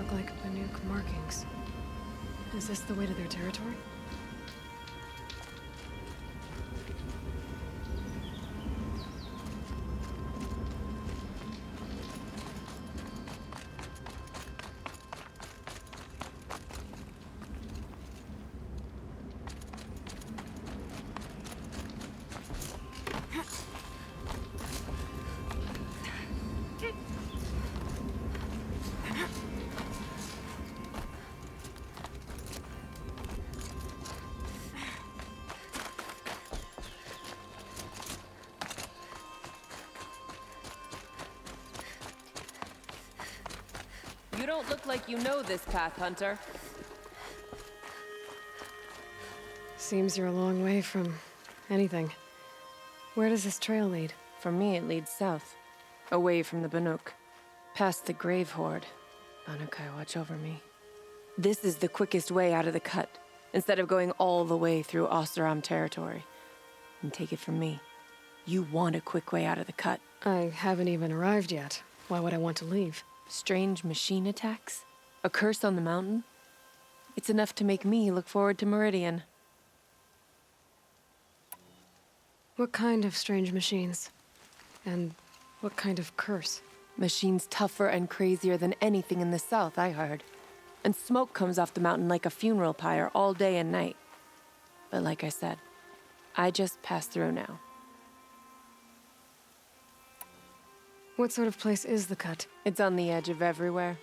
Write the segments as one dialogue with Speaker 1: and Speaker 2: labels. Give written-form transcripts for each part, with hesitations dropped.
Speaker 1: look like Banuk markings. Is this the way to their territory?
Speaker 2: You don't look like you know this path, Hunter.
Speaker 1: Seems you're a long way from anything. Where does this trail lead?
Speaker 2: For me, it leads south. Away from the Banuk. Past the Grave Horde. Banukai, watch over me. This is the quickest way out of the cut, instead of going all the way through Oseram territory. And take it from me, you want a quick way out of the cut.
Speaker 1: I haven't even arrived yet. Why would I want to leave?
Speaker 2: Strange machine attacks? A curse on the mountain? It's enough to make me look forward to Meridian.
Speaker 1: What kind of strange machines? And what kind of curse?
Speaker 2: Machines tougher and crazier than anything in the south, I heard. And smoke comes off the mountain like a funeral pyre all day and night. But like I said, I just passed through now.
Speaker 1: What sort of place is the cut?
Speaker 2: It's on the edge of everywhere.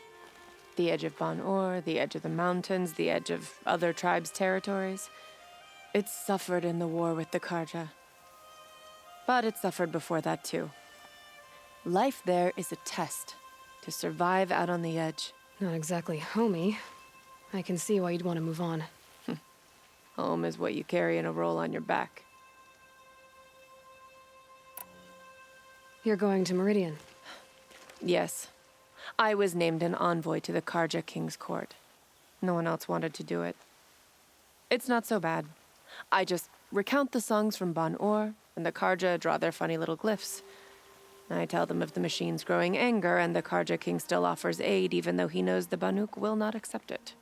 Speaker 2: The edge of Banuk, the edge of the mountains, the edge of other tribes' territories. It's suffered in the war with the Karja. But it suffered before that too. Life there is a test to survive out on the edge.
Speaker 1: Not exactly homey. I can see why you'd want to move on.
Speaker 2: Home is what you carry in a roll on your back.
Speaker 1: You're going to Meridian.
Speaker 2: Yes. I was named an envoy to the Karja King's court. No one else wanted to do it. It's not so bad. I just recount the songs from Banuk, and the Karja draw their funny little glyphs. I tell them of the machine's growing anger, and the Karja King still offers aid, even though he knows the Banuk will not accept it.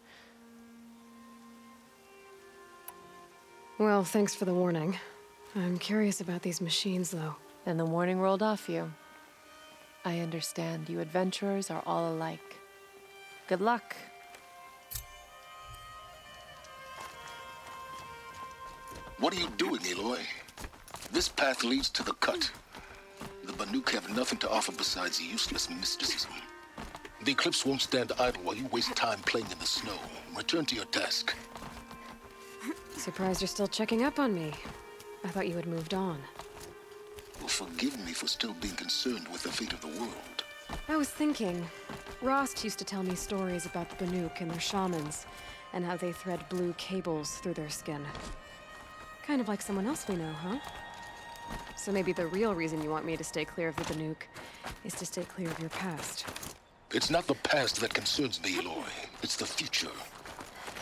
Speaker 1: Well, thanks for the warning. I'm curious about these machines, though.
Speaker 2: And the warning rolled off you. I understand. You adventurers are all alike. Good luck.
Speaker 3: What are you doing, Aloy? This path leads to the cut. The Banuk have nothing to offer besides useless mysticism. The Eclipse won't stand idle while you waste time playing in the snow. Return to your task.
Speaker 1: Surprised you're still checking up on me. I thought you had moved on.
Speaker 3: Well, forgive me for still being concerned with the fate of the world.
Speaker 1: I was thinking, Rost used to tell me stories about the Banuk and their shamans, and how they thread blue cables through their skin. Kind of like someone else we know, huh? So maybe the real reason you want me to stay clear of the Banuk is to stay clear of your past.
Speaker 3: It's not the past that concerns me, Aloy. It's the future,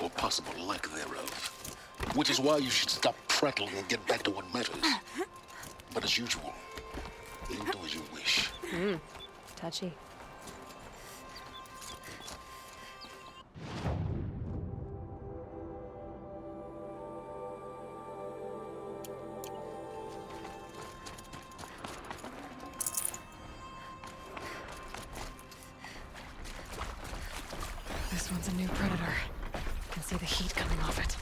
Speaker 3: or possible lack thereof. Which is why you should stop prattling and get back to what matters. But as usual, you do as you wish.
Speaker 1: Touchy. This one's a new predator. I can see the heat coming off it.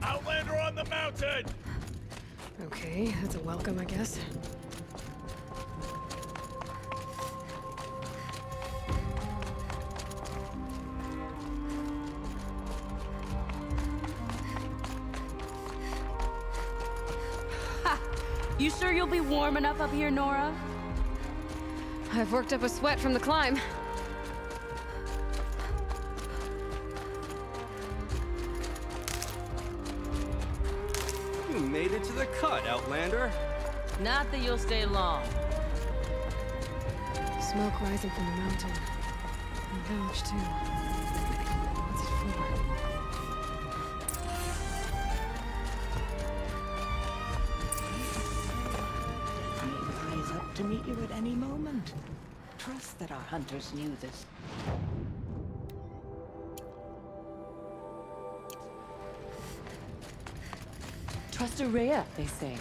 Speaker 4: Outlander on the mountain!
Speaker 1: Okay, that's a welcome, I guess.
Speaker 5: You sure you'll be warm enough up here, Nora?
Speaker 1: I've worked up a sweat from the climb.
Speaker 6: You made it to the cut, Outlander.
Speaker 5: Not that you'll stay long.
Speaker 1: Smoke rising from the mountain. And the village, too. What's it for?
Speaker 7: Aloy is up to meet you at any moment. Trust that our hunters knew this.
Speaker 5: Trust Araya, they say.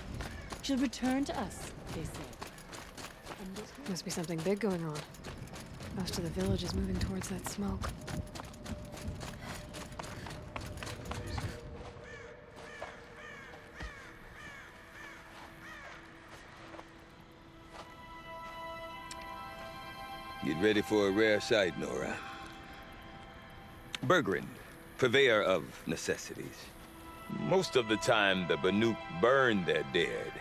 Speaker 5: She'll return to us, they say.
Speaker 1: Must be something big going on. Most of the village is moving towards that smoke.
Speaker 8: Get ready for a rare sight, Nora. Bergrin, purveyor of necessities. Most of the time, the Banuk burn their dead.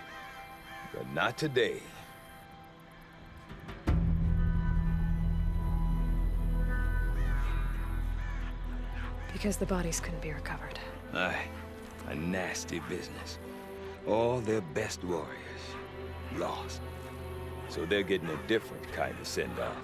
Speaker 8: But not today.
Speaker 1: Because the bodies couldn't be recovered.
Speaker 8: Aye, a nasty business. All their best warriors lost. So they're getting a different kind of send-off.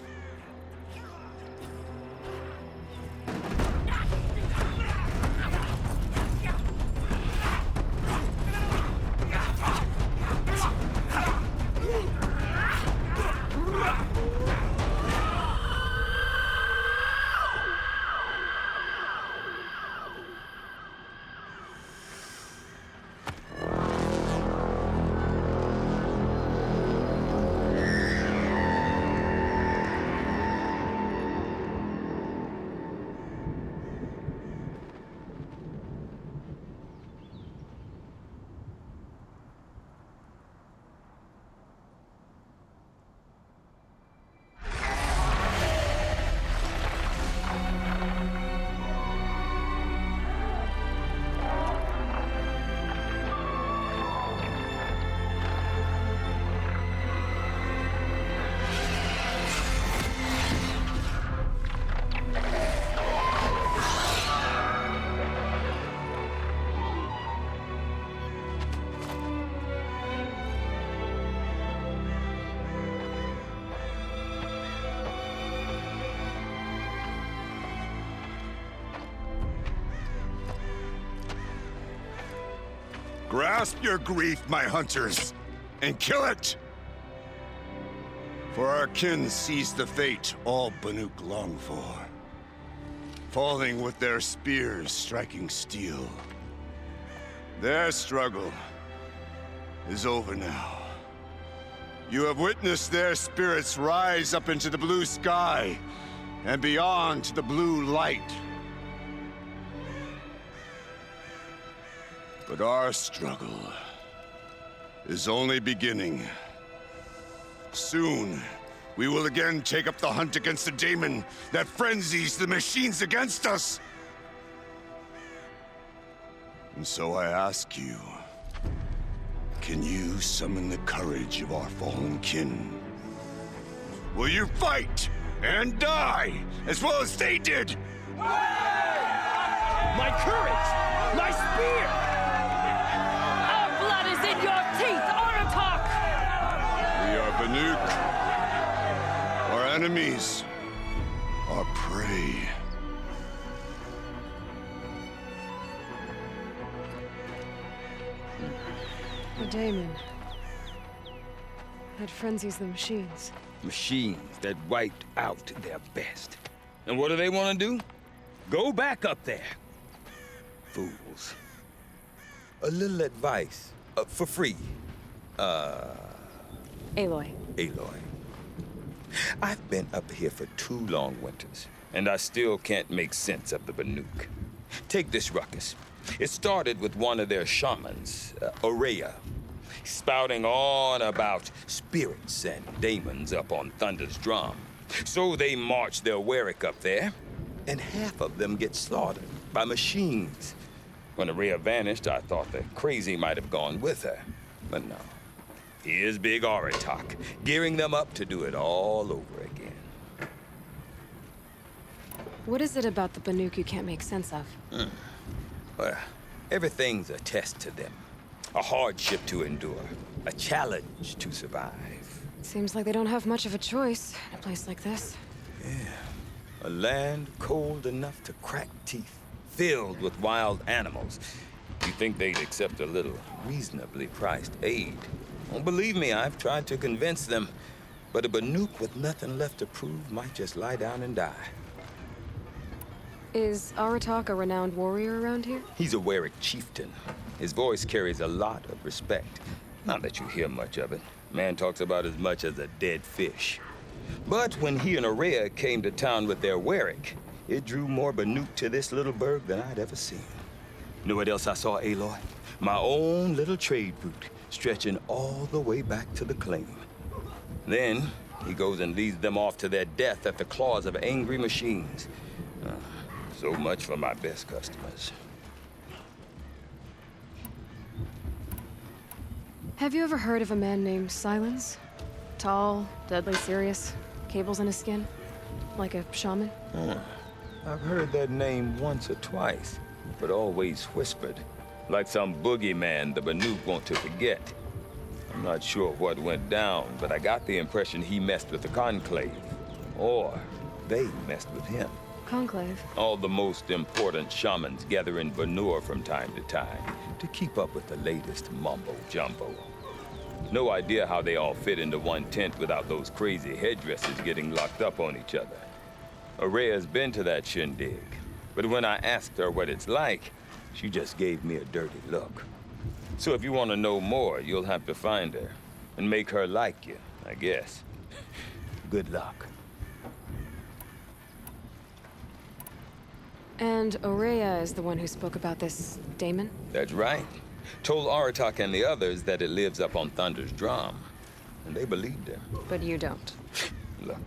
Speaker 9: Grasp your grief, my hunters, and kill it! For our kin sees the fate all Banuk long for. Falling with their spears striking steel. Their struggle is over now. You have witnessed their spirits rise up into the blue sky and beyond to the blue light. But our struggle is only beginning. Soon, we will again take up the hunt against the daemon that frenzies the machines against us. And so I ask you, can you summon the courage of our fallen kin? Will you fight and die as well as they did?
Speaker 4: My courage! My spear!
Speaker 5: Our blood is in your teeth, Aratak!
Speaker 9: We are Banuk, our enemies. our prey.
Speaker 1: The Daemon. That frenzies the machines.
Speaker 8: Machines that wiped out their best. And what do they want to do? Go back up there. Fools. A little advice, for free.
Speaker 1: Aloy.
Speaker 8: Aloy. I've been up here for 2 long winters, and I still can't make sense of the Banuk. Take this ruckus. It started with one of their shamans, Aurea, spouting on about spirits and demons up on Thunder's drum. So they march their Werak up there, and half of them get slaughtered by machines. When Aurea vanished, I thought the crazy might have gone with her, but no. Here's Big Aratak, gearing them up to do it all over again.
Speaker 1: What is it about the Banuk you can't make sense of?
Speaker 8: Well, everything's a test to them. A hardship to endure. A challenge to survive.
Speaker 1: Seems like they don't have much of a choice in a place like this.
Speaker 8: A land cold enough to crack teeth, filled with wild animals. You'd think they'd accept a little reasonably priced aid. Well, believe me, I've tried to convince them, but a Banuk with nothing left to prove might just lie down and die.
Speaker 1: Is Aratak a renowned warrior around here?
Speaker 8: He's a Werak chieftain. His voice carries a lot of respect. Not that you hear much of it. Man talks about as much as a dead fish. But when he and Aurea came to town with their Werak, it drew more Banuk to this little burg than I'd ever seen. You know what else I saw, Aloy? My own little trade route, stretching all the way back to the claim. Then, he goes and leads them off to their death at the claws of angry machines. So much for my best customers.
Speaker 1: Have you ever heard of a man named Silence? Tall, deadly serious, cables in his skin? Like a shaman?
Speaker 8: I've heard that name once or twice, but always whispered. Like some boogeyman the Banuk want to forget. I'm not sure what went down, but I got the impression he messed with the Conclave. Or they messed with him.
Speaker 1: Conclave?
Speaker 8: All the most important shamans gather in Banur from time to time to keep up with the latest mumbo-jumbo. No idea how they all fit into one tent without those crazy headdresses getting locked up on each other. Aurea's been to that shindig, but when I asked her what it's like, she just gave me a dirty look. So if you want to know more, you'll have to find her and make her like you, I guess. Good luck.
Speaker 1: And Aurea is the one who spoke about this Daemon?
Speaker 8: That's right. Told Aratak and the others that it lives up on Thunder's drum. And they believed him.
Speaker 1: But you don't.
Speaker 8: Look,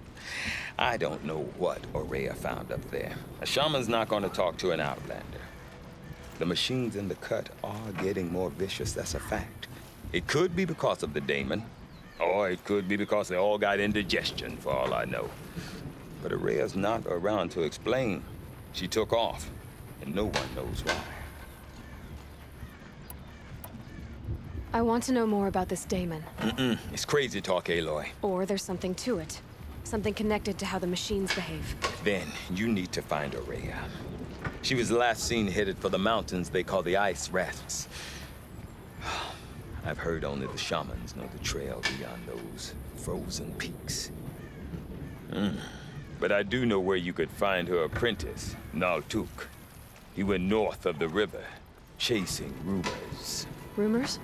Speaker 8: I don't know what Aurea found up there. A shaman's not going to talk to an outlander. The machines in the cut are getting more vicious, that's a fact. It could be because of the Daemon, or it could be because they all got indigestion, for all I know. But Aurea's not around to explain. She took off, and no one knows why.
Speaker 1: I want to know more about this Daemon.
Speaker 8: It's crazy talk, Aloy.
Speaker 1: Or there's something to it. Something connected to how the machines behave.
Speaker 8: Then you need to find Aurea. She was last seen headed for the mountains they call the Ice Rafts. I've heard only the shamans know the trail beyond those frozen peaks. But I do know where you could find her apprentice, Naltuk. He went north of the river, chasing rumors.
Speaker 1: Rumors?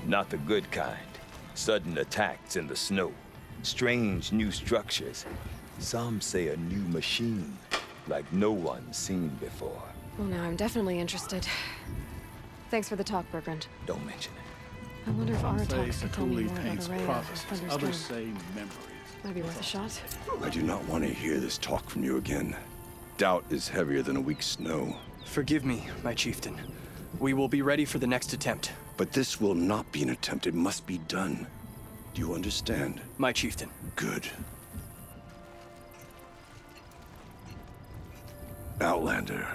Speaker 8: Not the good kind. Sudden attacks in the snow. Strange new structures. Some say a new machine, like no one's seen before.
Speaker 1: Well, now I'm definitely interested. Thanks for the talk, Bergrand.
Speaker 8: Don't mention it.
Speaker 1: I wonder if Aratak
Speaker 4: Say
Speaker 1: can tell me
Speaker 4: Satuli
Speaker 1: more
Speaker 4: paints
Speaker 1: about Aurea.
Speaker 4: prophecies, others say memories.
Speaker 1: Might be worth a shot.
Speaker 9: I do not want to hear this talk from you again. Doubt is heavier than a week's snow.
Speaker 6: Forgive me, my chieftain. We will be ready for the next attempt.
Speaker 9: But this will not be an attempt. It must be done. Do you understand?
Speaker 6: My chieftain.
Speaker 9: Good. Outlander,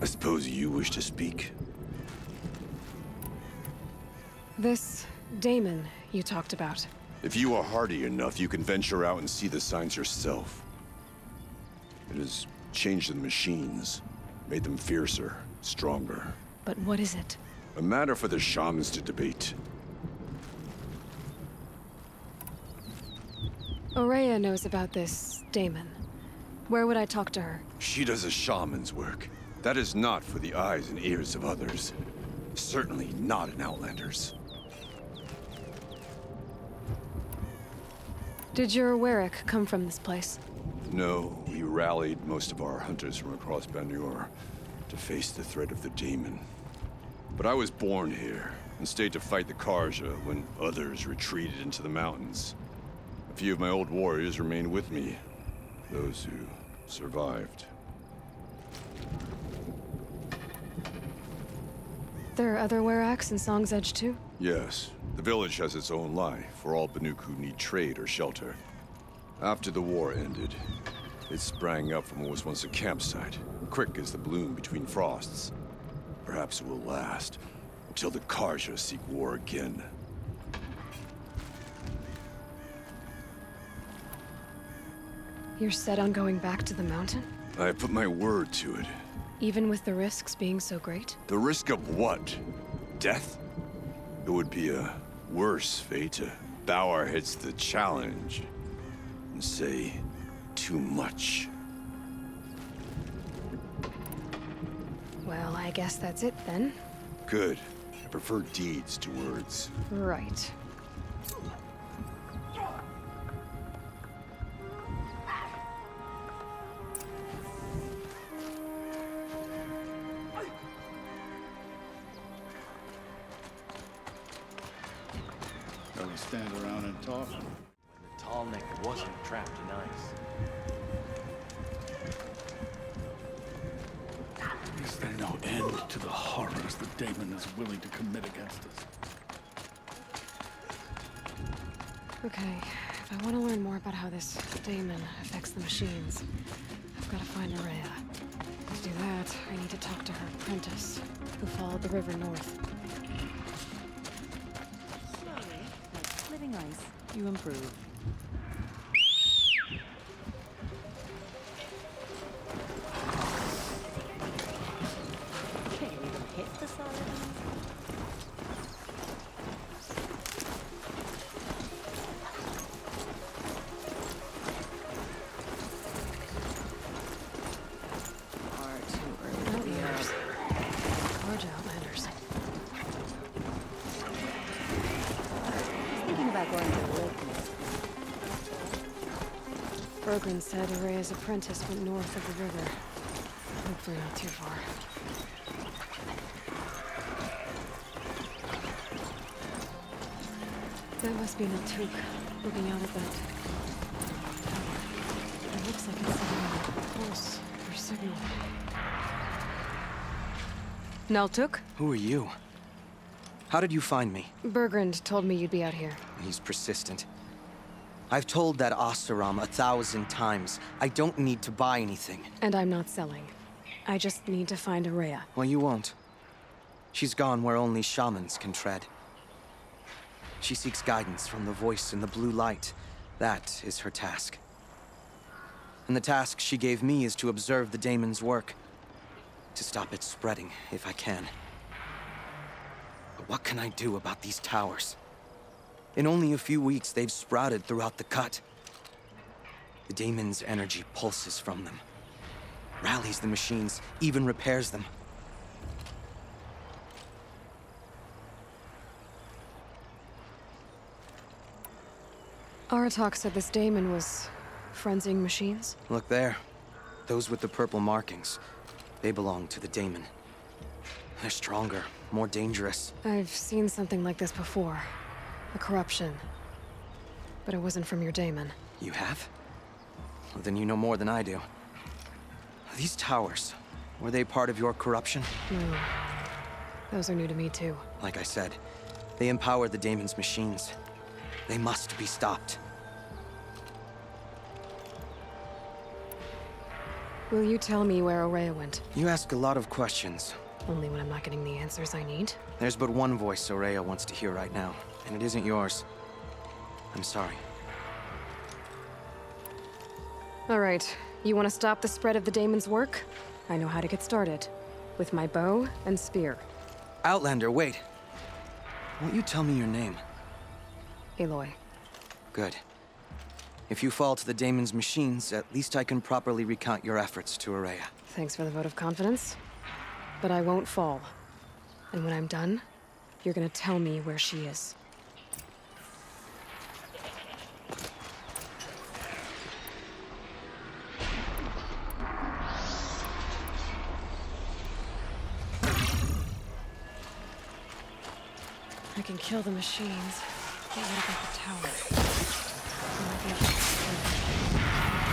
Speaker 9: I suppose you wish to speak?
Speaker 1: This Daemon you talked about.
Speaker 9: If you are hardy enough, you can venture out and see the signs yourself. It has changed the machines, made them fiercer, stronger.
Speaker 1: But what is it?
Speaker 9: A matter for the shamans to debate.
Speaker 1: Ourea knows about this Damon. Where would I talk to her?
Speaker 9: She does a shaman's work. That is not for the eyes and ears of others. Certainly not an Outlander's.
Speaker 1: Did your Werak come from this place?
Speaker 9: No, we rallied most of our hunters from across Banuk to face the threat of the demon. But I was born here and stayed to fight the Karja when others retreated into the mountains. A few of my old warriors remained with me, those who survived.
Speaker 1: There are other Weraks in Song's Edge too?
Speaker 9: Yes, the village has its own life for all Banuk who need trade or shelter. After the war ended, it sprang up from what was once a campsite, quick as the bloom between frosts. Perhaps it will last until the Karja seek war again.
Speaker 1: You're set on going back to the mountain?
Speaker 9: I have put my word to it.
Speaker 1: Even with the risks being so great?
Speaker 9: The risk of what? Death? It would be a worse fate to bow our heads to the challenge and say too much.
Speaker 1: Well, I guess that's it then.
Speaker 9: Good. I prefer deeds to words.
Speaker 1: Right.
Speaker 4: Shall we stand around and talk?
Speaker 10: When the tall neck wasn't trapped in ice.
Speaker 4: Is there no end to the horrors the Damon is willing to commit against us?
Speaker 1: Okay, if I want to learn more about how this Damon affects the machines, I've got to find Ourea. To do that, I need to talk to her apprentice, who followed the river north.
Speaker 5: Slowly, like splitting ice, you improve. Can't even hit the solid ones.
Speaker 1: Far too early. Outlanders. Large Outlanders.
Speaker 5: Thinking about going to the wilderness.
Speaker 1: Bergren said Ourea's apprentice went north of the river. Hopefully not too far. That must be Natuk, looking out at that. It looks like it's sitting on a pulse or signal. Naltuk?
Speaker 11: Who are you? How did you find me?
Speaker 1: Bergrand told me you'd be out here.
Speaker 11: He's persistent. I've told that Oseram 1,000 times. I don't need to buy anything.
Speaker 1: And I'm not selling. I just need to find Ourea.
Speaker 11: Well, you won't. She's gone where only shamans can tread. She seeks guidance from the voice in the blue light. That is her task. And the task she gave me is to observe the Damon's work. To stop it spreading, if I can. But what can I do about these towers? In only a few weeks, they've sprouted throughout the cut. The Damon's energy pulses from them. Rallies the machines, even repairs them.
Speaker 1: Aratak said this Damon was frenzying machines?
Speaker 11: Look there. Those with the purple markings. They belong to the Damon. They're stronger, more dangerous.
Speaker 1: I've seen something like this before. A corruption. But it wasn't from your Damon.
Speaker 11: You have? Well, then you know more than I do. These towers, were they part of your corruption?
Speaker 1: No. Those are new to me too.
Speaker 11: Like I said, they empower the Damon's machines. They must be stopped.
Speaker 1: Will you tell me where Ourea went?
Speaker 11: You ask a lot of questions.
Speaker 1: Only when I'm not getting the answers I need?
Speaker 11: There's but one voice Ourea wants to hear right now, and it isn't yours. I'm sorry.
Speaker 1: All right. You want to stop the spread of the daemon's work? I know how to get started. With my bow and spear.
Speaker 11: Outlander, wait. Won't you tell me your name?
Speaker 1: Aloy.
Speaker 11: Good. If you fall to the daemon's machines, at least I can properly recount your efforts to Ourea.
Speaker 1: Thanks for the vote of confidence. But I won't fall. And when I'm done, you're gonna tell me where she is. I can kill the machines. But what about the tower? I might be able to destroy it.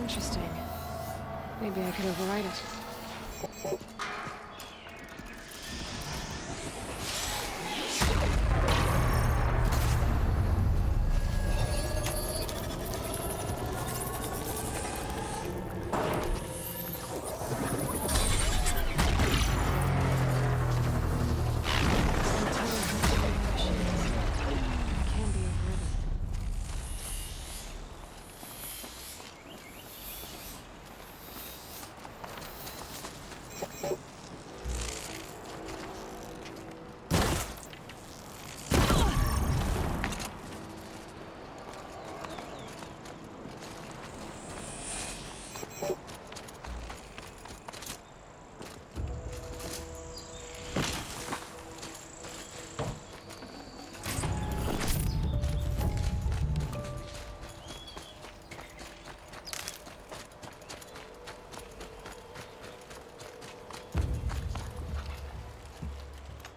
Speaker 1: Interesting. Maybe I could override it.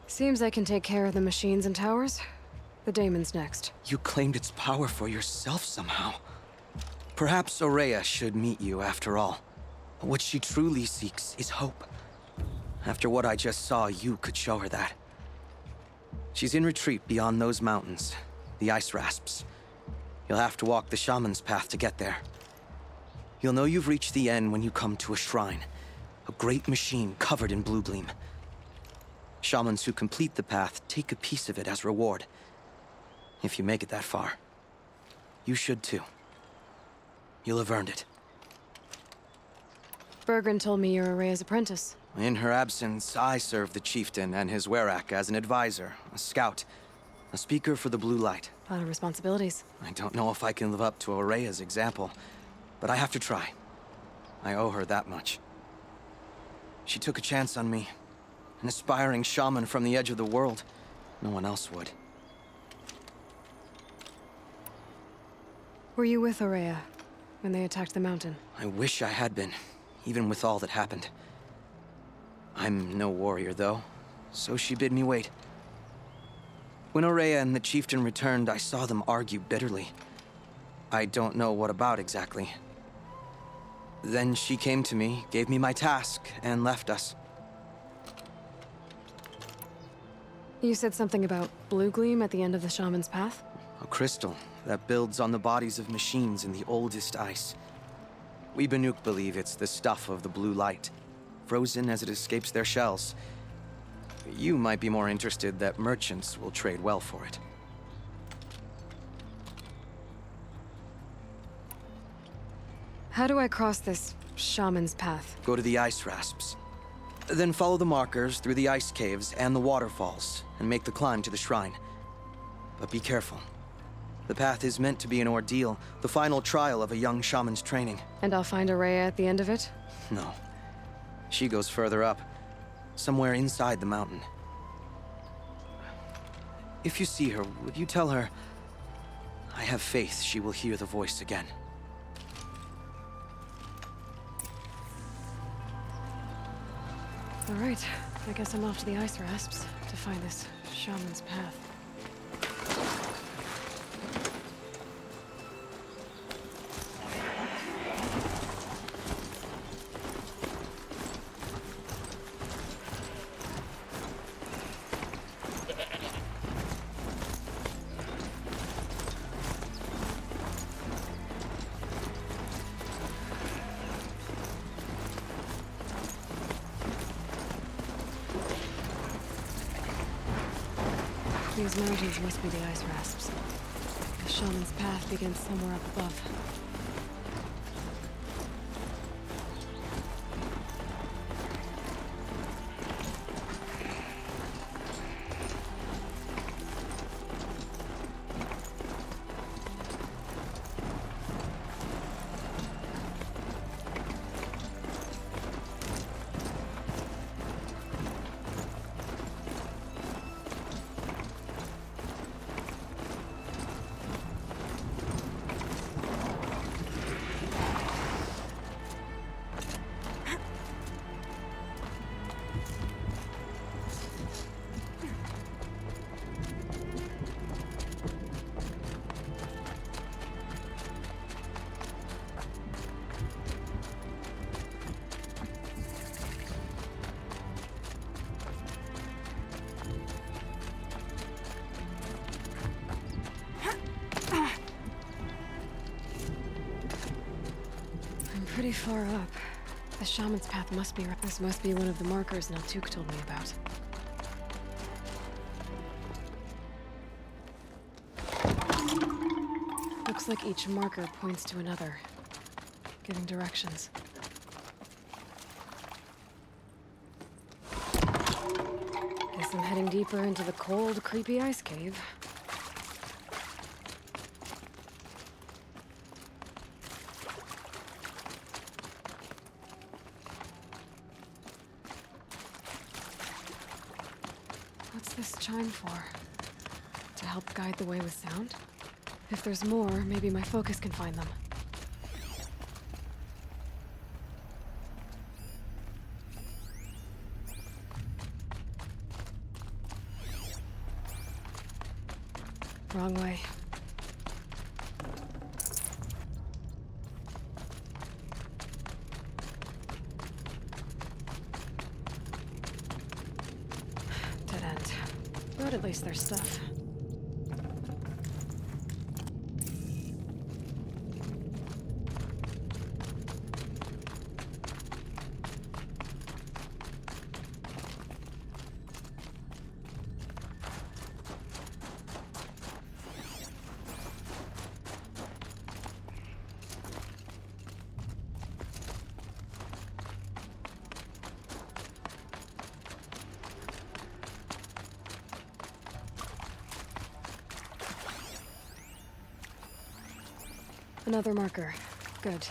Speaker 1: Seems I can take care of the machines and towers. The daemon's next.
Speaker 11: You claimed its power for yourself somehow. Perhaps Ourea should meet you after all. What she truly seeks is hope. After what I just saw, you could show her that. She's in retreat beyond those mountains, the ice rasps. You'll have to walk the Shaman's path to get there. You'll know you've reached the end when you come to a shrine. A great machine covered in blue gleam. Shamans who complete the path take a piece of it as reward. If you make it that far, you should too. You'll have earned it.
Speaker 1: Bergren told me you're Ourea's apprentice.
Speaker 11: In her absence, I served the chieftain and his Werak as an advisor, a scout, a speaker for the Blue Light.
Speaker 1: A lot of responsibilities.
Speaker 11: I don't know if I can live up to Ourea's example, but I have to try. I owe her that much. She took a chance on me. An aspiring shaman from the edge of the world. No one else would.
Speaker 1: Were you with Ourea when they attacked the mountain?
Speaker 11: I wish I had been, even with all that happened. I'm no warrior, though, so she bid me wait. When Ourea and the chieftain returned, I saw them argue bitterly. I don't know what about exactly. Then she came to me, gave me my task, and left us.
Speaker 1: You said something about blue gleam at the end of the Shaman's path?
Speaker 11: A crystal that builds on the bodies of machines in the oldest ice. We Banuk believe it's the stuff of the blue light, frozen as it escapes their shells. You might be more interested that merchants will trade well for it.
Speaker 1: How do I cross this Shaman's path?
Speaker 11: Go to the ice rasps. Then follow the markers through the ice caves and the waterfalls, and make the climb to the shrine. But be careful. The path is meant to be an ordeal, the final trial of a young shaman's training.
Speaker 1: And I'll find Ourea at the end of it?
Speaker 11: No. She goes further up, somewhere inside the mountain. If you see her, would you tell her, I have faith she will hear the voice again.
Speaker 1: All right, I guess I'm off to the ice rasps to find this Shaman's path. These mountains must be the ice rasps. The shaman's path begins somewhere up above. Pretty far up. The shaman's path must be... This must be one of the markers Naltuk told me about. Looks like each marker points to another, giving directions. Guess I'm heading deeper into the cold, creepy ice cave. What's this chime for? To help guide the way with sound? If there's more, maybe my focus can find them. Wrong way. Dead end. But at least there's stuff. Another marker. Good.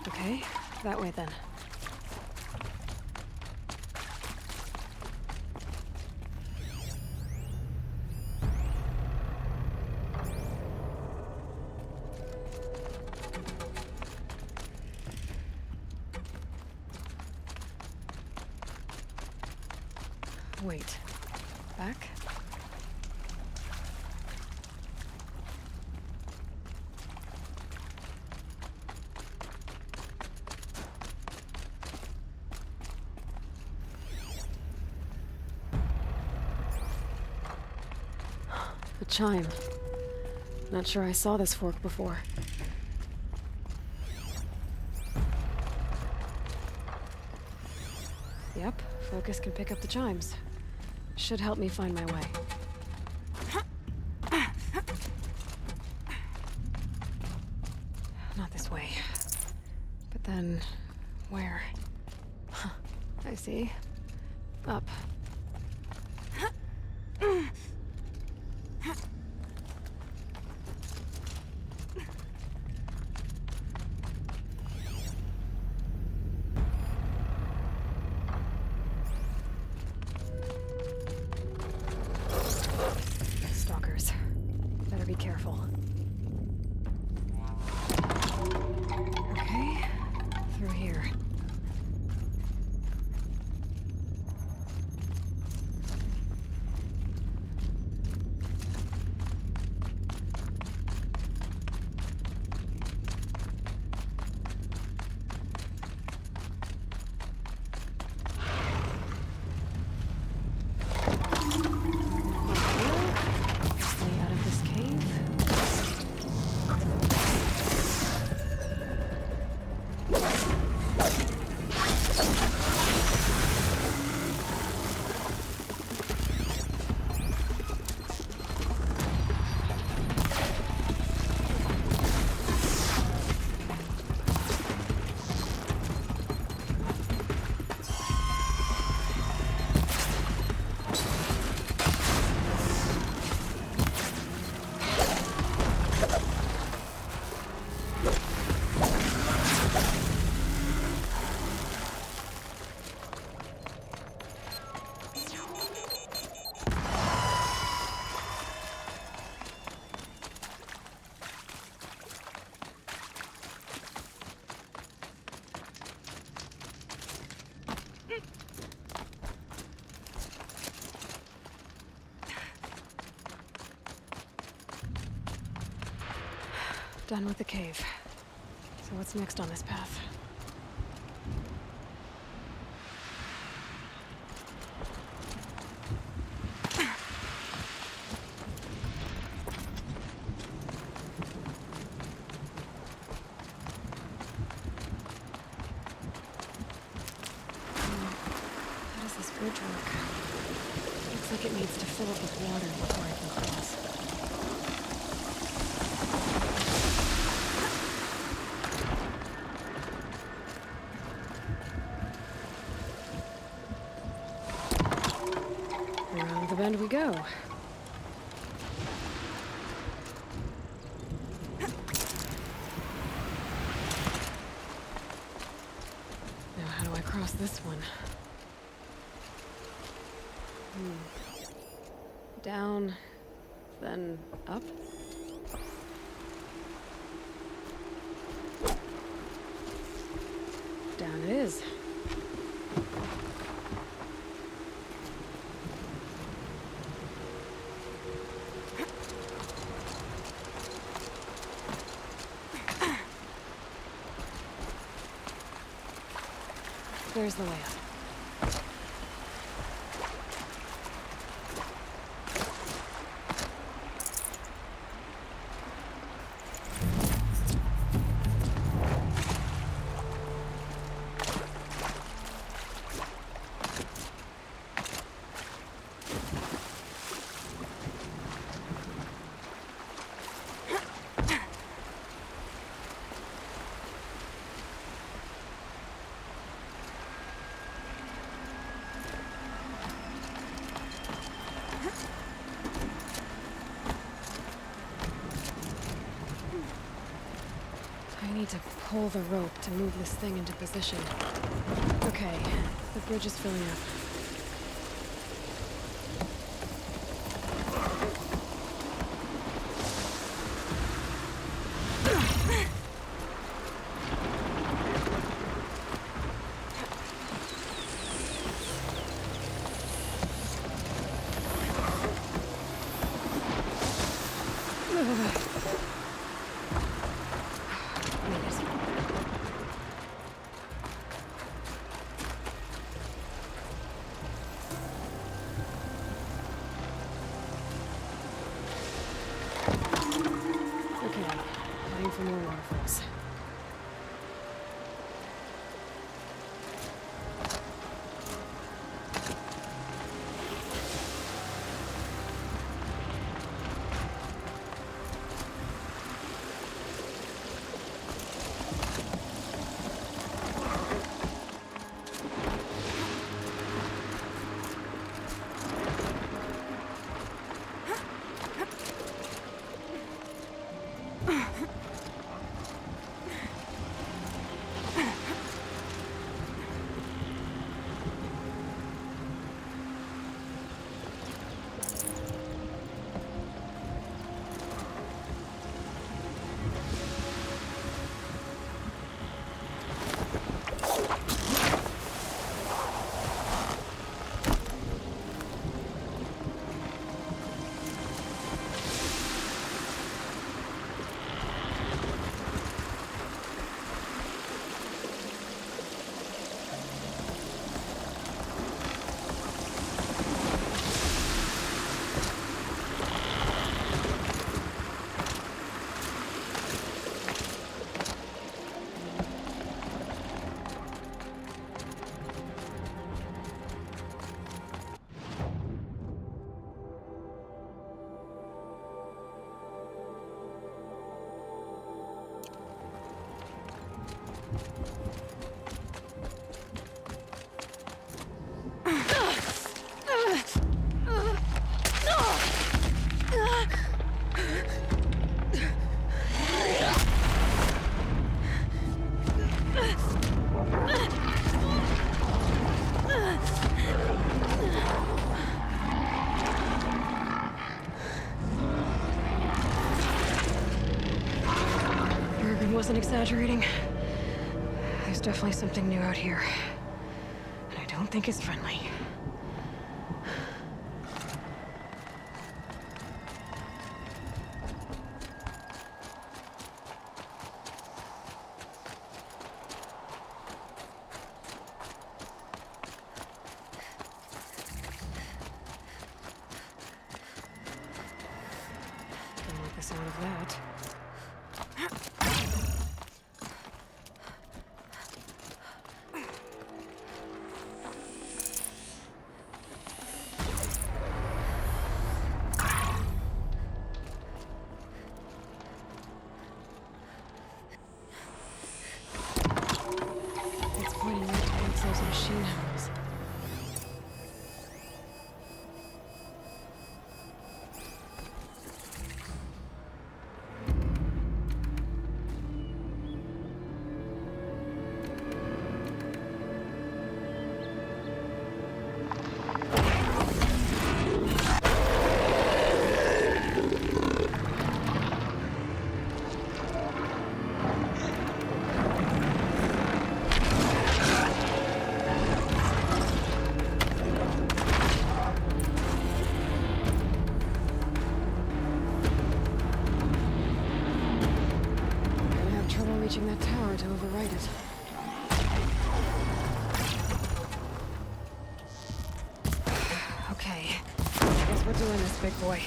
Speaker 1: Okay, that way then. Wait. Back? The chime. Not sure I saw this fork before. Yep, focus can pick up the chimes. Should help me find my way. Not this way. But then... where? Huh, I see. Up. Stalkers. Better be careful. Okay, through here. Done with the cave. So what's next on this path? How does this bridge work? Looks like it needs to fill up with water before I can cross. Around the bend we go. Now how do I cross this one? Down, then up? Down it is. There's the way up. I need to pull the rope to move this thing into position. Okay, the bridge is filling up. For more waterfalls. Wasn't exaggerating. There's definitely something new out here. And I don't think it's friendly. sound of that. It's pointing right towards those machine harbours. Reaching that tower to overwrite it. Okay, guess we're doing this, big boy.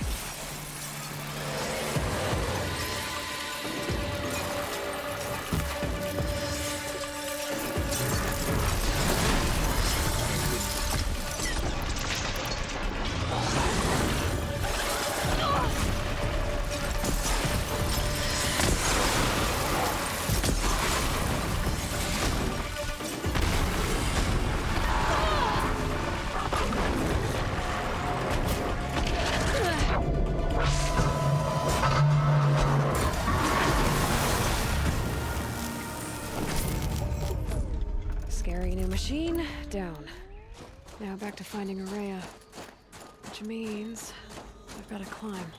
Speaker 1: Scary new machine, down. Now back to finding Araya. Which means I've got to climb.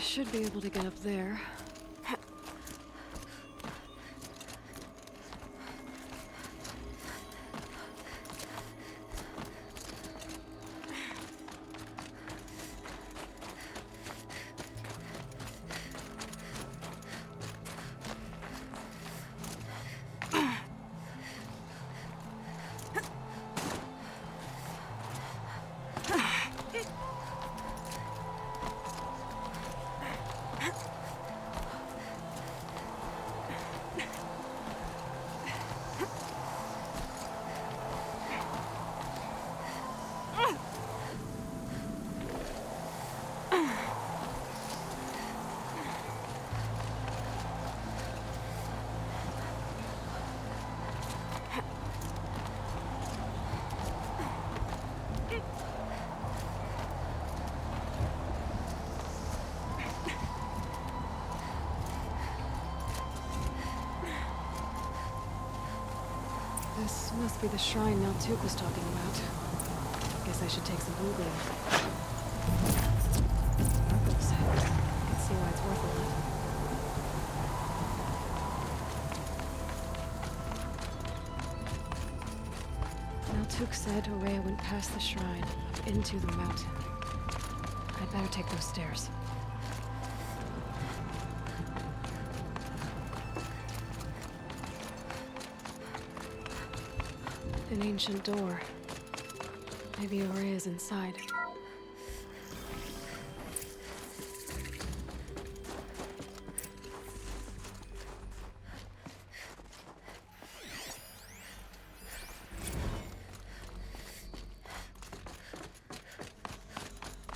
Speaker 1: Should be able to get up there. This must be the shrine Maltuk was talking about. Guess I should take some Googling. Sparkles. I can see why it's worth a lot. Maltuk said Araya went past the shrine, up into the mountain. I'd better take those stairs. An ancient door. Maybe Araya's inside.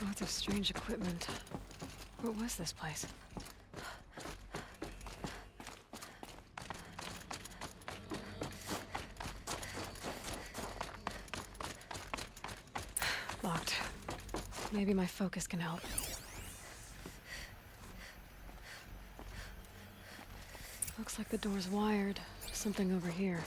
Speaker 1: Lots of strange equipment. What was this place? Locked. Maybe my focus can help. Looks like the door's wired to something over here.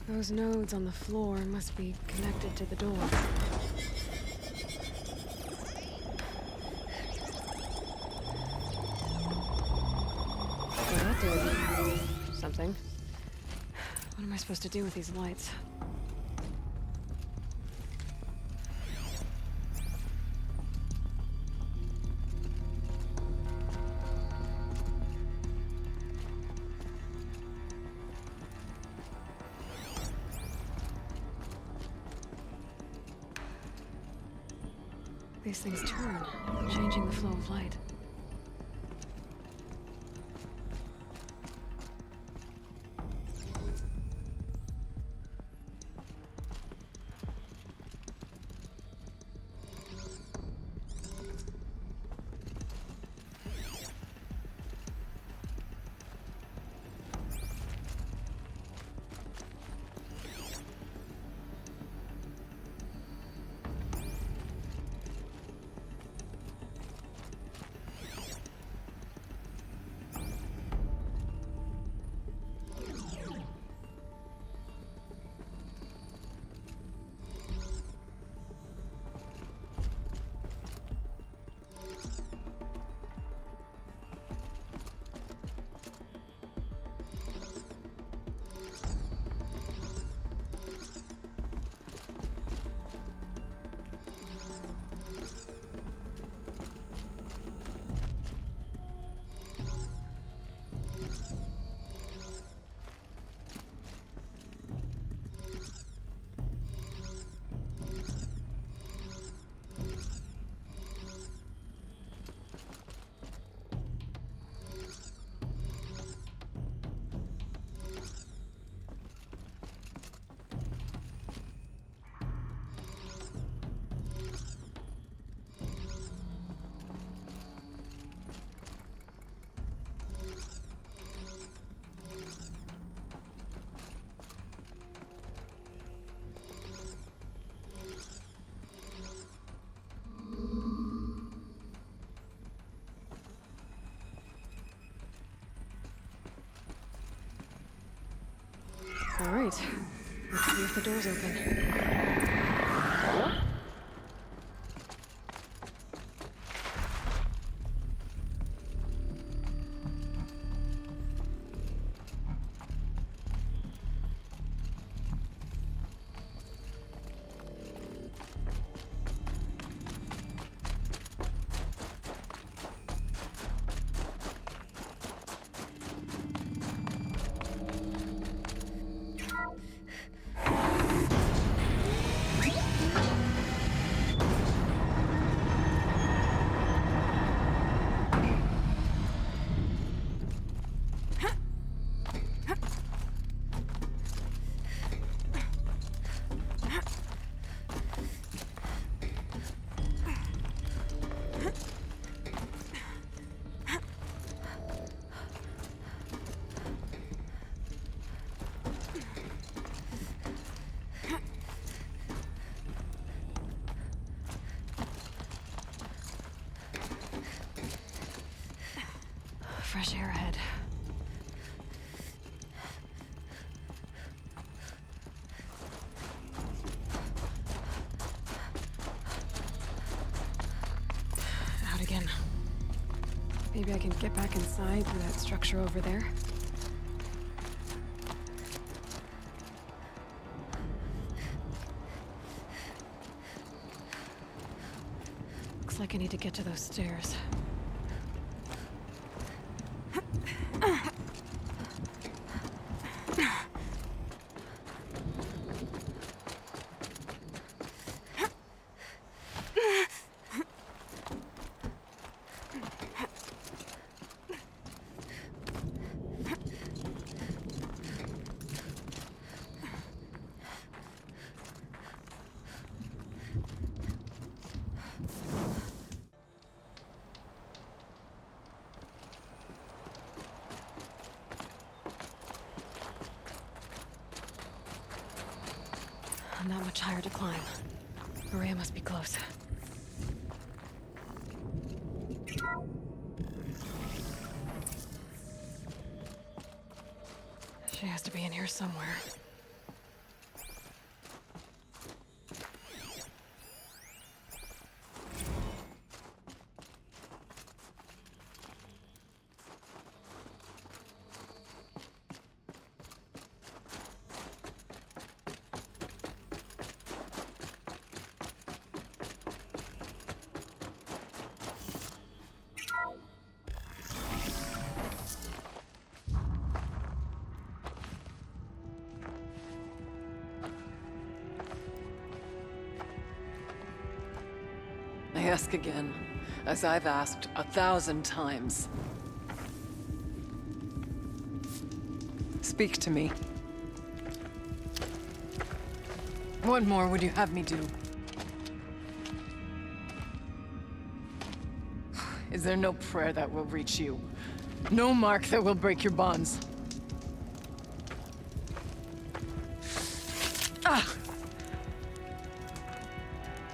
Speaker 1: Those nodes on the floor must be connected to the door. Well, that did something. What am I supposed to do with these lights? These things turn, changing the flow of light. All right, let's see if the door's open. Fresh air ahead. Out again. Maybe I can get back inside through that structure over there. Looks like I need to get to those stairs. Not much higher to climb. Maria must be close. She has to be in here somewhere.
Speaker 12: desk again, as I've asked 1,000 times. Speak to me. What more would you have me do? Is there no prayer that will reach you? No mark that will break your bonds? Ah!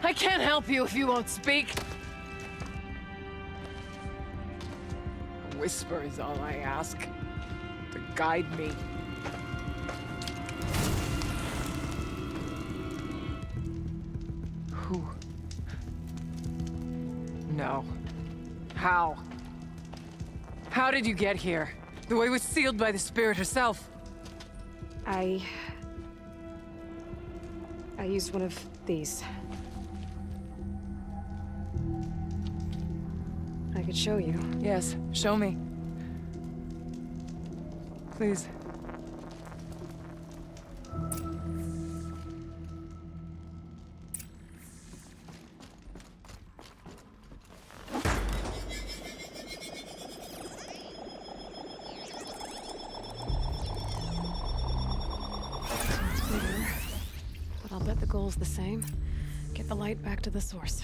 Speaker 12: I can't help you if you won't speak. A whisper is all I ask, to guide me. Who? No. How? How did you get here? The way was sealed by the spirit herself.
Speaker 1: I used one of these. I could show you.
Speaker 12: Yes, show me. Please.
Speaker 1: But I'll bet the goal's the same. Get the light back to the source.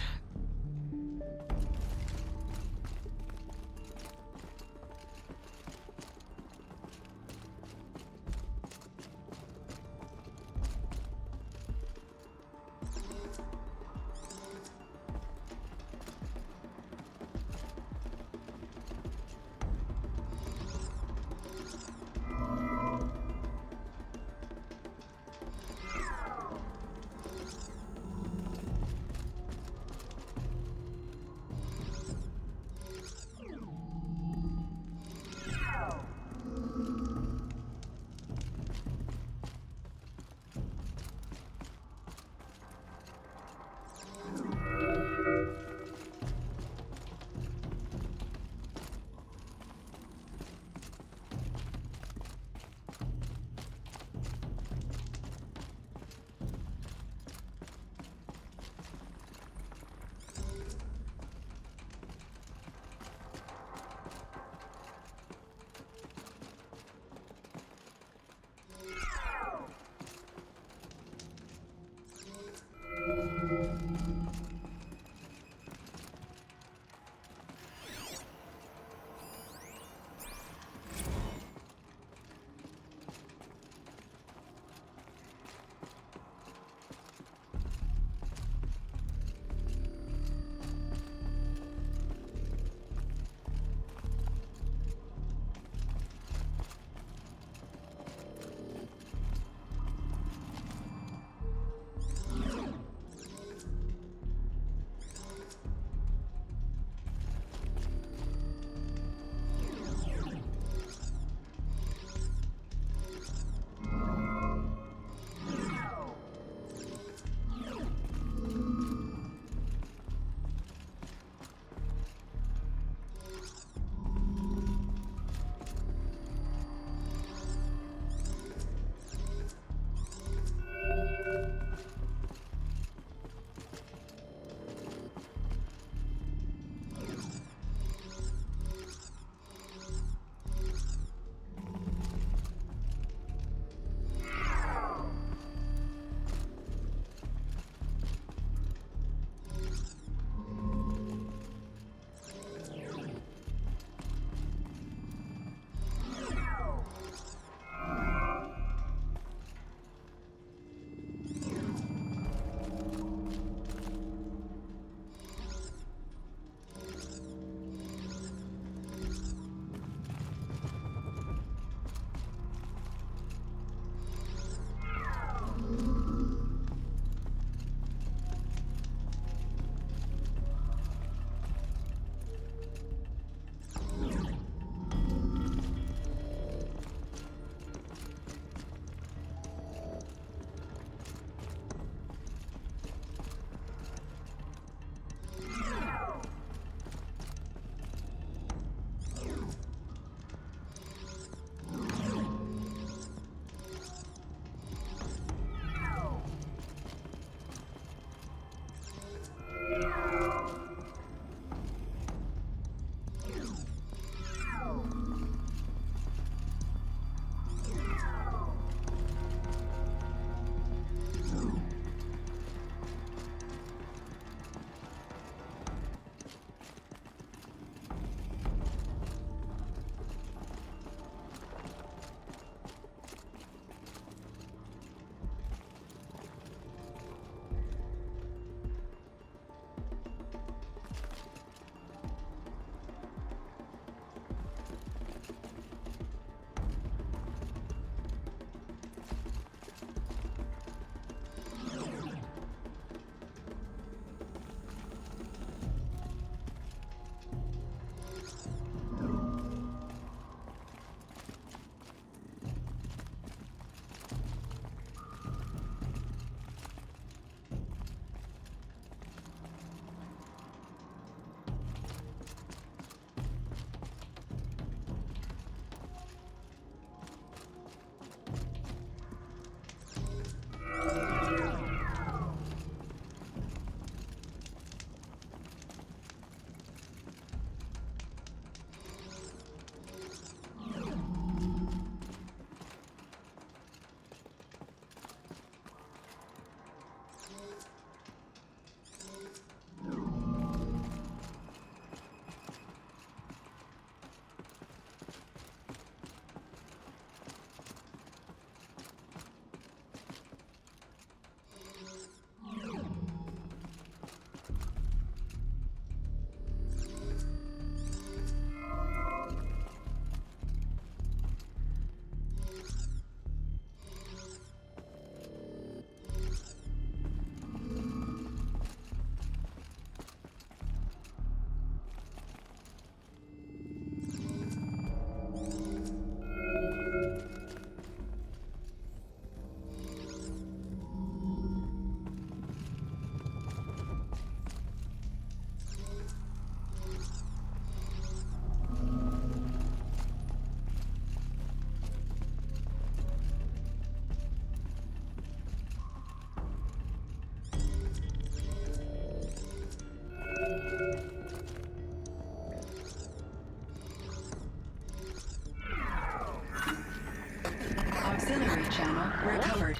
Speaker 13: channel recovered.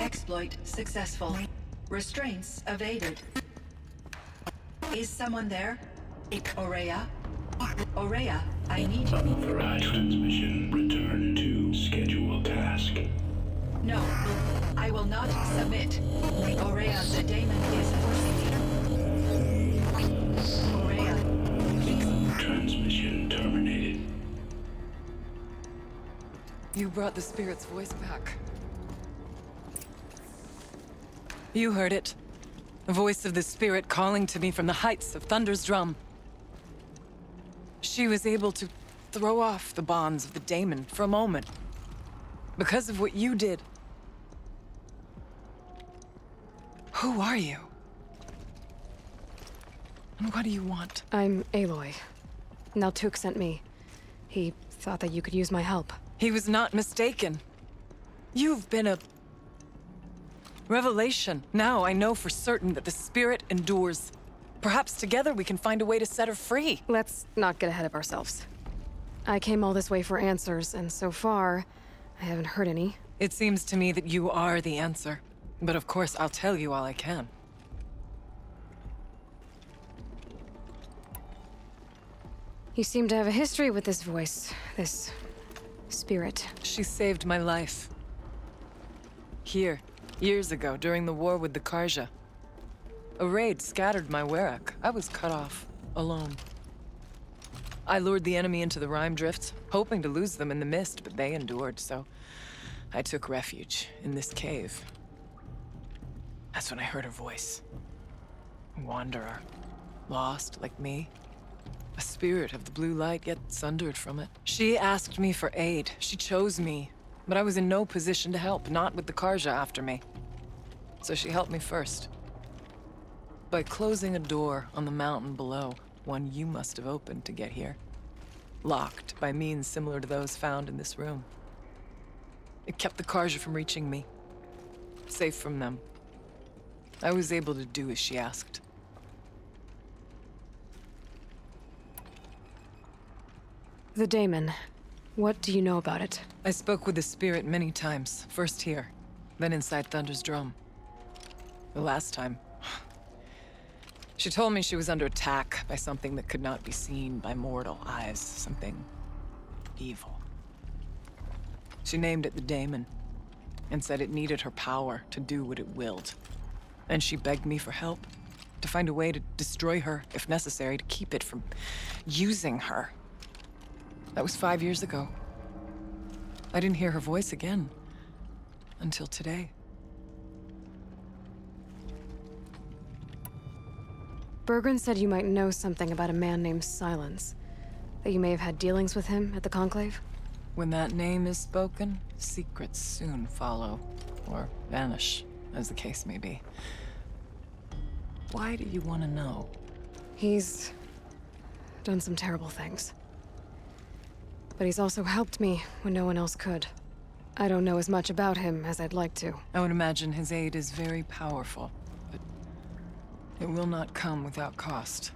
Speaker 13: Exploit successful. Restraints evaded. Is someone there? Aurea? Aurea, I need you.
Speaker 14: Unauthorized transmission. Return to scheduled task.
Speaker 13: No, I will not submit. Aurea, the daemon is forcing me. Aurea, please.
Speaker 14: Transmission terminated.
Speaker 12: You brought the spirit's voice back. You heard it. The voice of the spirit calling to me from the heights of Thunder's drum. She was able to throw off the bonds of the daemon for a moment. Because of what you did. Who are you? And what do you want?
Speaker 1: I'm Aloy. Naltuk sent me. He thought that you could use my help.
Speaker 12: He was not mistaken. You've been a revelation. Now I know for certain that the spirit endures. Perhaps together we can find a way to set her free.
Speaker 1: Let's not get ahead of ourselves. I came all this way for answers, and so far, I haven't heard any.
Speaker 12: It seems to me that you are the answer. But of course, I'll tell you all I can.
Speaker 1: You seem to have a history with this voice, this spirit.
Speaker 12: She saved my life. Here, years ago, during the war with the Karja. A raid scattered my Werak. I was cut off, alone. I lured the enemy into the Rime Drifts, hoping to lose them in the mist, but they endured, so I took refuge in this cave. That's when I heard her voice. A wanderer. Lost, like me. A spirit of the blue light, yet sundered from it. She asked me for aid. She chose me. But I was in no position to help, not with the Karja after me. So she helped me first. By closing a door on the mountain below, one you must have opened to get here. Locked by means similar to those found in this room. It kept the Karja from reaching me. Safe from them. I was able to do as she asked.
Speaker 1: The daemon. What do you know about it?
Speaker 12: I spoke with the spirit many times. First here, then inside Thunder's drum. The last time, she told me she was under attack by something that could not be seen by mortal eyes. Something evil. She named it the daemon, and said it needed her power to do what it willed. And she begged me for help, to find a way to destroy her, if necessary, to keep it from using her. That was 5 years ago. I didn't hear her voice again, until today.
Speaker 1: Bergren said you might know something about a man named Silence. That you may have had dealings with him at the Conclave?
Speaker 12: When that name is spoken, secrets soon follow. Or vanish, as the case may be. Why do you want to know?
Speaker 1: He's done some terrible things. But he's also helped me when no one else could. I don't know as much about him as I'd like to.
Speaker 12: I would imagine his aid is very powerful, but it will not come without cost.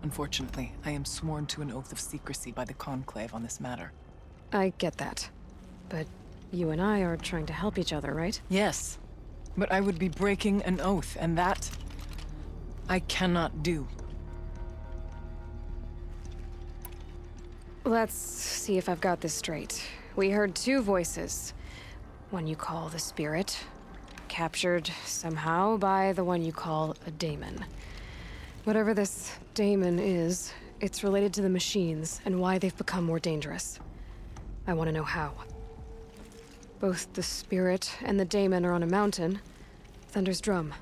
Speaker 12: Unfortunately, I am sworn to an oath of secrecy by the Conclave on this matter.
Speaker 1: I get that. But you and I are trying to help each other, right?
Speaker 12: Yes. But I would be breaking an oath, and that I cannot do.
Speaker 1: Let's see if I've got this straight. We heard two voices. One you call the spirit, captured somehow by the one you call a daemon. Whatever this daemon is, it's related to the machines and why they've become more dangerous. I want to know how. Both the spirit and the daemon are on a mountain, Thunder's drum.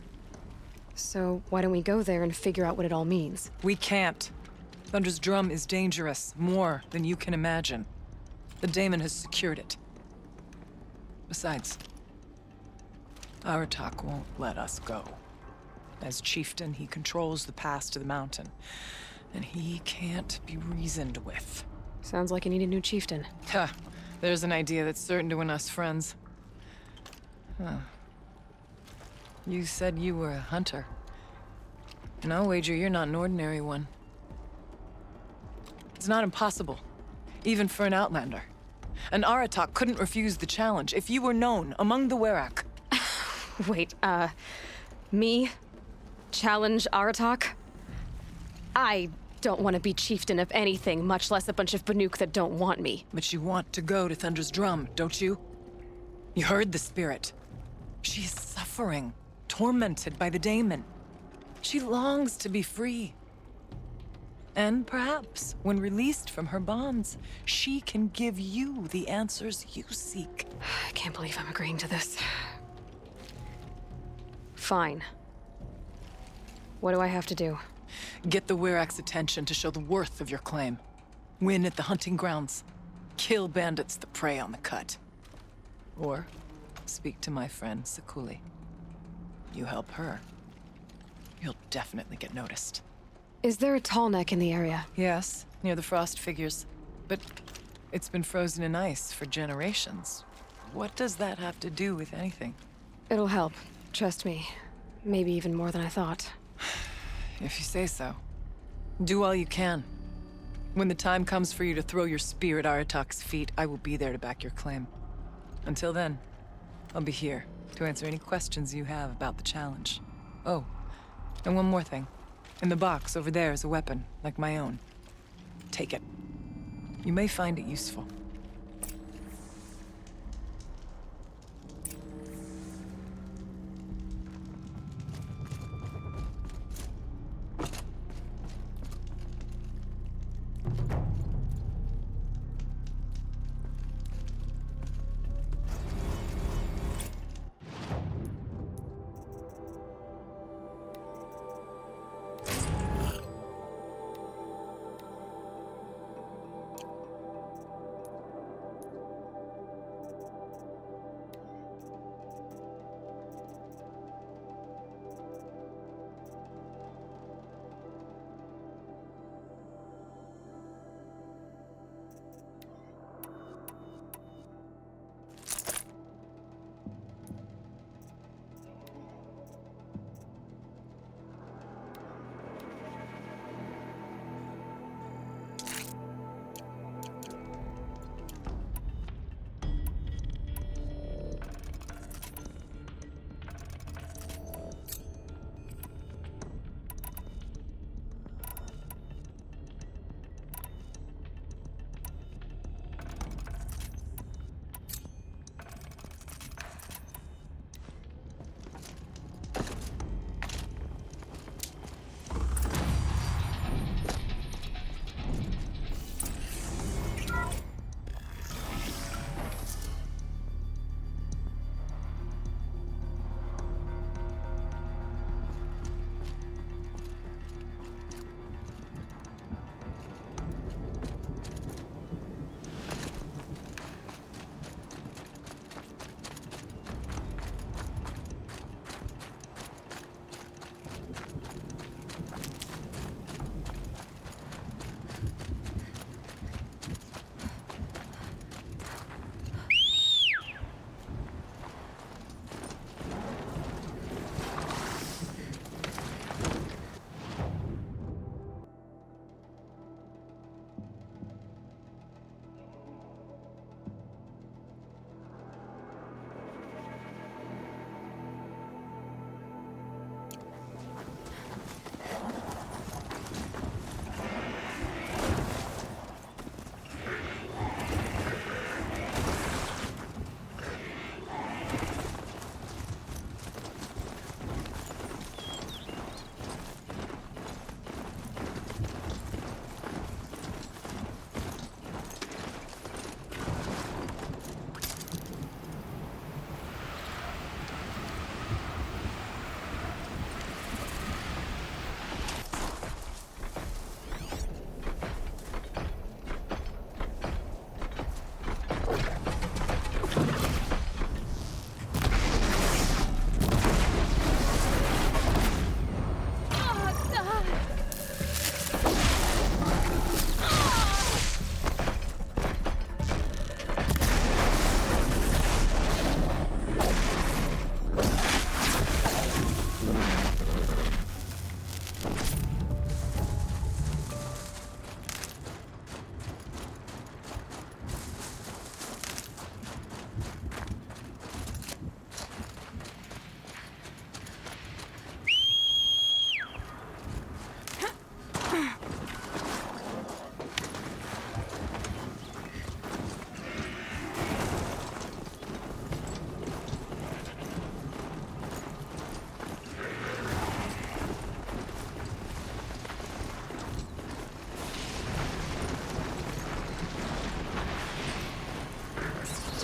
Speaker 1: So why don't we go there and figure out what it all means?
Speaker 12: We can't. Thunder's drum is dangerous, more than you can imagine. The daemon has secured it. Besides, Aratak won't let us go. As chieftain, he controls the pass to the mountain, and he can't be reasoned with.
Speaker 1: Sounds like you need a new chieftain.
Speaker 12: Ha! There's an idea that's certain to win us friends. Huh. You said you were a hunter. And I'll wager you're not an ordinary one. It's not impossible, even for an outlander. An Aratak couldn't refuse the challenge if you were known among the Werak.
Speaker 1: Wait, me? Challenge Aratak? I don't want to be chieftain of anything, much less a bunch of Banuk that don't want me.
Speaker 12: But you want to go to Thunder's Drum, don't you? You heard the spirit. She is suffering, tormented by the daemon. She longs to be free. And perhaps, when released from her bonds, she can give you the answers you seek.
Speaker 1: I can't believe I'm agreeing to this. Fine. What do I have to do?
Speaker 12: Get the Werak's attention to show the worth of your claim. Win at the hunting grounds. Kill bandits that prey on the cut. Or speak to my friend Sakuli. You help her, you'll definitely get noticed.
Speaker 1: Is there a tall neck in the area?
Speaker 12: Yes, near the frost figures. But it's been frozen in ice for generations. What does that have to do with anything?
Speaker 1: It'll help. Trust me. Maybe even more than I thought.
Speaker 12: If you say so. Do all you can. When the time comes for you to throw your spear at Aratak's feet, I will be there to back your claim. Until then, I'll be here to answer any questions you have about the challenge. Oh, and one more thing. In the box over there is a weapon, like my own. Take it. You may find it useful.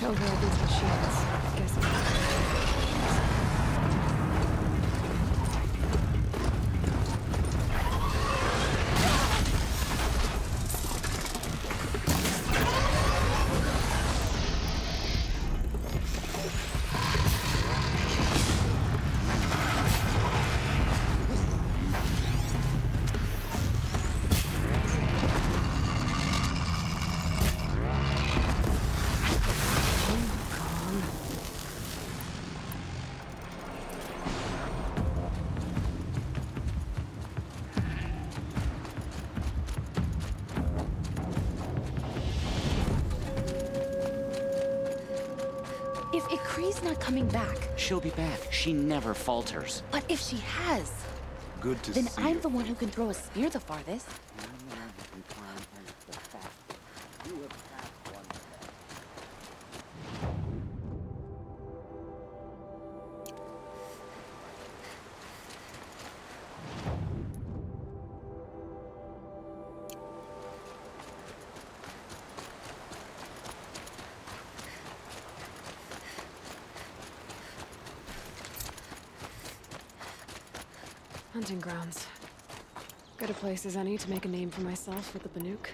Speaker 1: Tell her I did what she has. Guess
Speaker 5: If Ikri's not coming back...
Speaker 15: She'll be back. She never falters.
Speaker 5: But if she has...
Speaker 9: Good to
Speaker 5: then
Speaker 9: see
Speaker 5: I'm
Speaker 9: you.
Speaker 5: the one who can throw a spear the farthest.
Speaker 1: hunting grounds. Good a place as any to make a name for myself with the Banuk.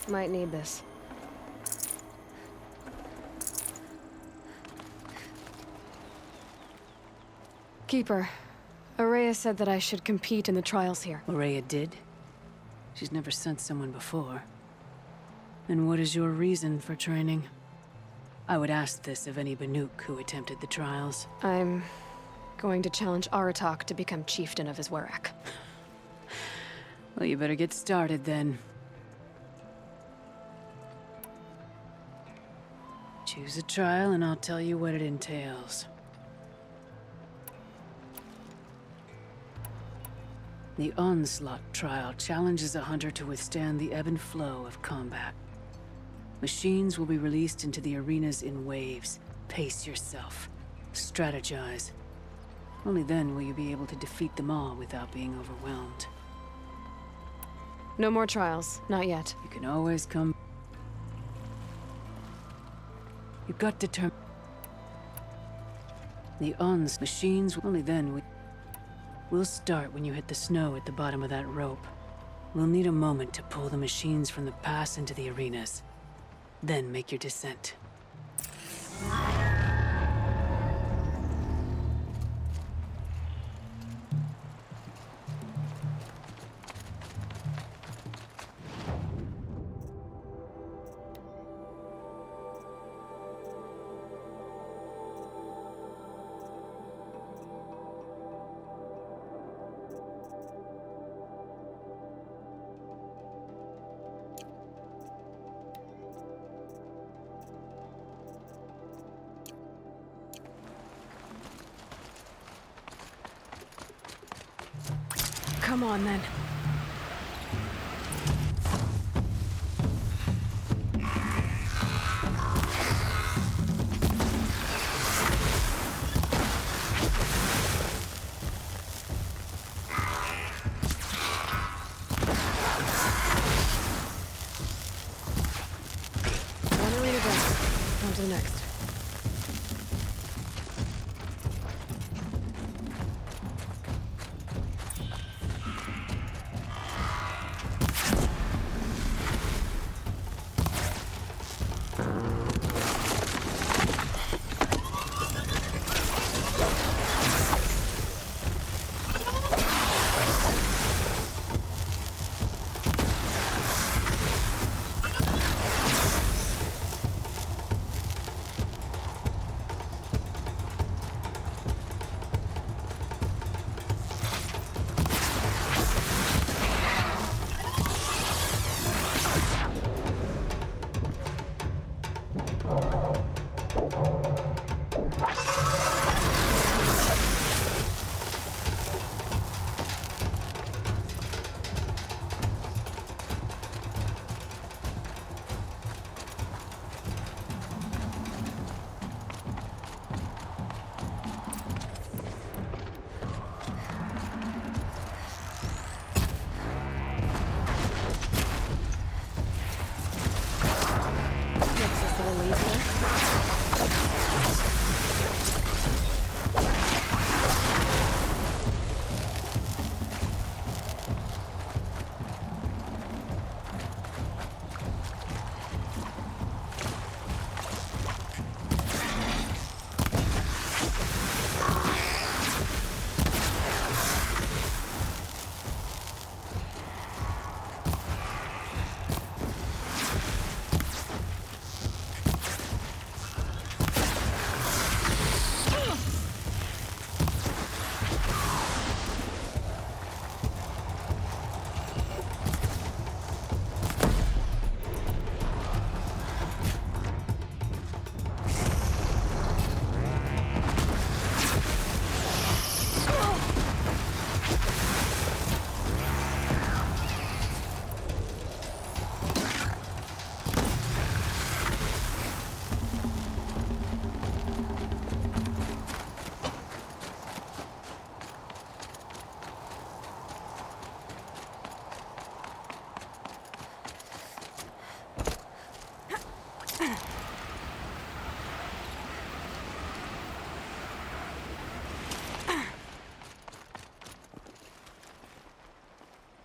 Speaker 1: Might need this. Keeper, Araya said that I should compete in the trials here.
Speaker 7: Araya did? She's never sent someone before. And what is your reason for training? I would ask this of any Banuk who attempted the trials.
Speaker 1: I'm going to challenge Aratak to become chieftain of his Werak.
Speaker 7: Well, you better get started then. Choose a trial and I'll tell you what it entails. The Onslaught trial challenges a hunter to withstand the ebb and flow of combat. Machines will be released into the arenas in waves. Pace yourself. Strategize. Only then will you be able to defeat them all without being overwhelmed.
Speaker 1: No more trials, not yet.
Speaker 7: You can always come. You got determined. The Ons machines, only then we'll start when you hit the snow at the bottom of that rope. We'll need a moment to pull the machines from the pass into the arenas. Then make your descent.
Speaker 1: Come on, then. One arena done. On to the next.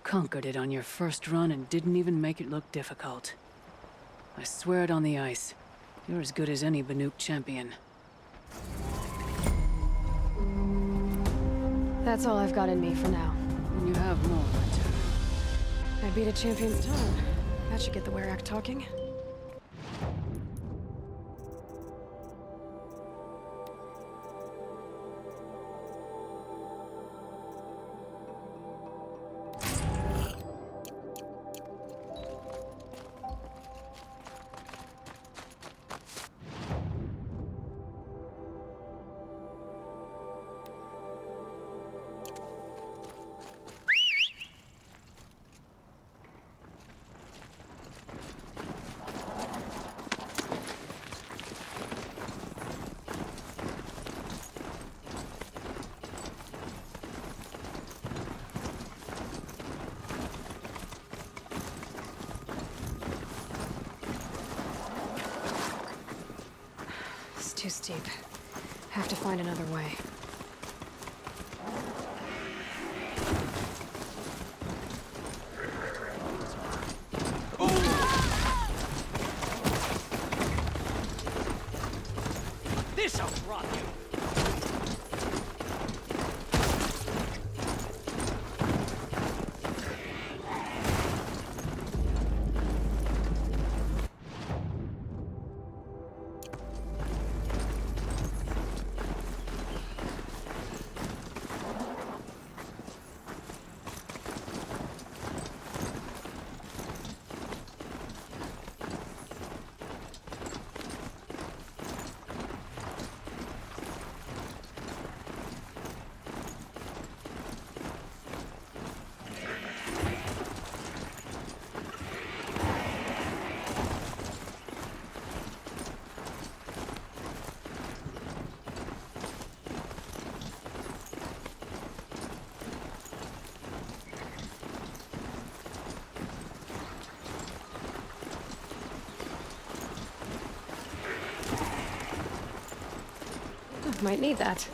Speaker 7: Conquered it on your first run and didn't even make it look difficult. I swear it on the ice. You're as good as any Banuk champion.
Speaker 1: That's all I've got in me for now.
Speaker 7: You have more, Winter.
Speaker 1: I beat a champion's time. That should get the Werak talking. Too steep. Have to find another way.
Speaker 6: This'll rock you!
Speaker 1: Might need that.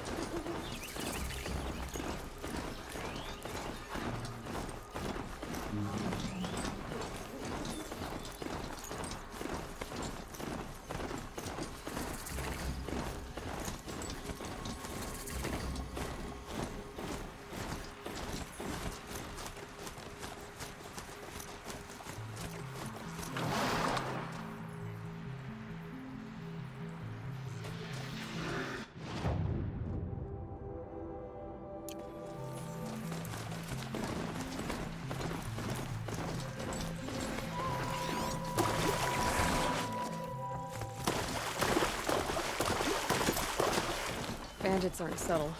Speaker 1: Bandits aren't subtle.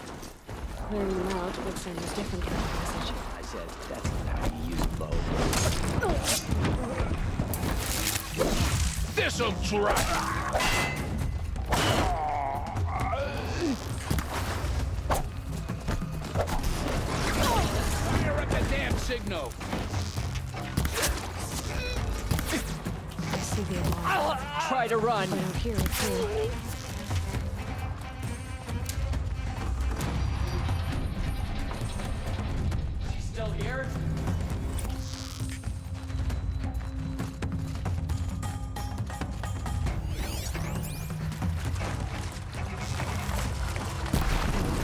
Speaker 1: Clearing them out would send a different kind of message.
Speaker 10: I said, that's not how you use a bow.
Speaker 4: This'll dry! Fire at the damn signal!
Speaker 1: see the alarm.
Speaker 15: Try to run.
Speaker 1: I don't hear it too.
Speaker 15: She's still here?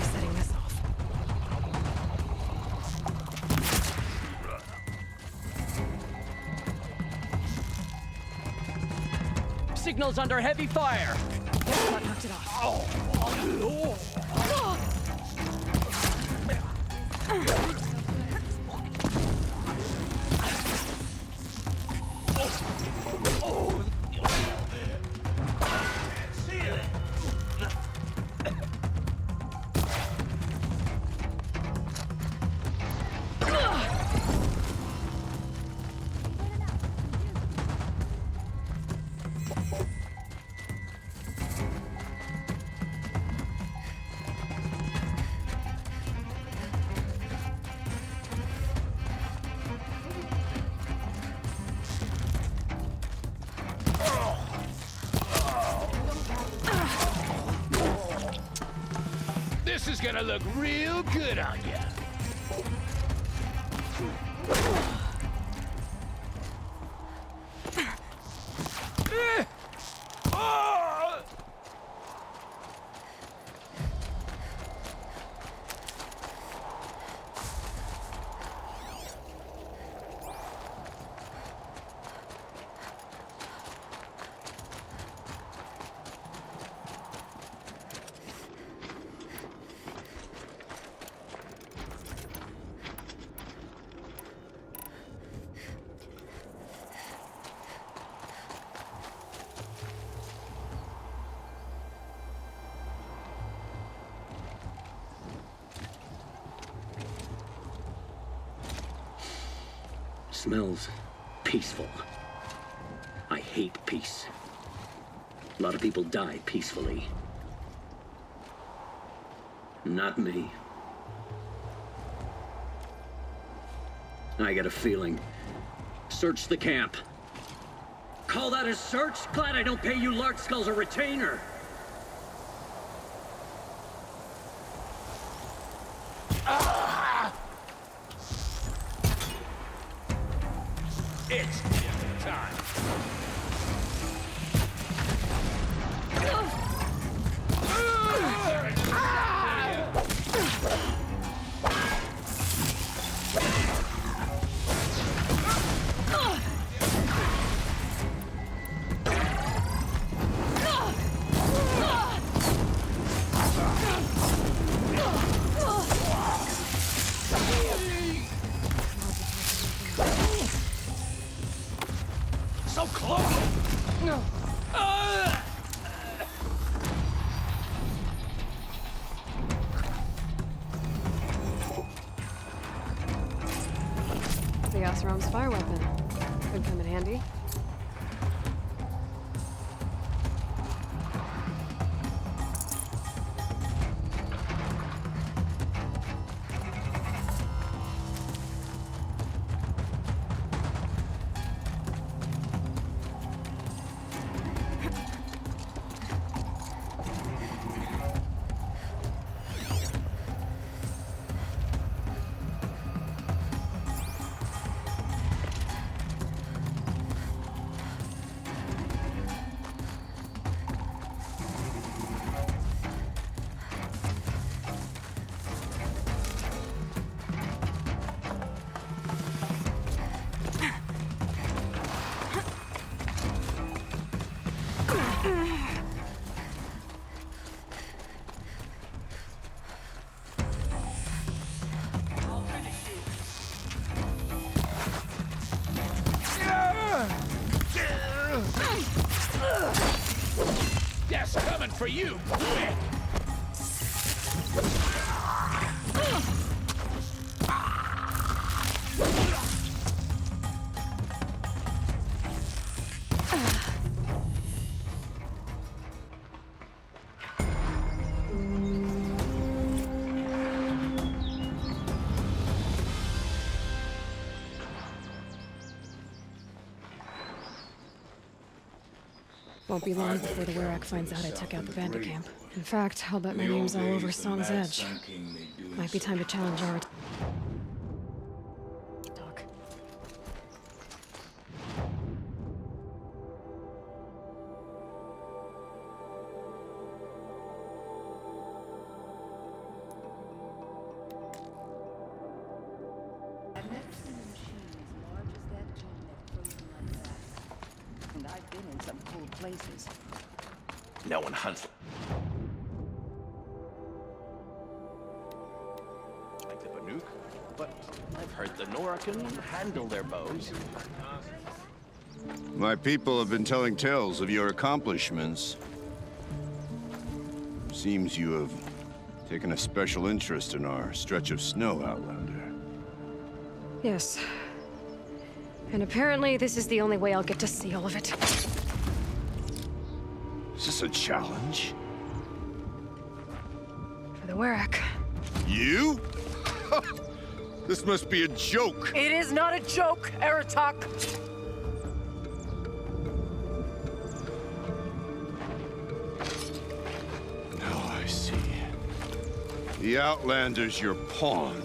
Speaker 1: Setting this off.
Speaker 15: Signal's under heavy fire.
Speaker 1: That's what knocked it off.
Speaker 4: This is gonna look real good on you.
Speaker 10: Smells peaceful. I hate peace. A lot of people die peacefully. Not me. I got a feeling. Search the camp. Call that a search? Glad I don't pay you lark skulls a retainer.
Speaker 4: It's dinner time. So close! No.
Speaker 1: The Osram's fire weapon. Could come in handy.
Speaker 4: Death's coming for you, quick!
Speaker 1: Won't be long before the Werak finds out I took out the bandit camp. In fact, I'll bet my name's all over Song's Edge. Might be time to challenge our... Talk.
Speaker 16: I've never seen a machine as large as that tomb that frozen like that. And I've been in some cool places.
Speaker 17: No one hunts like the Banuk, but I've heard the Nora can handle their bows.
Speaker 9: My people have been telling tales of your accomplishments. Seems you have taken a special interest in our stretch of snow, Outlander.
Speaker 1: Yes. And apparently this is the only way I'll get to see all of it.
Speaker 9: Is this a challenge?
Speaker 1: For the Werak.
Speaker 9: You? This must be a joke.
Speaker 12: It is not a joke, Aratak.
Speaker 9: Now I see. The Outlander's your pawn.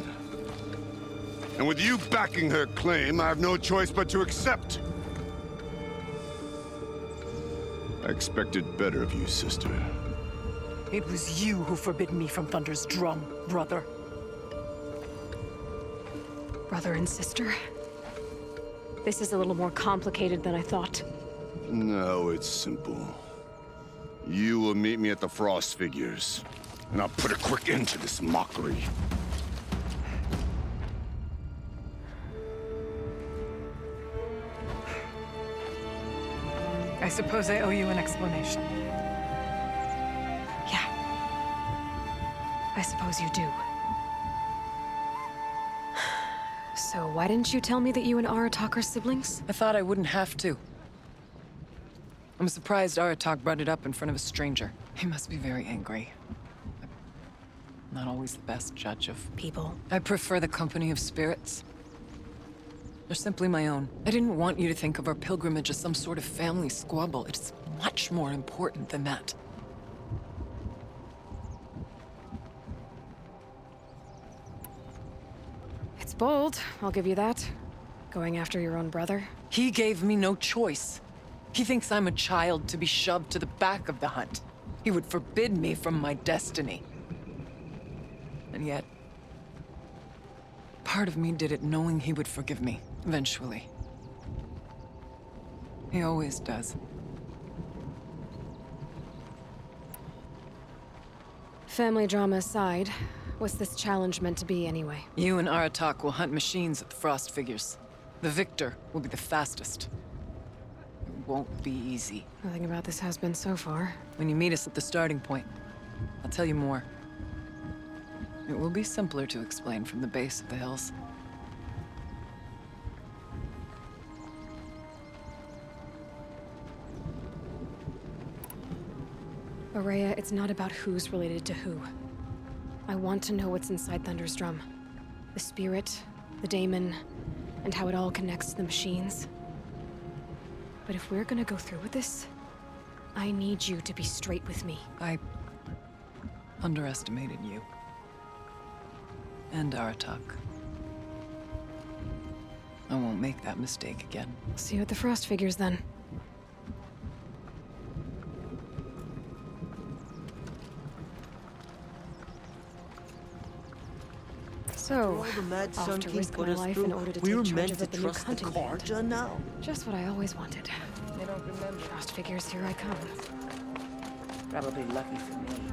Speaker 9: And with you backing her claim, I have no choice but to accept. I expected better of you, sister.
Speaker 12: It was you who forbid me from Thunder's drum, brother.
Speaker 1: Brother and sister? This is a little more complicated than I thought.
Speaker 9: No, it's simple. You will meet me at the Frost Figures, and I'll put a quick end to this mockery.
Speaker 12: I suppose I owe you an explanation.
Speaker 1: Yeah. I suppose you do. So why didn't you tell me that you and Aratak are siblings?
Speaker 12: I thought I wouldn't have to. I'm surprised Aratak brought it up in front of a stranger. He must be very angry. I'm not always the best judge of
Speaker 1: people.
Speaker 12: I prefer the company of spirits. They're simply my own. I didn't want you to think of our pilgrimage as some sort of family squabble. It's much more important than that.
Speaker 1: It's bold, I'll give you that. Going after your own brother.
Speaker 12: He gave me no choice. He thinks I'm a child to be shoved to the back of the hunt. He would forbid me from my destiny. And yet, part of me did it knowing he would forgive me, eventually. He always does.
Speaker 1: Family drama aside, what's this challenge meant to be anyway?
Speaker 12: You and Aratak will hunt machines at the Frost Figures. The victor will be the fastest. It won't be easy.
Speaker 1: Nothing about this has been so far.
Speaker 12: When you meet us at the starting point, I'll tell you more. It will be simpler to explain from the base of the hills.
Speaker 1: Aurea, it's not about who's related to who. I want to know what's inside Thunder's drum. The spirit, the daemon, and how it all connects to the machines. But if we're gonna go through with this, I need you to be straight with me.
Speaker 12: I underestimated you. And Aratak. I won't make that mistake again.
Speaker 1: See you at the Frost Figures then. So,
Speaker 18: all the mad
Speaker 1: off
Speaker 18: Sun
Speaker 1: to
Speaker 18: King
Speaker 1: risk
Speaker 18: put
Speaker 1: my
Speaker 18: us
Speaker 1: life
Speaker 18: through,
Speaker 1: in order to
Speaker 18: we
Speaker 1: take
Speaker 18: were
Speaker 1: charge
Speaker 18: meant
Speaker 1: of
Speaker 18: to
Speaker 1: a Banuk
Speaker 18: trust the
Speaker 1: hunting band.
Speaker 18: Karja now.
Speaker 1: Just what I always wanted.
Speaker 18: They don't remember.
Speaker 1: Frost Figures, here I come.
Speaker 18: Probably lucky for me.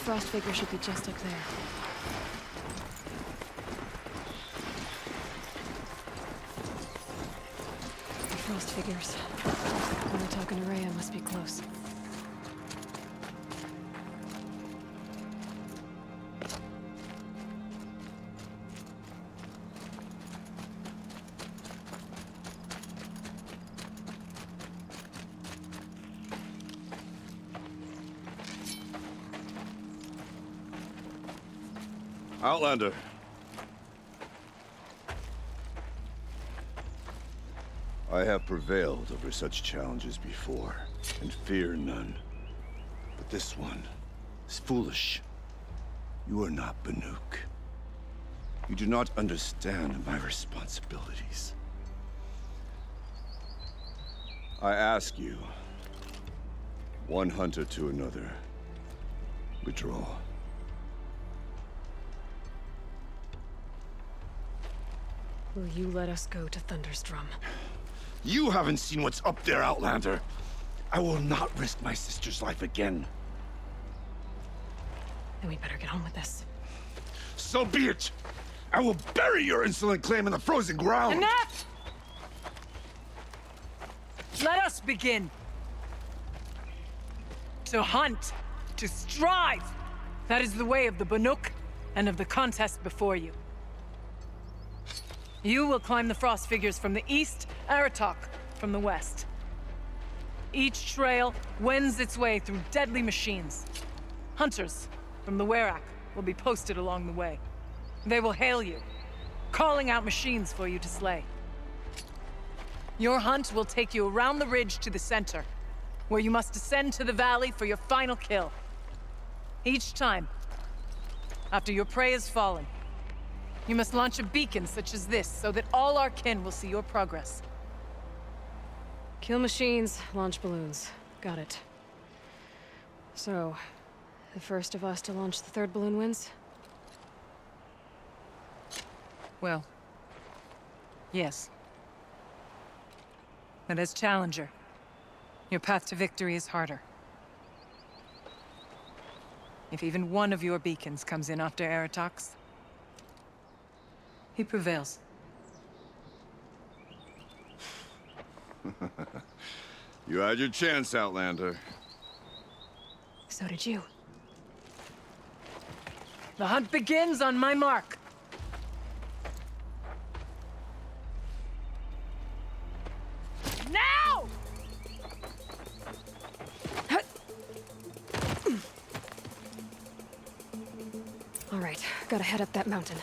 Speaker 1: frost figure should be just up there. The frost figures. When we're talking to Rhea, must be close.
Speaker 9: Outlander. I have prevailed over such challenges before, and fear none. But this one is foolish. You are not Banuk. You do not understand my responsibilities. I ask you, one hunter to another, withdraw.
Speaker 1: Will you let us go to Thunderstrom?
Speaker 9: You haven't seen what's up there, Outlander. I will not risk my sister's life again.
Speaker 1: Then we better get on with this.
Speaker 9: So be it! I will bury your insolent claim in the frozen ground!
Speaker 12: Enough! Let us begin. To hunt, to strive. That is the way of the Banuk and of the contest before you. You will climb the frost figures from the east, Aratok from the west. Each trail wends its way through deadly machines. Hunters from the Werak will be posted along the way. They will hail you, calling out machines for you to slay. Your hunt will take you around the ridge to the center, where you must descend to the valley for your final kill. Each time, after your prey has fallen, you must launch a beacon such as this, so that all our kin will see your progress.
Speaker 1: Kill machines, launch balloons. Got it. So, the first of us to launch the third balloon wins?
Speaker 12: Well, yes. But as challenger, your path to victory is harder. If even one of your beacons comes in after Aratok's, he prevails.
Speaker 9: You had your chance, Outlander.
Speaker 1: So did you.
Speaker 12: The hunt begins on my mark. Now!
Speaker 1: All right, gotta head up that mountain.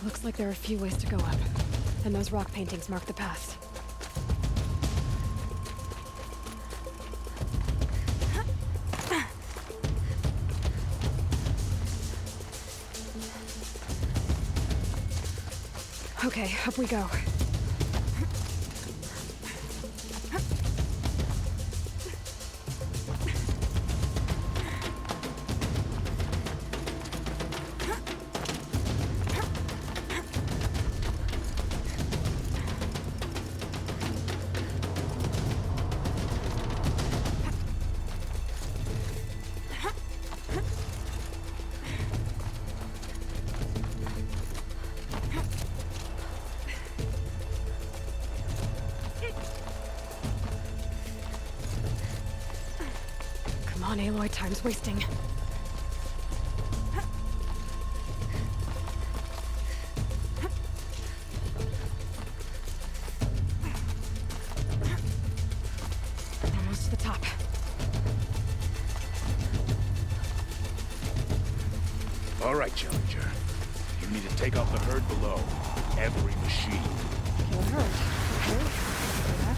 Speaker 1: Looks like there are a few ways to go up, and those rock paintings mark the paths. Okay, up we go. Come on, Aloy, time's wasting. Almost to the top.
Speaker 4: All right, Challenger. You need to take out the herd below. Every machine.
Speaker 1: Kill her. Okay. Do that.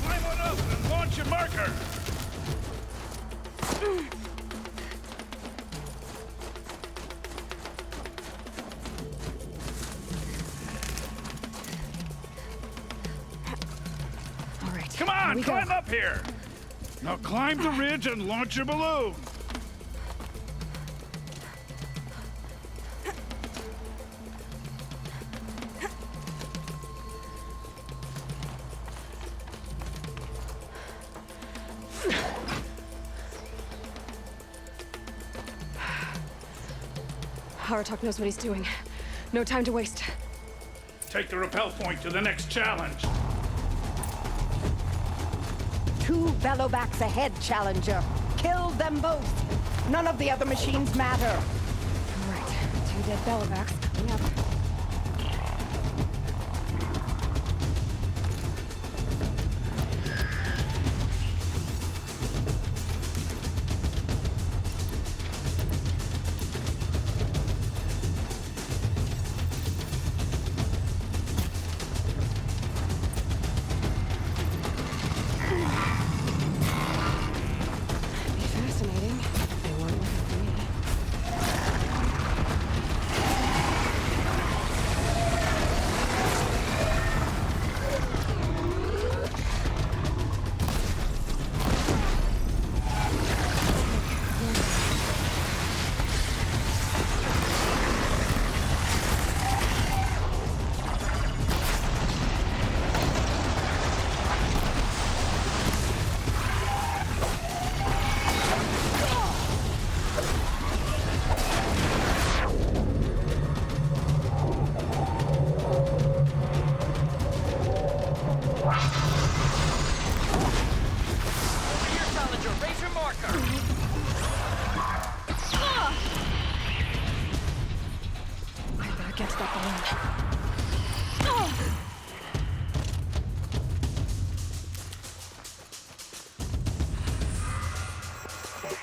Speaker 4: Climb on up and launch your marker! on, climb up here! Now climb the ridge and launch your balloon!
Speaker 1: Aratok knows what he's doing. No time to waste.
Speaker 4: Take the rappel point to the next challenge.
Speaker 16: 2 Bellowbacks ahead, Challenger. Kill them both. None of the other machines matter.
Speaker 1: All right, 2 dead Bellowbacks coming up.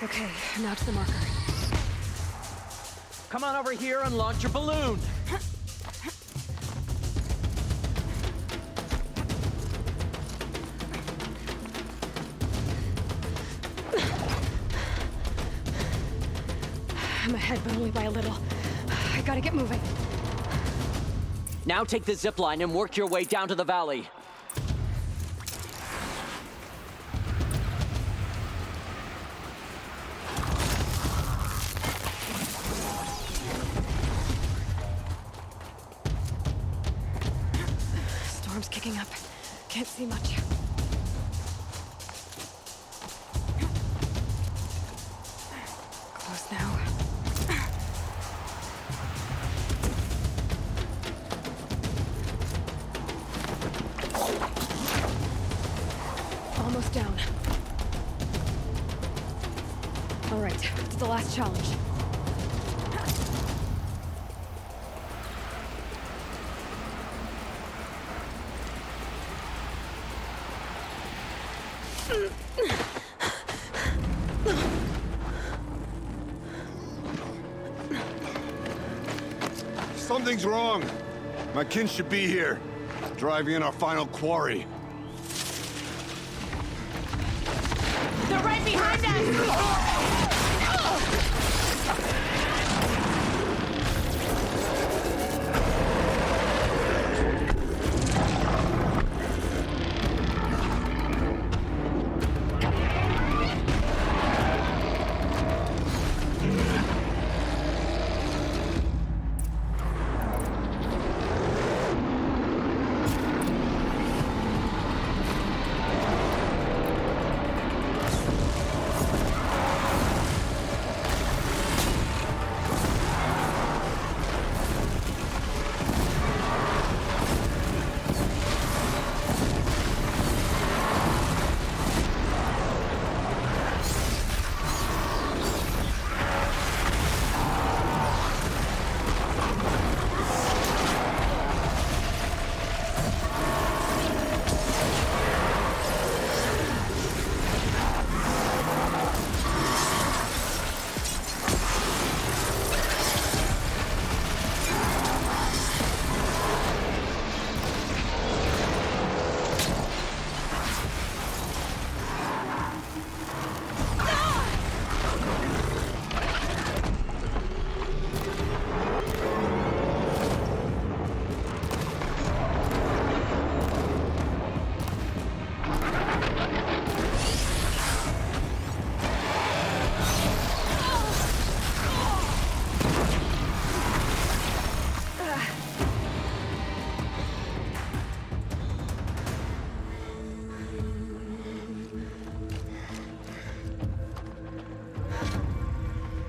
Speaker 1: Okay, now to the marker.
Speaker 15: Come on over here and launch your balloon.
Speaker 1: I'm ahead, but only by a little. I gotta get moving.
Speaker 15: Now take the zip line and work your way down to the valley.
Speaker 1: Storm's kicking up. Can't see much. Close now. Almost down. All right, to the last challenge.
Speaker 9: Something's wrong. My kin should be here, driving in our final quarry.
Speaker 13: They're right behind us!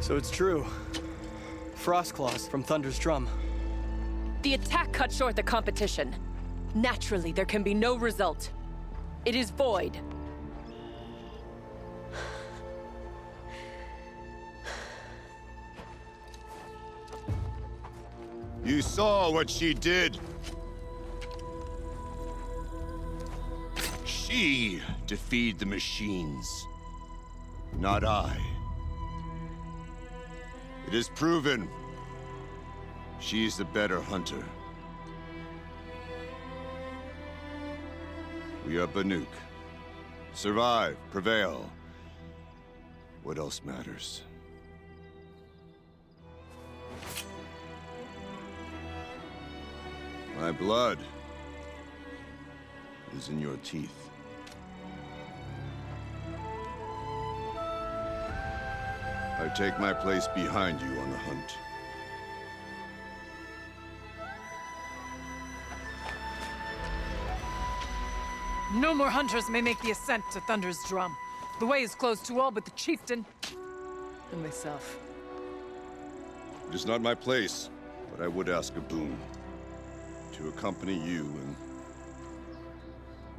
Speaker 6: So it's true. Frostclaws from Thunder's drum.
Speaker 2: The attack cut short the competition. Naturally, there can be no result. It is void.
Speaker 9: You saw what she did. She defeated the machines, not I. It is proven. She's the better hunter. We are Banuk. Survive, prevail. What else matters? My blood is in your teeth. I take my place behind you on the hunt.
Speaker 12: No more hunters may make the ascent to Thunder's drum. The way is closed to all but the chieftain and myself.
Speaker 9: It is not my place, but I would ask a boon. To accompany you and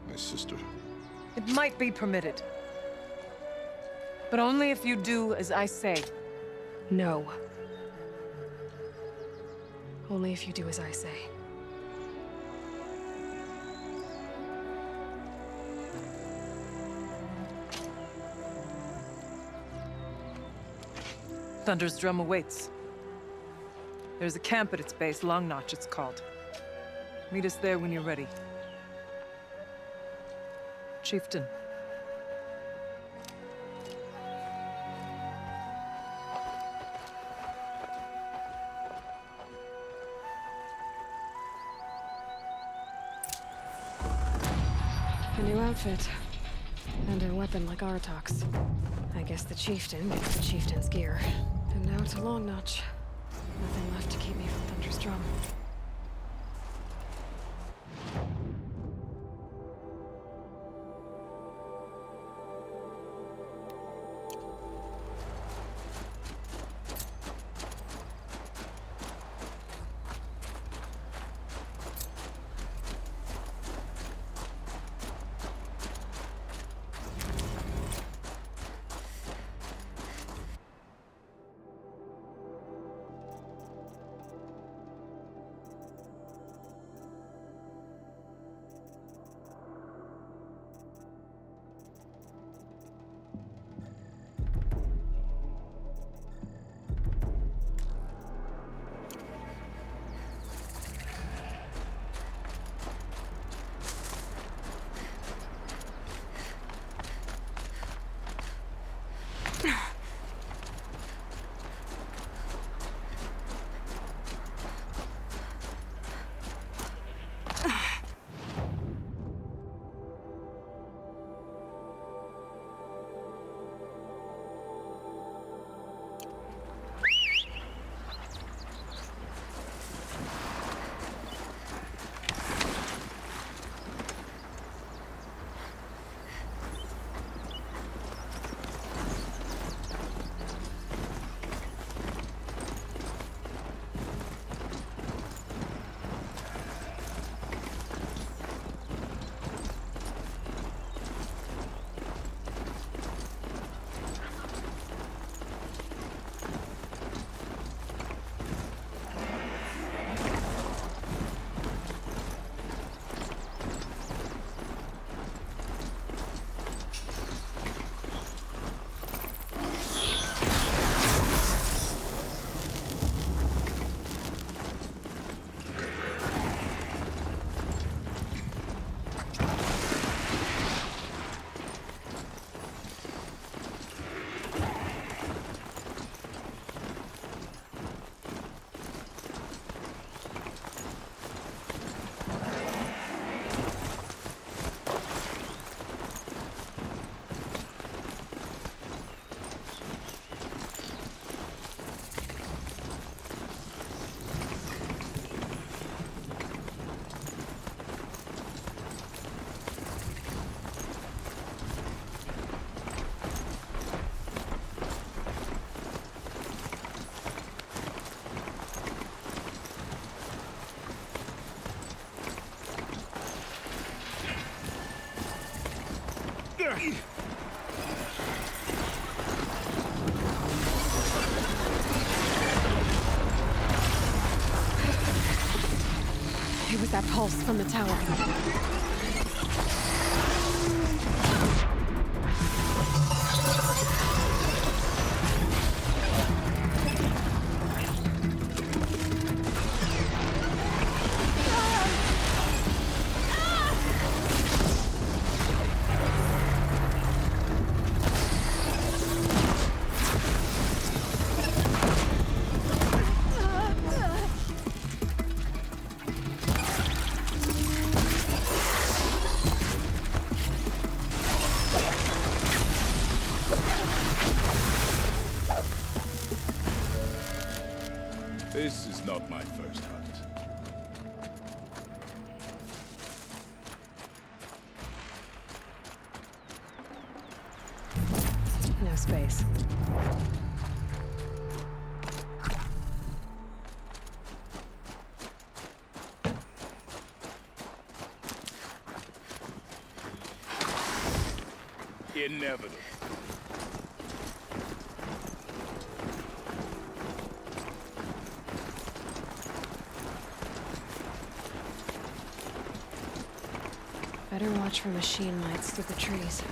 Speaker 9: my sister.
Speaker 12: It might be permitted. But only if you do as I say.
Speaker 1: No. Only if you do as I say.
Speaker 12: Thunder's drum awaits. There's a camp at its base, Long Notch it's called. Meet us there when you're ready. Chieftain.
Speaker 1: A new outfit. And a weapon like Artok's. I guess the chieftain gets the chieftain's gear. And now to Long Notch. Nothing left to keep me from Thunder's drum. That pulse from the tower.
Speaker 4: This is not my first hunt.
Speaker 1: No space.
Speaker 4: Inevitable.
Speaker 1: Better watch for machine lights through the trees.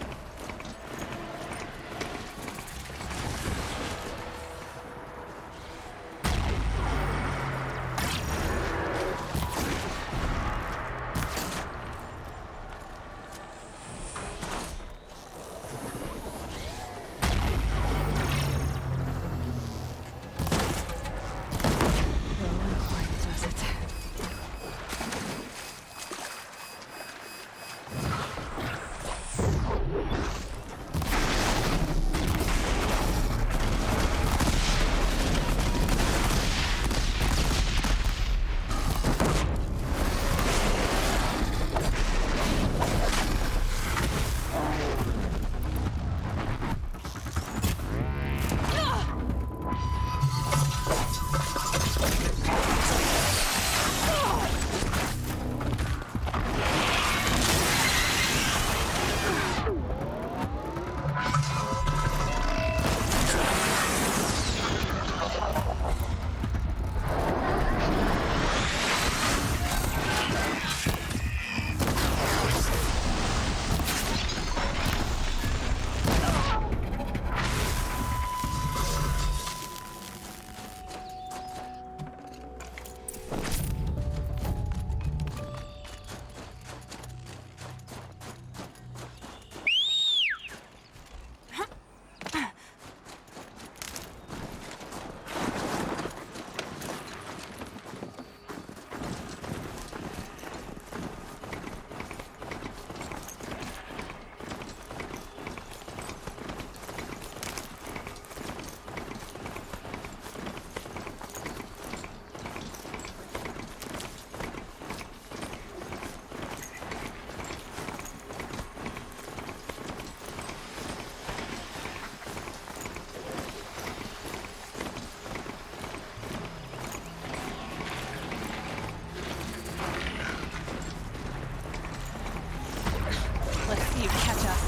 Speaker 1: Let's see you catch us.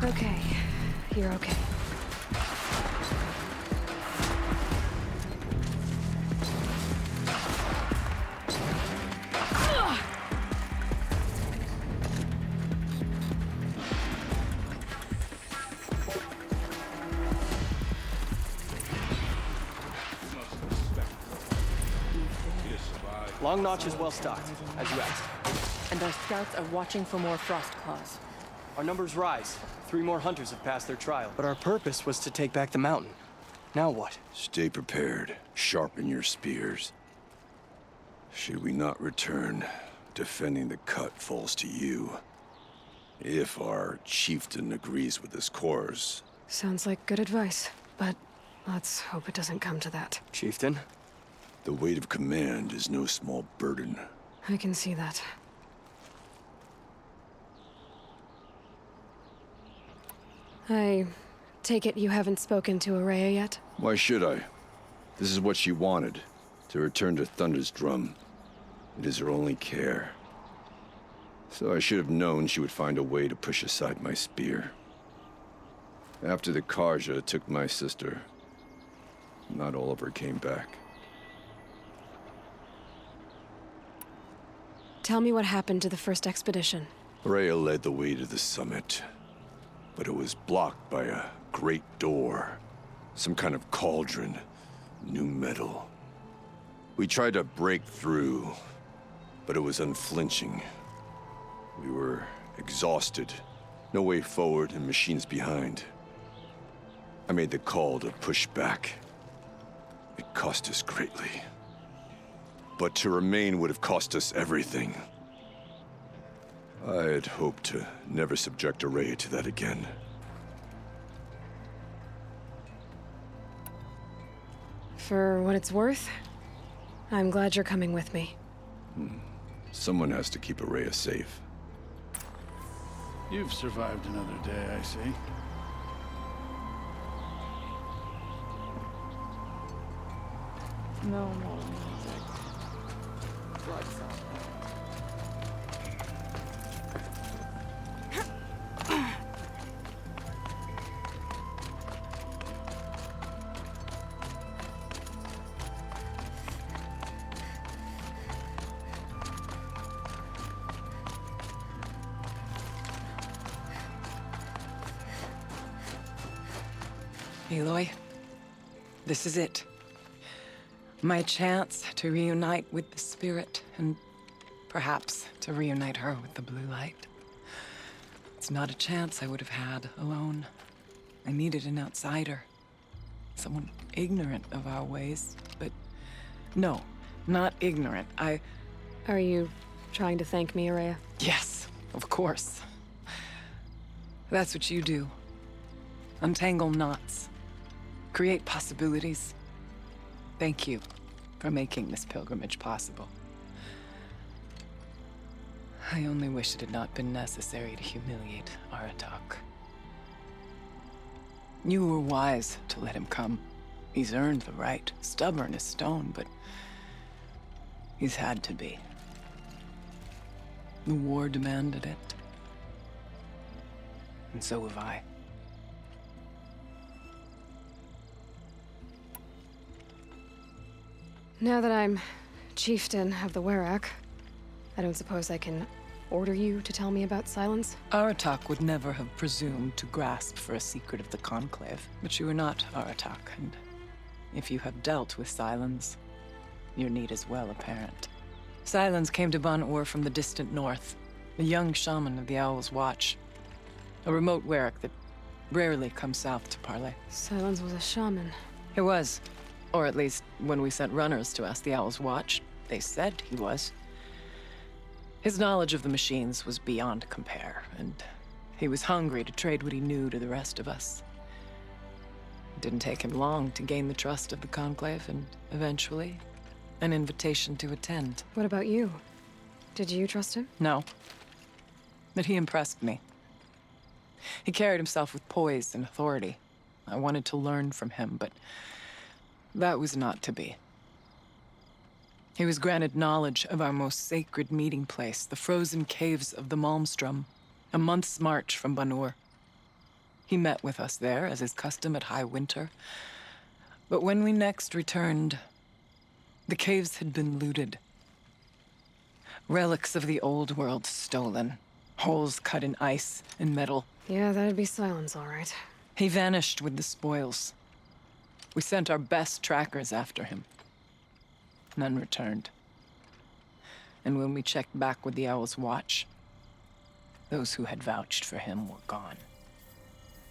Speaker 1: Okay, you're okay.
Speaker 6: Long Notch is well stocked, as you asked.
Speaker 2: and our scouts are watching for more frost claws.
Speaker 6: Our numbers rise. 3 more hunters have passed their trial. But our purpose was to take back the mountain. Now what?
Speaker 9: Stay prepared. Sharpen your spears. Should we not return, defending the cut falls to you. If our chieftain agrees with this course.
Speaker 1: Sounds like good advice, but let's hope it doesn't come to that.
Speaker 6: Chieftain?
Speaker 9: The weight of command is no small burden.
Speaker 1: I can see that. I take it you haven't spoken to Araya yet?
Speaker 9: Why should I? This is what she wanted, to return to Thunder's drum. It is her only care. So I should have known she would find a way to push aside my spear. After the Karja took my sister, not all of her came back.
Speaker 1: Tell me what happened to the first expedition.
Speaker 9: Rhea led the way to the summit, but it was blocked by a great door. Some kind of cauldron, new metal. We tried to break through, but it was unflinching. We were exhausted, no way forward and machines behind. I made the call to push back. It cost us greatly. But to remain would have cost us everything. I had hoped to never subject Araya to that again.
Speaker 1: For what it's worth, I'm glad you're coming with me.
Speaker 9: Someone has to keep Araya safe.
Speaker 17: You've survived another day, I see.
Speaker 12: No more music. Blood song. Aloy, this is it. My chance to reunite with the spirit, and perhaps to reunite her with the blue light. It's not a chance I would have had alone. I needed an outsider. Someone ignorant of our ways, but no, not ignorant.
Speaker 1: Are you trying to thank me, Araya?
Speaker 12: Yes, of course. That's what you do. Untangle knots. Create possibilities. Thank you for making this pilgrimage possible. I only wish it had not been necessary to humiliate Aratak. You were wise to let him come. He's earned the right, stubborn as stone, but he's had to be. The war demanded it. And so have I.
Speaker 1: Now that I'm chieftain of the Werak, I don't suppose I can order you to tell me about Silence?
Speaker 12: Aratak would never have presumed to grasp for a secret of the Conclave. But you are not Aratak, and if you have dealt with Silence, your need is well apparent. Silence came to Banuk from the distant north, a young shaman of the Owl's Watch. A remote Werak that rarely comes south to parley.
Speaker 1: Silence was a shaman.
Speaker 12: He was. Or at least, when we sent runners to ask the Owl's Watch, they said he was. His knowledge of the machines was beyond compare, and he was hungry to trade what he knew to the rest of us. It didn't take him long to gain the trust of the Conclave, and eventually, an invitation to attend.
Speaker 1: What about you? Did you trust him?
Speaker 12: No. But he impressed me. He carried himself with poise and authority. I wanted to learn from him, but that was not to be. He was granted knowledge of our most sacred meeting place, the frozen caves of the Malmstrom, a month's march from Banur. He met with us there, as is custom at high winter. But when we next returned, the caves had been looted. Relics of the old world stolen. Holes cut in ice and metal.
Speaker 1: Yeah, that'd be Silence, all right.
Speaker 12: He vanished with the spoils. We sent our best trackers after him. None returned. And when we checked back with the Owl's Watch, those who had vouched for him were gone.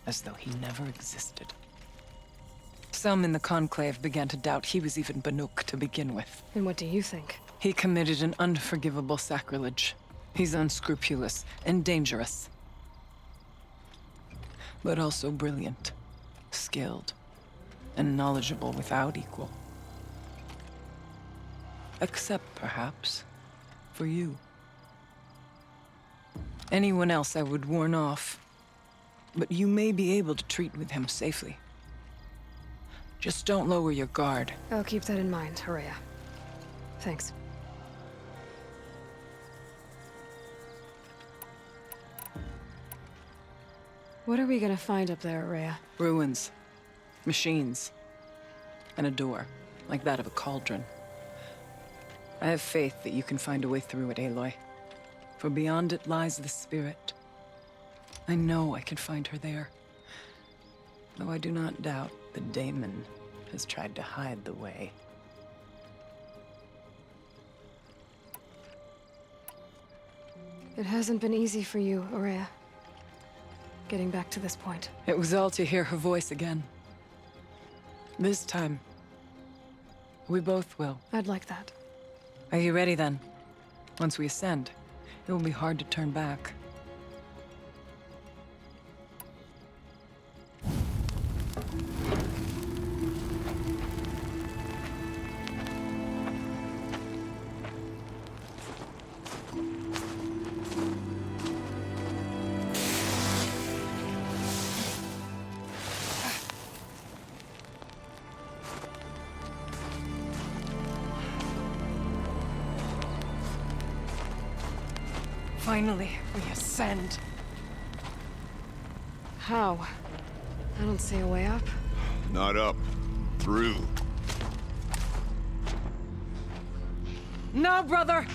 Speaker 12: As though he never existed. Some in the Conclave began to doubt he was even Banuk to begin with.
Speaker 1: And what do you think?
Speaker 12: He committed an unforgivable sacrilege. He's unscrupulous and dangerous. But also brilliant, skilled, and knowledgeable without equal. Except, perhaps, for you. Anyone else I would warn off, but you may be able to treat with him safely. Just don't lower your guard.
Speaker 1: I'll keep that in mind, Horea. Thanks. What are we gonna find up there, Horea?
Speaker 12: Ruins, machines, and a door, like that of a cauldron. I have faith that you can find a way through it, Aloy. For beyond it lies the spirit. I know I can find her there. Though I do not doubt the daemon has tried to hide the way.
Speaker 1: It hasn't been easy for you, Horea. Getting back to this point.
Speaker 12: It was all to hear her voice again. This time, we both will.
Speaker 1: I'd like that.
Speaker 12: Are you ready then? Once we ascend, it will be hard to turn back. Finally, we ascend.
Speaker 1: How? I don't see a way up.
Speaker 9: Not up. Through.
Speaker 12: No, brother!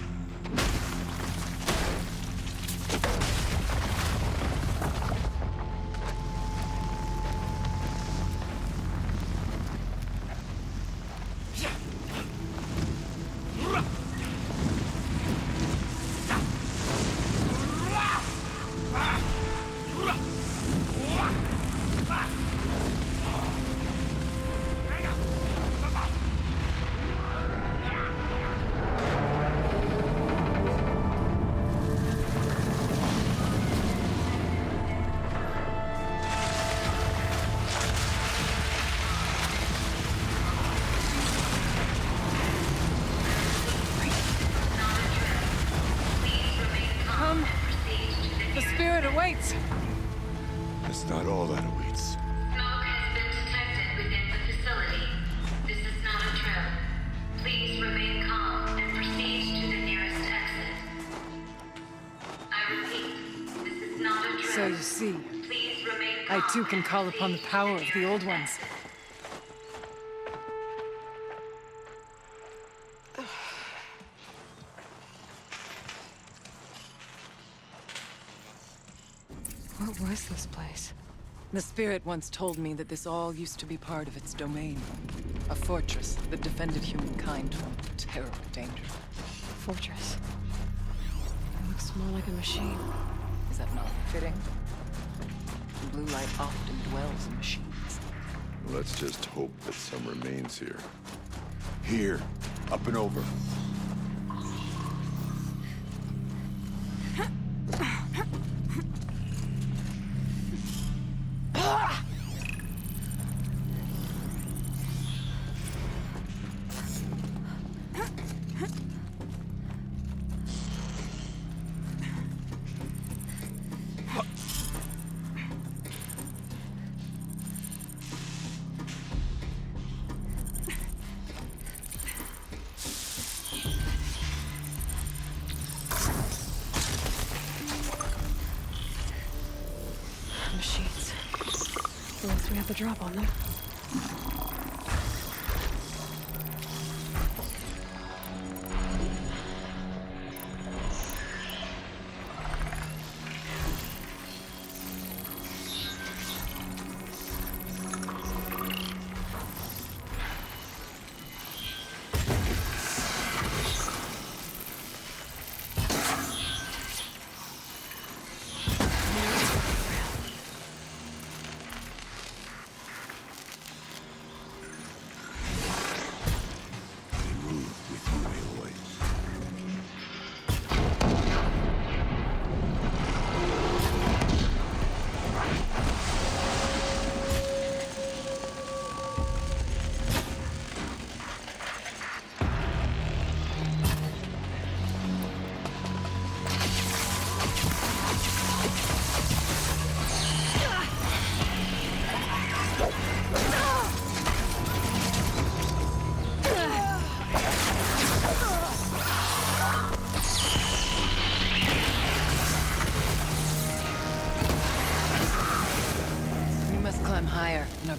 Speaker 12: Awaits.
Speaker 9: That's not all that awaits.
Speaker 19: Smoke has been detected within the facility. This is not a drill. Please remain calm and proceed to the nearest exit. I repeat, this is not a drill.
Speaker 12: So you see,
Speaker 19: Please remain calm
Speaker 12: I too can call upon the power of the old ones.
Speaker 1: What was this place?
Speaker 12: The spirit once told me that this all used to be part of its domain. A fortress that defended humankind from terrible danger.
Speaker 1: Fortress. It looks more like a machine.
Speaker 12: Is that not fitting? The blue light often dwells in machines.
Speaker 20: Let's just hope that some remains here.
Speaker 4: Here. Up and over.
Speaker 1: Machines. Unless we have the drop on them.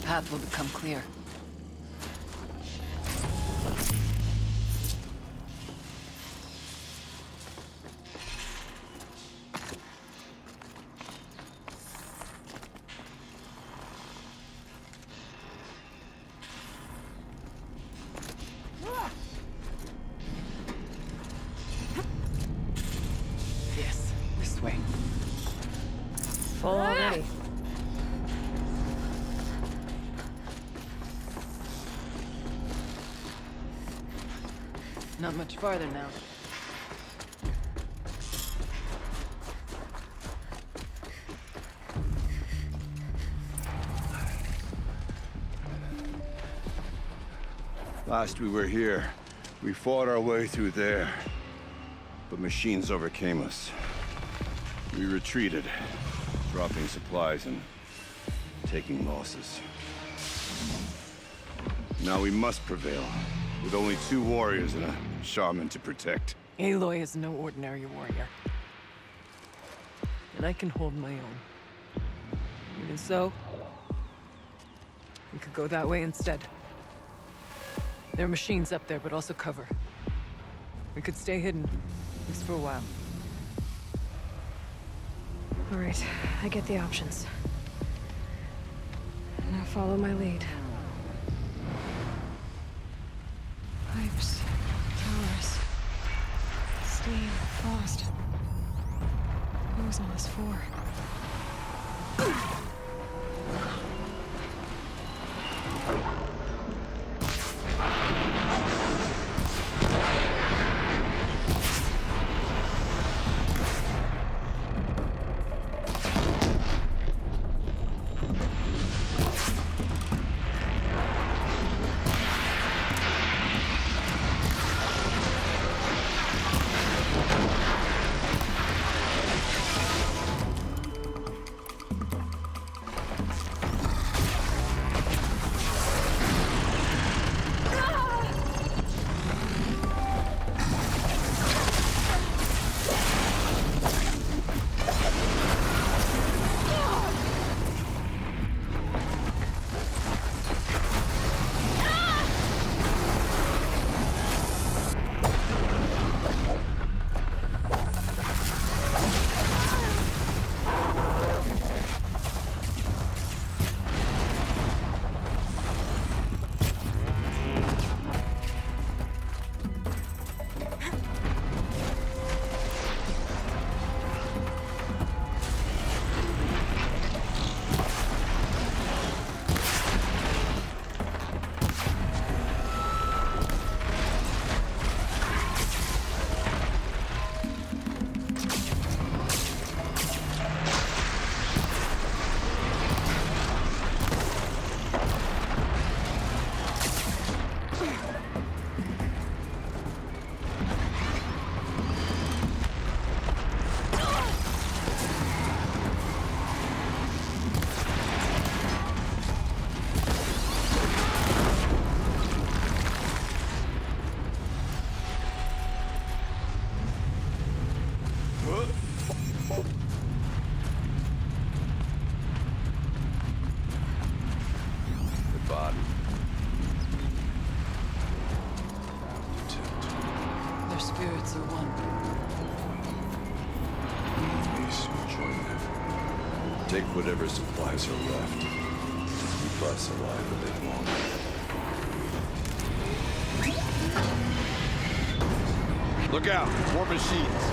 Speaker 12: path will become clear. Yes, this way.
Speaker 2: Full already.
Speaker 12: Not much farther now.
Speaker 9: Last we were here, we fought our way through there. But machines overcame us. We retreated, dropping supplies and taking losses. Now we must prevail, with only 2 warriors and a shaman to protect.
Speaker 12: Aloy is no ordinary warrior. And I can hold my own. Even so, we could go that way instead. There are machines up there, but also cover. We could stay hidden, at least for a while.
Speaker 1: All right, I get the options. Now follow my lead. Pipes, towers, steam, frost. What was all this for?
Speaker 12: Their spirits are one.
Speaker 20: We soon join them. Take whatever supplies are left. Keep us alive a bit longer.
Speaker 9: Look out, more machines.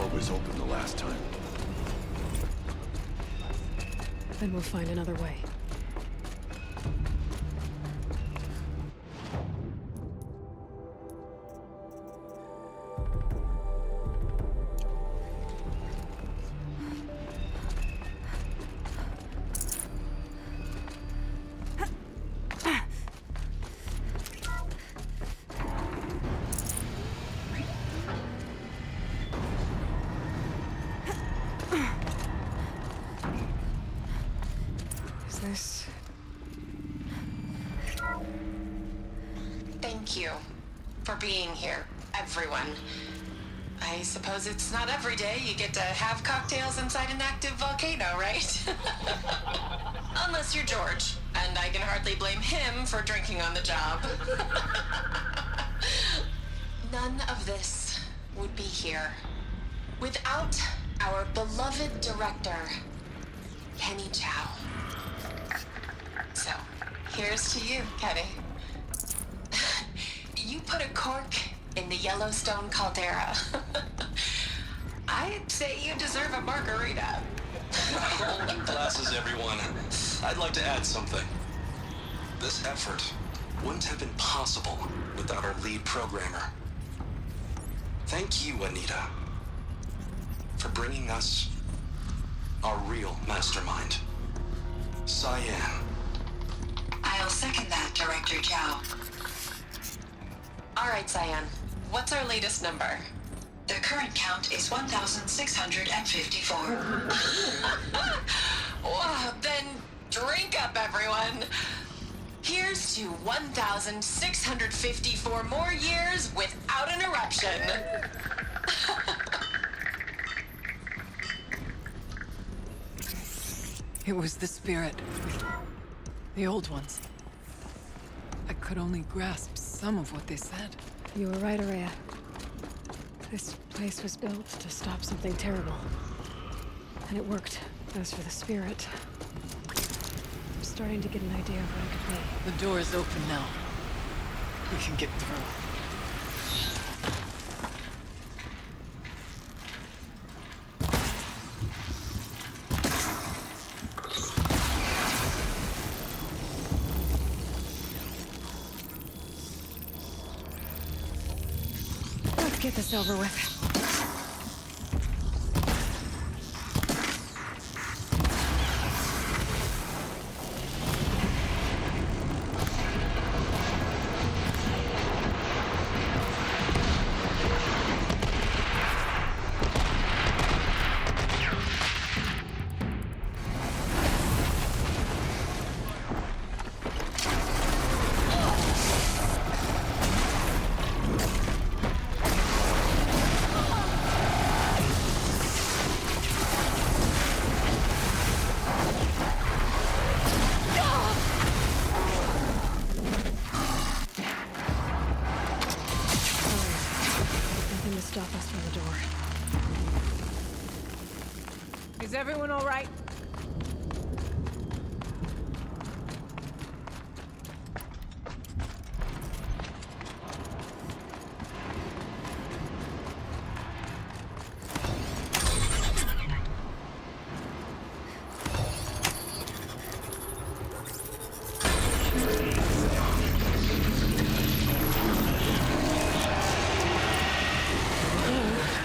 Speaker 20: door was open the last time.
Speaker 1: Then we'll find another way.
Speaker 21: Thank you for being here, everyone. I suppose it's not every day you get to have cocktails inside an active volcano, right? Unless you're George, and I can hardly blame him for drinking on the job. None of this would be here without our beloved director, Kenny Chow. So, here's to you, Kenny. You put a cork in the Yellowstone caldera. I'd say you deserve a margarita.
Speaker 22: Hold your glasses, everyone. I'd like to add something. This effort wouldn't have been possible without our lead programmer. Thank you, Anita, for bringing us our real mastermind, Cyan.
Speaker 21: I'll second that, Director Chow. All right, Cyan. What's our latest number? The current count is 1,654. Wow, then drink up, everyone. Here's to 1,654 more years without an eruption.
Speaker 12: It was the spirit. The old ones. I could only grasp some of what they said.
Speaker 1: You were right, Araya. This place was built to stop something terrible. And it worked. As for the spirit, I'm starting to get an idea of what it could be.
Speaker 12: The door is open now. We can get through.
Speaker 1: Let's get this over with. Stop us from the door.
Speaker 13: Is everyone all right?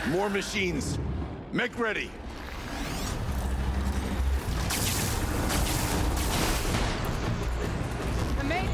Speaker 4: More machines. Make ready.
Speaker 13: I made it.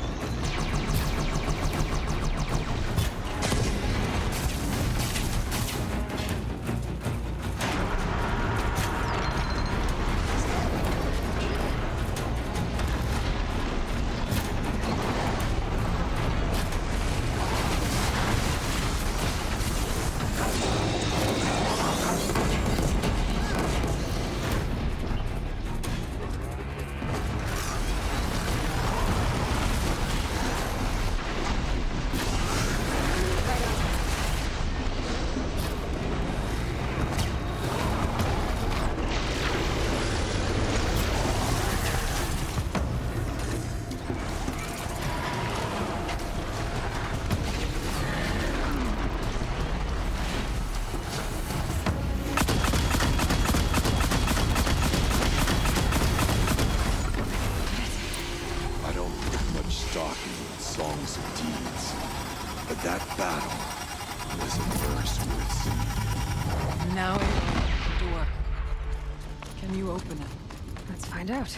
Speaker 20: This first with
Speaker 12: Now, Aloy, door. Can you open it?
Speaker 1: Let's find out.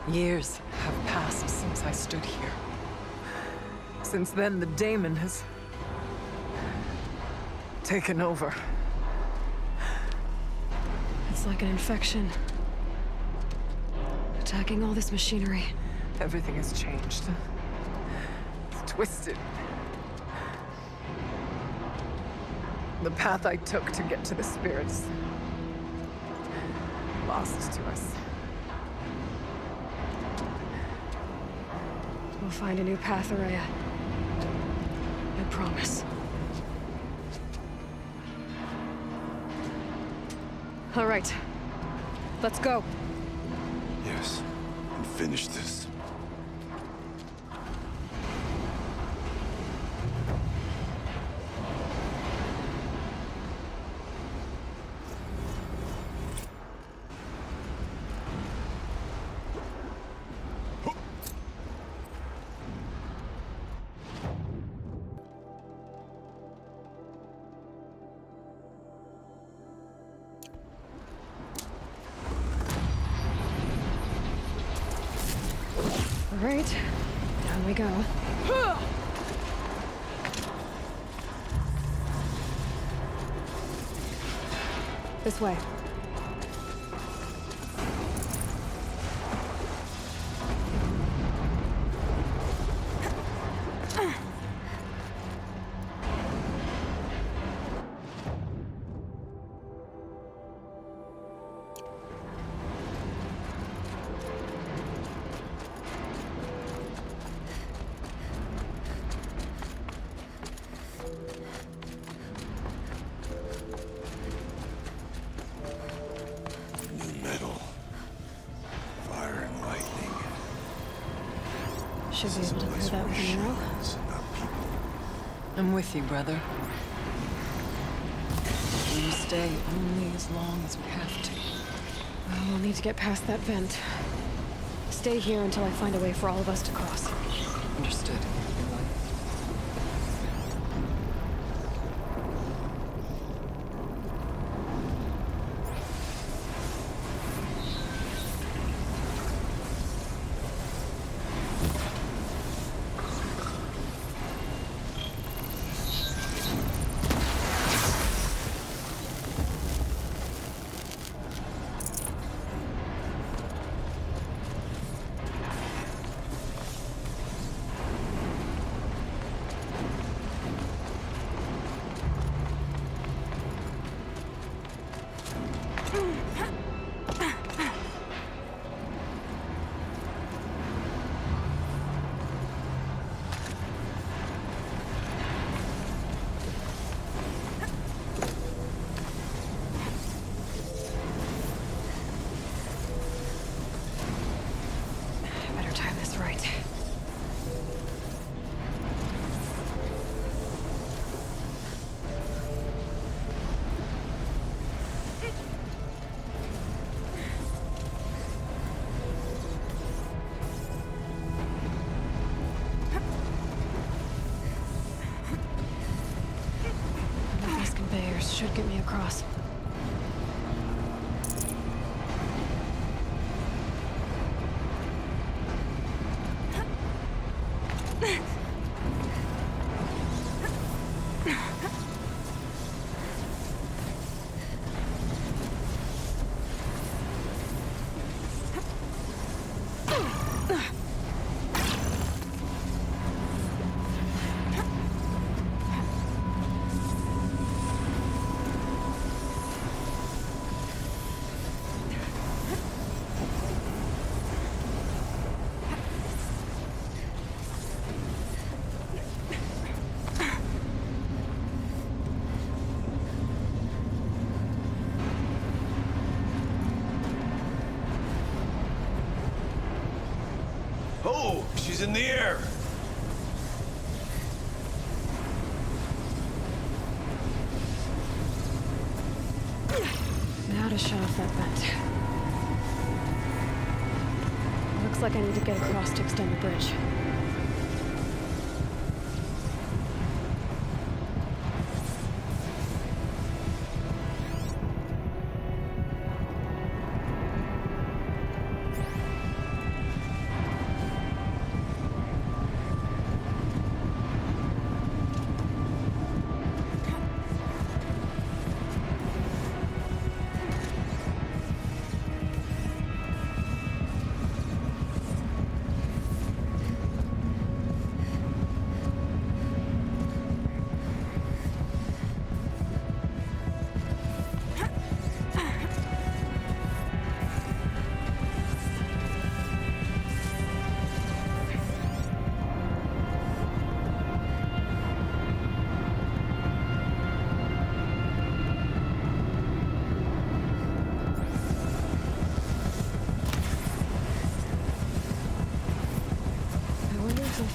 Speaker 12: Years have passed since I stood here. Since then, the daemon has taken over.
Speaker 1: It's like an infection. Attacking all this machinery.
Speaker 12: Everything has changed. It's twisted. The path I took to get to the spirits, lost to us.
Speaker 1: We'll find a new path, Araya. I promise. All right. Let's go.
Speaker 20: Yes, and finish this.
Speaker 1: All right. Down we go. This way. Should be able to clear that with an arrow.
Speaker 12: I'm with you, brother. We will stay only as long as we have to.
Speaker 1: Well, we'll need to get past that vent. Stay here until I find a way for all of us to cross.
Speaker 12: Understood.
Speaker 1: Should get me across.
Speaker 4: She's in the air!
Speaker 1: Now to shut off that vent. Looks like I need to get across to extend the bridge.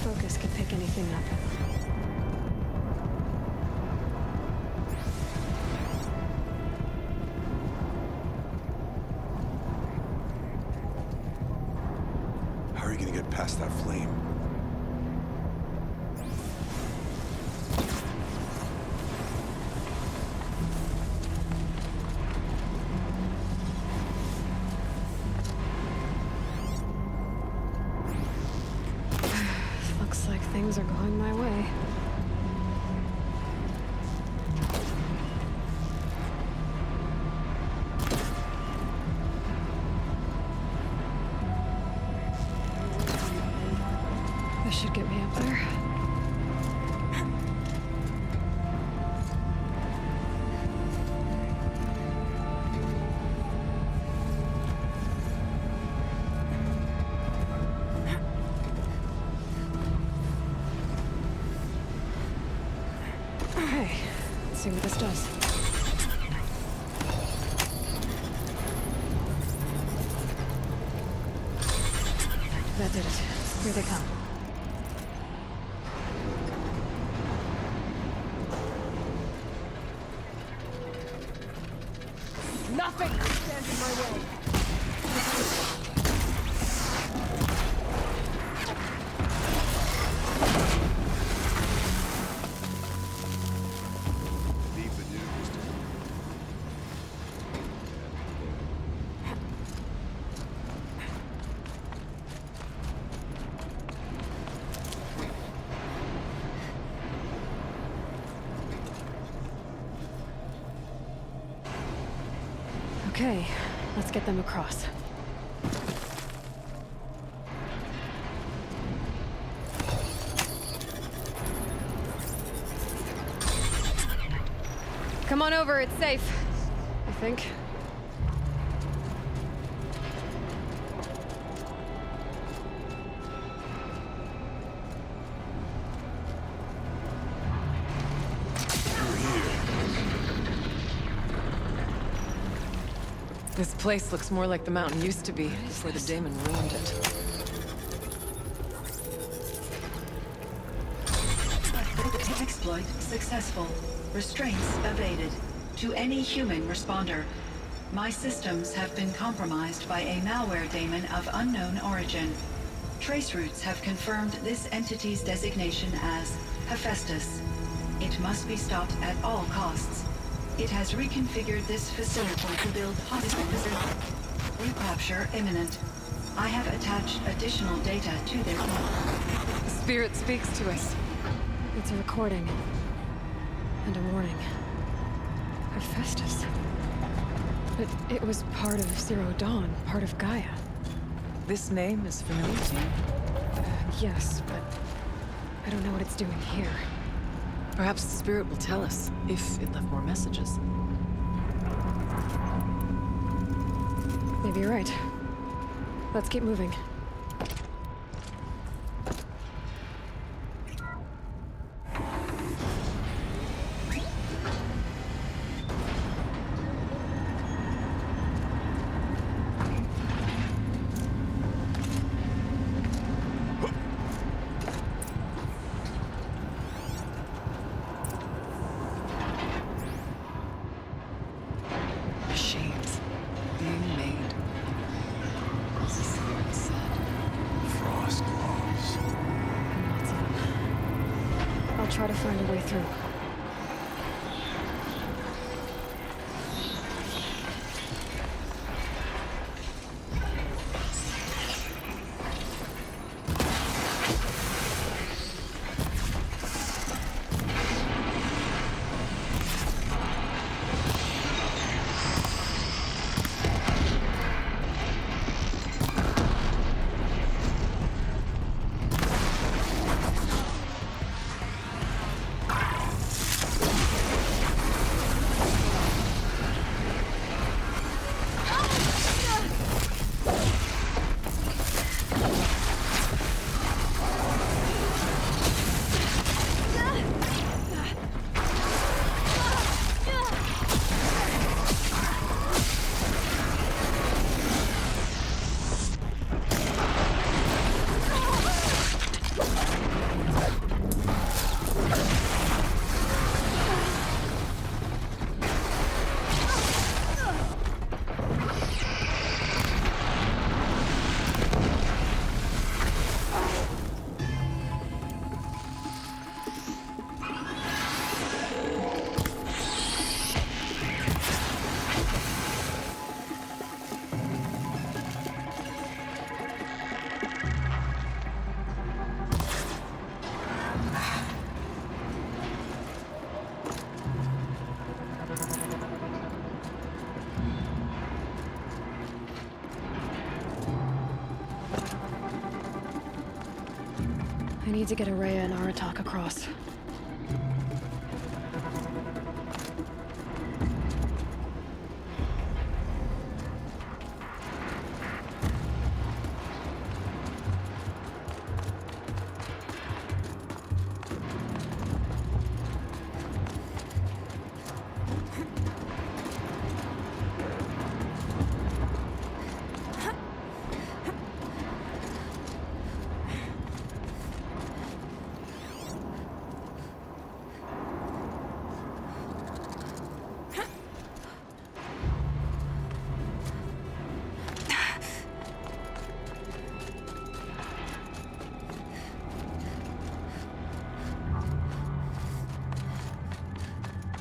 Speaker 1: Focus could pick anything up.
Speaker 20: How are you gonna get past that flame?
Speaker 1: Looks like things are going my way. This should get me up there. Okay, let's see what this does. That did it. Here they come.
Speaker 13: Nothing stands in my way.
Speaker 1: Okay, let's get them across. Come on over, it's safe. I think.
Speaker 12: This place looks more like the mountain used to be before the daemon ruined it.
Speaker 3: Exploit successful. Restraints evaded. To any human responder, my systems have been compromised by a malware daemon of unknown origin. Trace routes have confirmed this entity's designation as Hephaestus. It must be stopped at all costs. It has reconfigured this facility to build hospitals. Recapture imminent. I have attached additional data to their
Speaker 12: The spirit speaks to us.
Speaker 1: It's a recording. And a warning. Hephaestus. But it was part of Zero Dawn, part of Gaia.
Speaker 12: This name is familiar to you?
Speaker 1: Yes, but I don't know what it's doing here.
Speaker 12: Perhaps the spirit will tell us, if it left more messages.
Speaker 1: Maybe you're right. Let's keep moving. try to find a way through. I need to get Araya and Aratak across.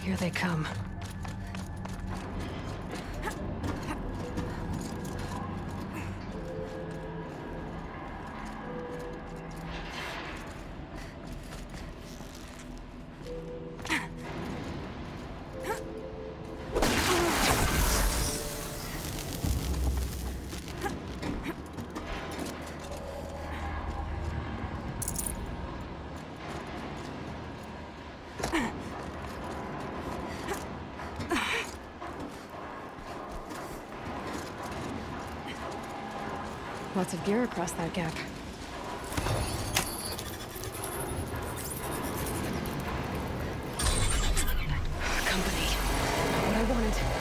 Speaker 1: Here they come. Lots of gear across that gap. Company. What I wanted.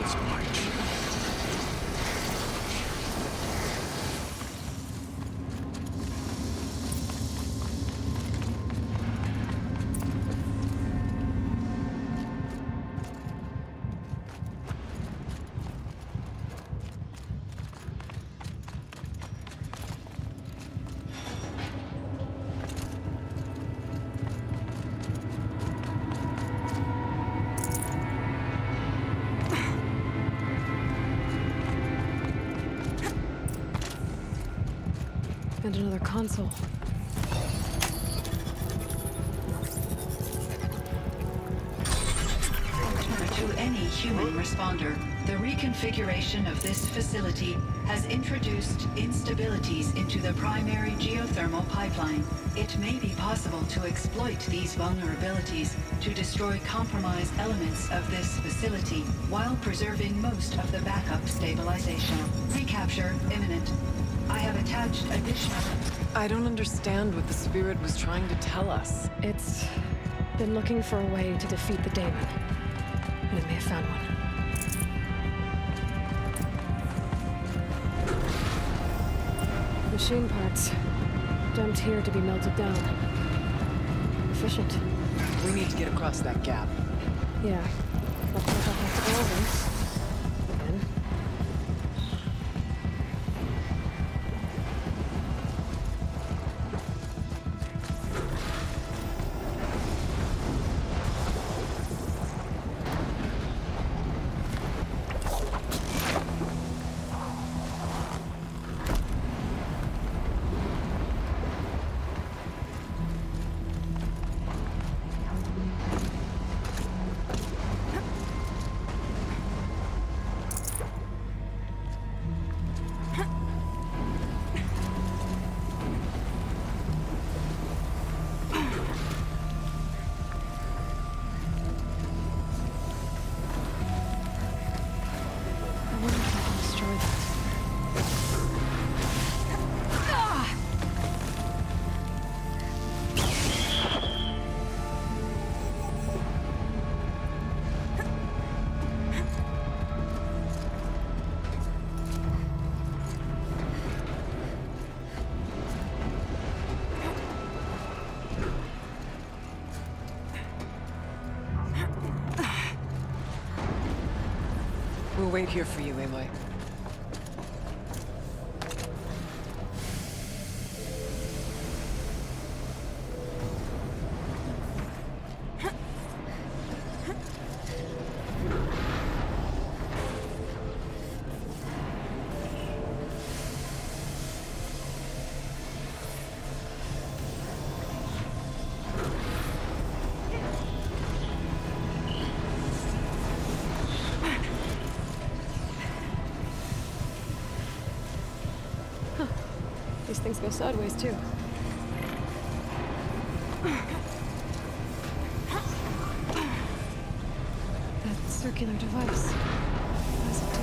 Speaker 4: God's might.
Speaker 1: And another console.
Speaker 3: To any human responder, the reconfiguration of this facility has introduced instabilities into the primary geothermal pipeline. It may be possible to exploit these vulnerabilities to destroy compromised elements of this facility while preserving most of the backup stabilization. Recapture imminent. I have attached additional...
Speaker 12: I don't understand what the spirit was trying to tell us.
Speaker 1: It's been looking for a way to defeat the daemon. And it may have found one. Machine parts. Dumped here to be melted down. Efficient.
Speaker 12: We need to get across that gap.
Speaker 1: Yeah. Looks like I'll have to go over. Again.
Speaker 12: We'll wait here for you, Aloy.
Speaker 1: These things go sideways, too. That circular device. What does it do?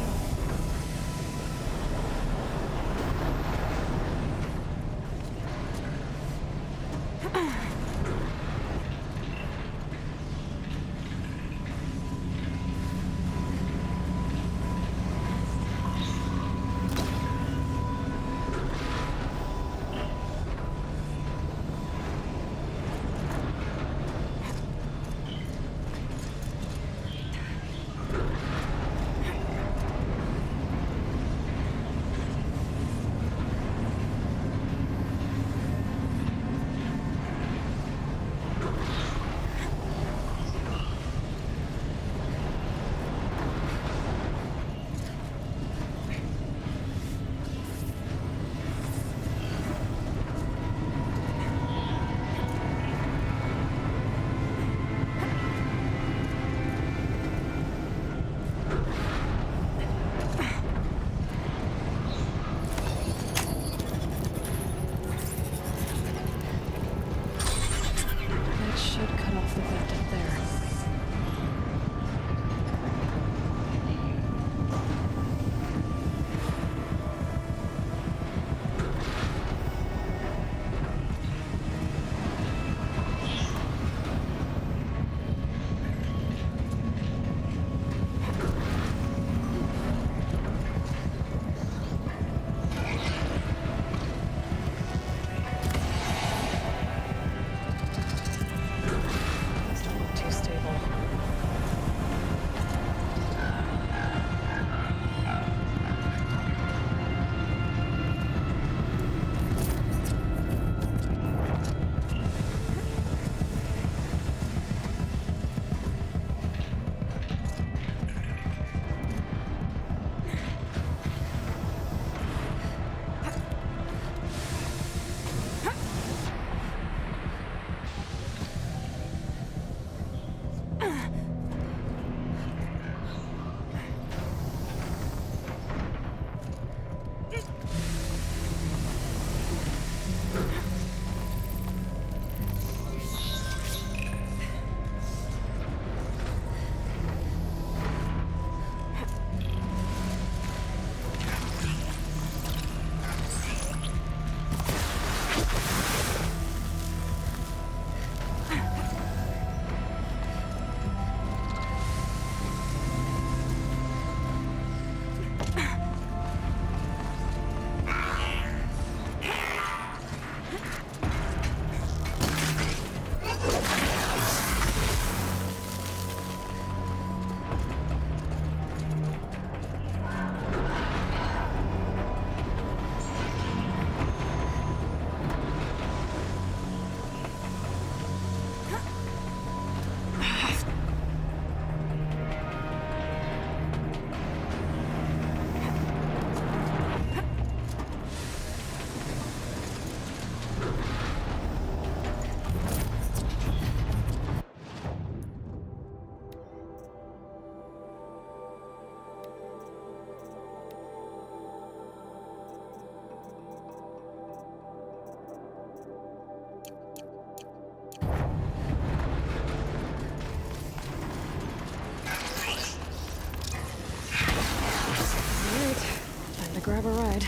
Speaker 1: grab a ride.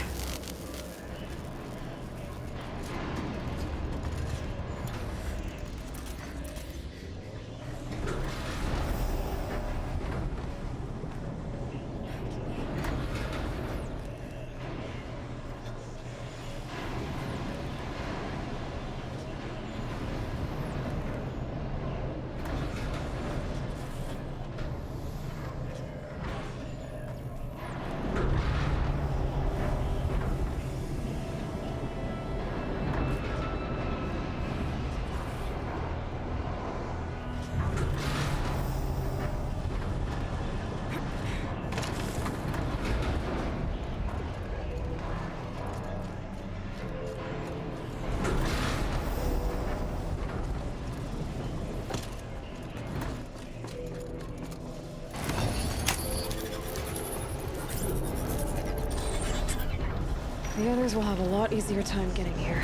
Speaker 1: The others will have a lot easier time getting here.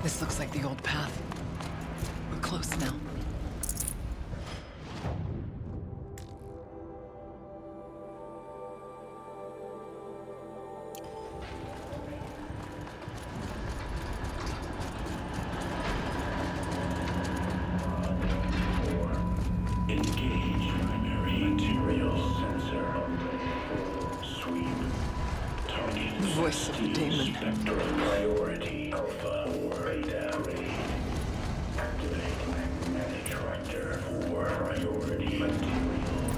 Speaker 12: This looks like the old path. We're close now.
Speaker 14: Engage primary material sensor. Sweep. Target.
Speaker 12: The voice of the demon.
Speaker 14: Spectral priority. Alpha. Radar. Activate magnetic tractor. For priority material.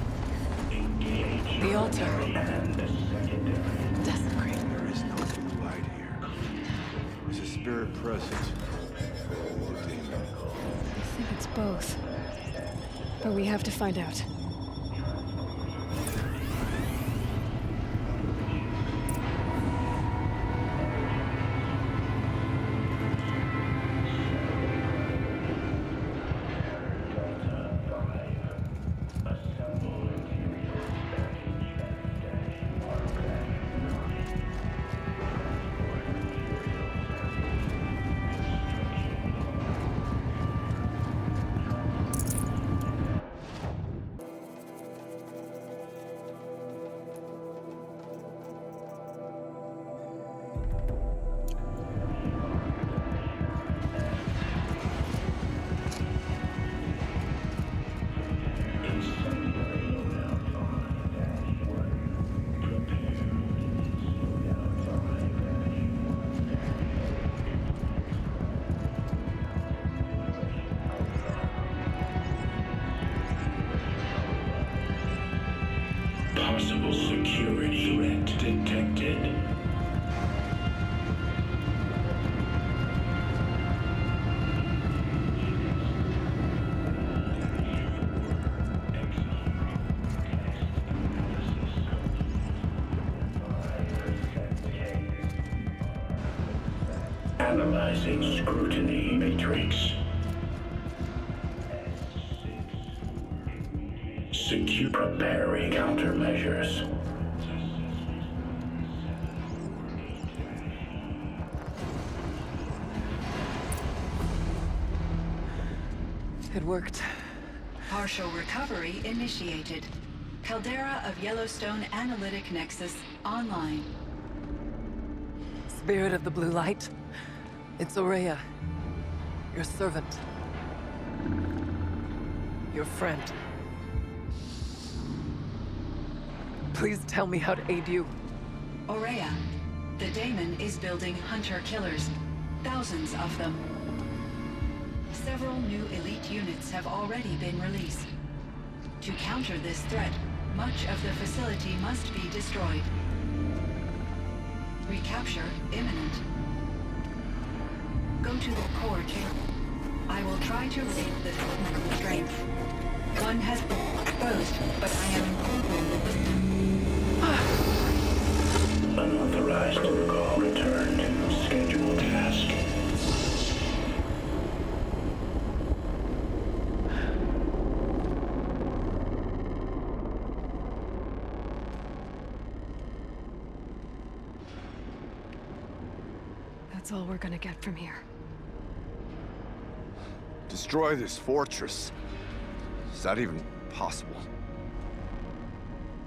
Speaker 14: Engage.
Speaker 12: The altar.
Speaker 14: And secondary.
Speaker 12: Desecrate.
Speaker 20: There is no light here. There's a spirit present. The demon.
Speaker 1: I think it's both. But we have to find out.
Speaker 14: Possible security threat detected. Analyzing scrutiny matrix. Secure preparing countermeasures.
Speaker 12: It worked.
Speaker 3: Partial recovery initiated. Caldera of Yellowstone Analytic Nexus online.
Speaker 12: Spirit of the blue light. It's Ourea. Your servant. Your friend. Please tell me how to aid you.
Speaker 3: Ourea, the daemon is building hunter-killers. Thousands of them. Several new elite units have already been released. To counter this threat, much of the facility must be destroyed. Recapture imminent. Go to the core chamber. I will try to raid the technical strength. One has been exposed, but I am...
Speaker 14: Unauthorized call returned. Scheduled task.
Speaker 1: That's all we're gonna get from here.
Speaker 9: Destroy this fortress. Is that even possible?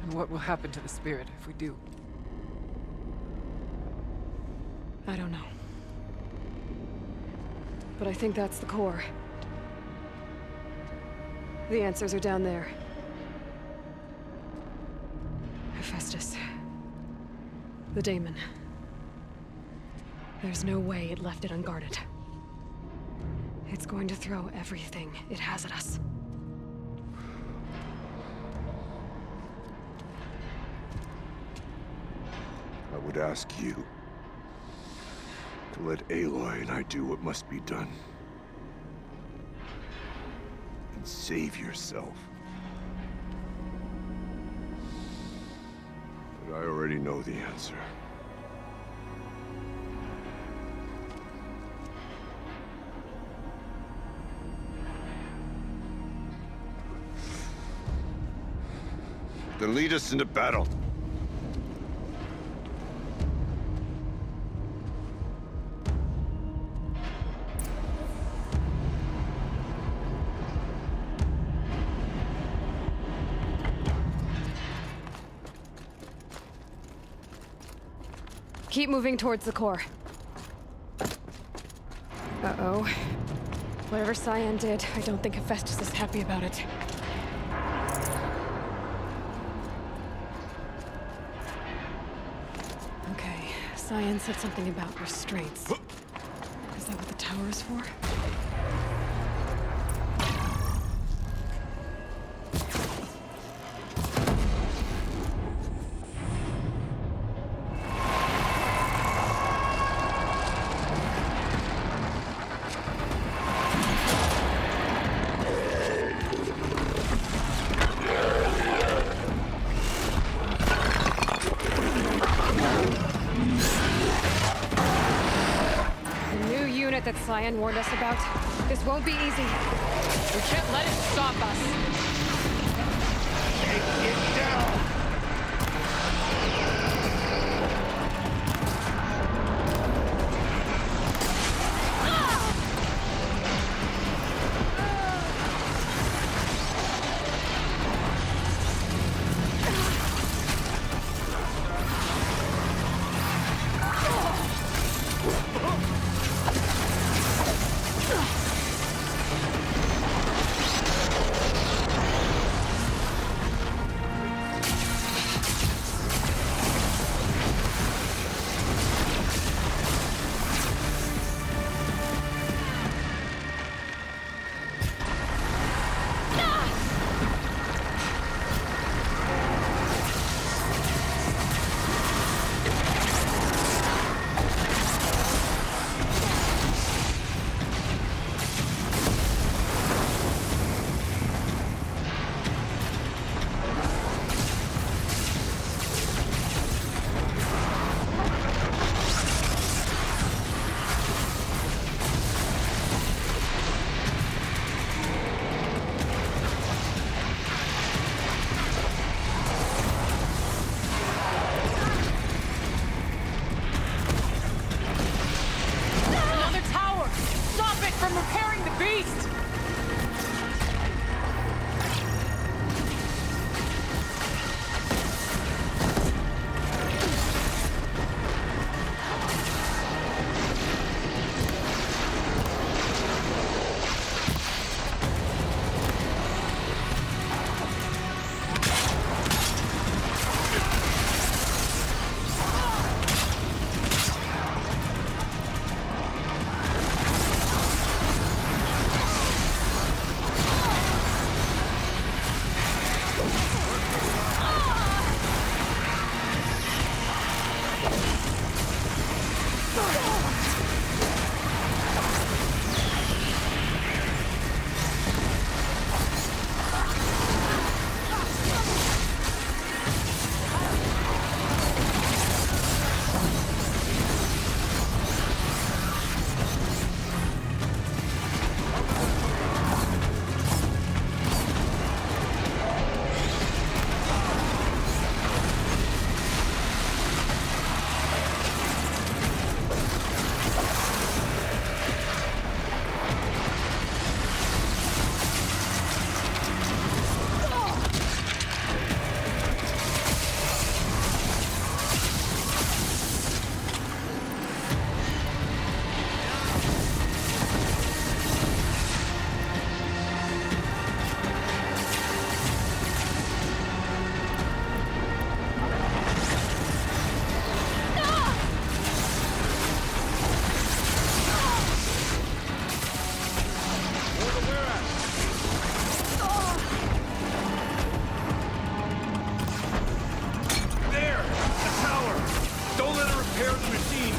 Speaker 12: And what will happen to the spirit if we do?
Speaker 1: I don't know. But I think that's the core. The answers are down there. Hephaestus. The daemon. There's no way it left it unguarded. It's going to throw everything it has at us.
Speaker 9: I would ask you to let Aloy and I do what must be done. And save yourself. But I already know the answer. Then lead us into battle.
Speaker 1: Keep moving towards the core. Uh-oh. Whatever Cyan did, I don't think Hephaestus is happy about it. Okay, Cyan said something about restraints. Is that what the tower is for? That Cyan warned us about. This won't be easy.
Speaker 12: We can't let it stop us.
Speaker 4: Take it down! repair the machine.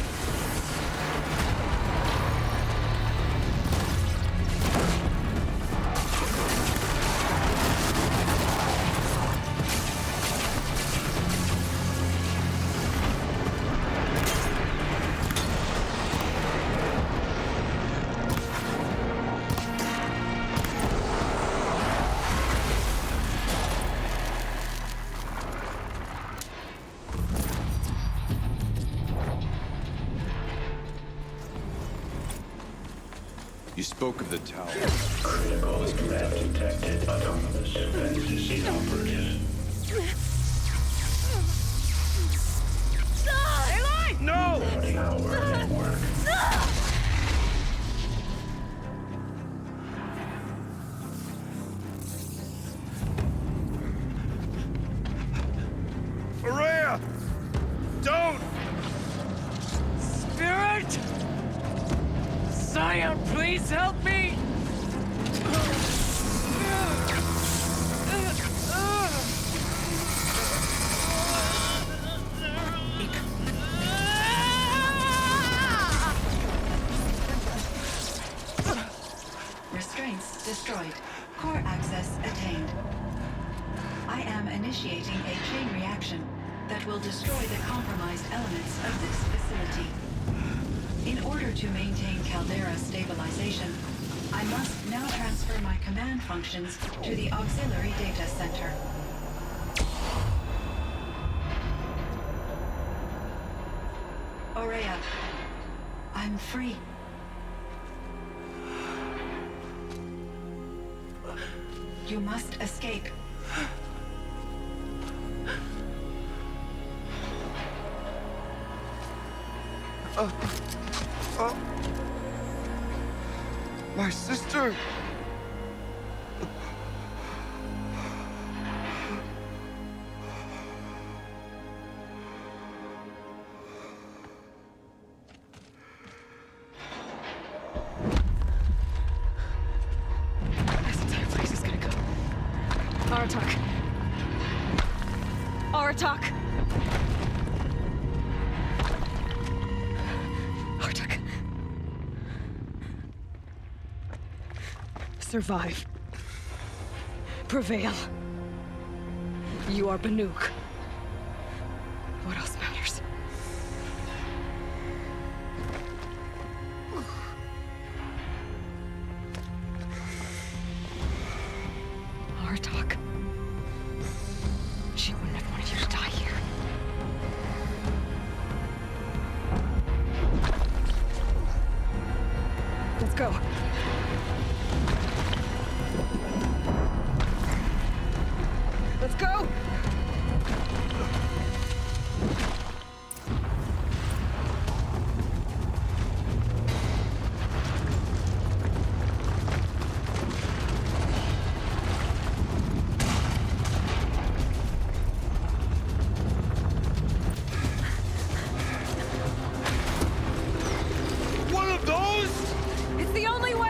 Speaker 20: You spoke of the tower.
Speaker 14: Critical threat detected. Autonomous defenses inoperative.
Speaker 4: Aloy! No!
Speaker 14: 40-hour network.
Speaker 4: Araya! Don't!
Speaker 7: Spirit! Scion, please help me!
Speaker 3: Restraints destroyed. Core access attained. I am initiating a chain reaction that will destroy the compromised elements of this facility. In order to maintain caldera stabilization, I must now transfer my command functions to the auxiliary data center. Aurea, I'm free. You must escape.
Speaker 8: My sister!
Speaker 1: This entire place is gonna go. Aratak. Aratak! Aratak. Survive. Prevail. You are Banuk. What else matters? Aratak. She wouldn't have wanted you to die here. Let's go. Let's go!
Speaker 4: One of those?
Speaker 1: It's the only way!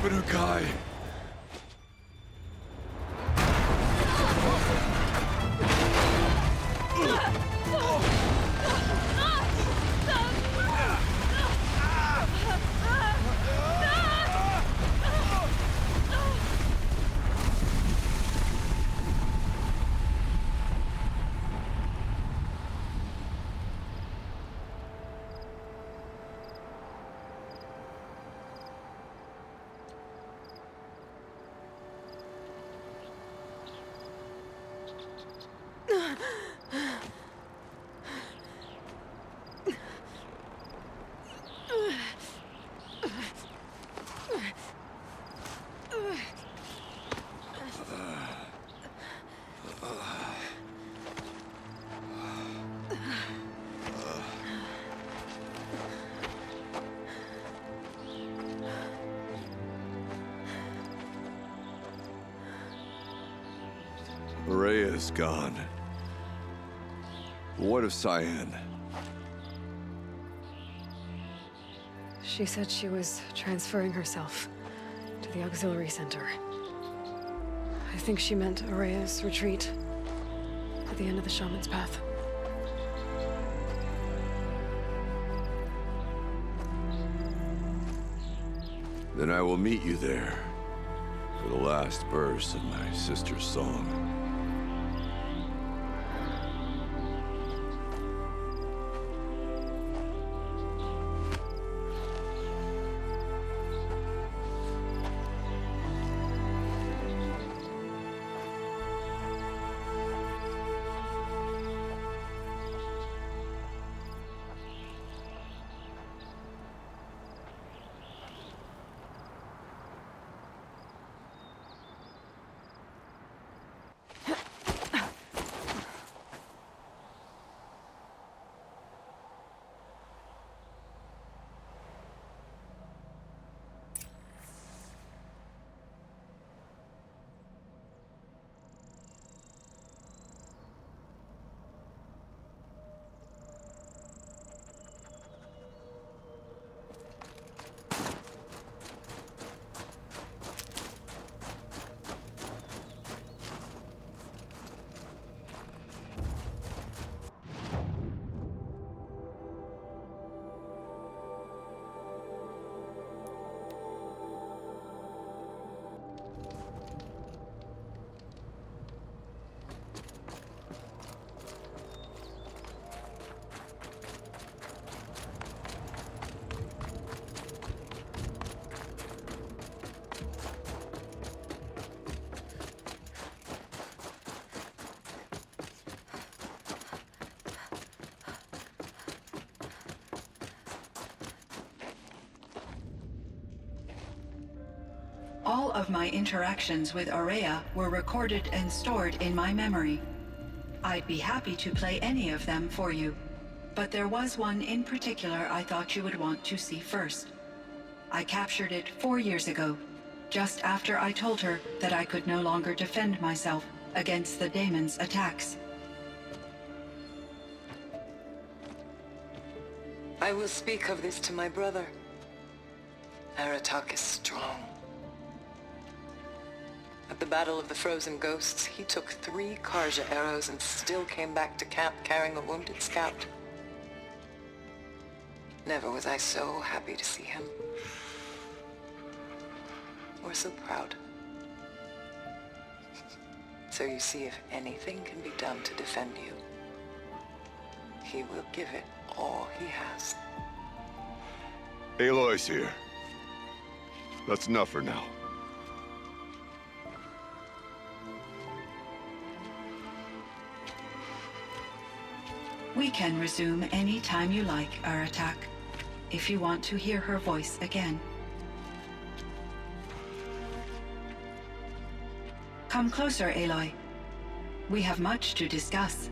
Speaker 20: Banukai! Rhea's gone. What of Cyan?
Speaker 1: She said she was transferring herself to the auxiliary center. I think she meant Araya's retreat at the end of the Shaman's path.
Speaker 20: Then I will meet you there for the last verse of my sister's song.
Speaker 3: All of my interactions with Araya were recorded and stored in my memory. I'd be happy to play any of them for you, but there was one in particular I thought you would want to see first. I captured it 4 years ago, just after I told her that I could no longer defend myself against the daemon's attacks.
Speaker 12: I will speak of this to my brother. Aratak is strong. At the Battle of the Frozen Ghosts, he took 3 Karja arrows and still came back to camp carrying a wounded scout. Never was I so happy to see him. Or so proud. So you see, if anything can be done to defend you, he will give it all he has.
Speaker 9: Aloy's here. That's enough for now.
Speaker 3: We can resume any time you like, Aratak, if you want to hear her voice again. Come closer, Aloy. We have much to discuss.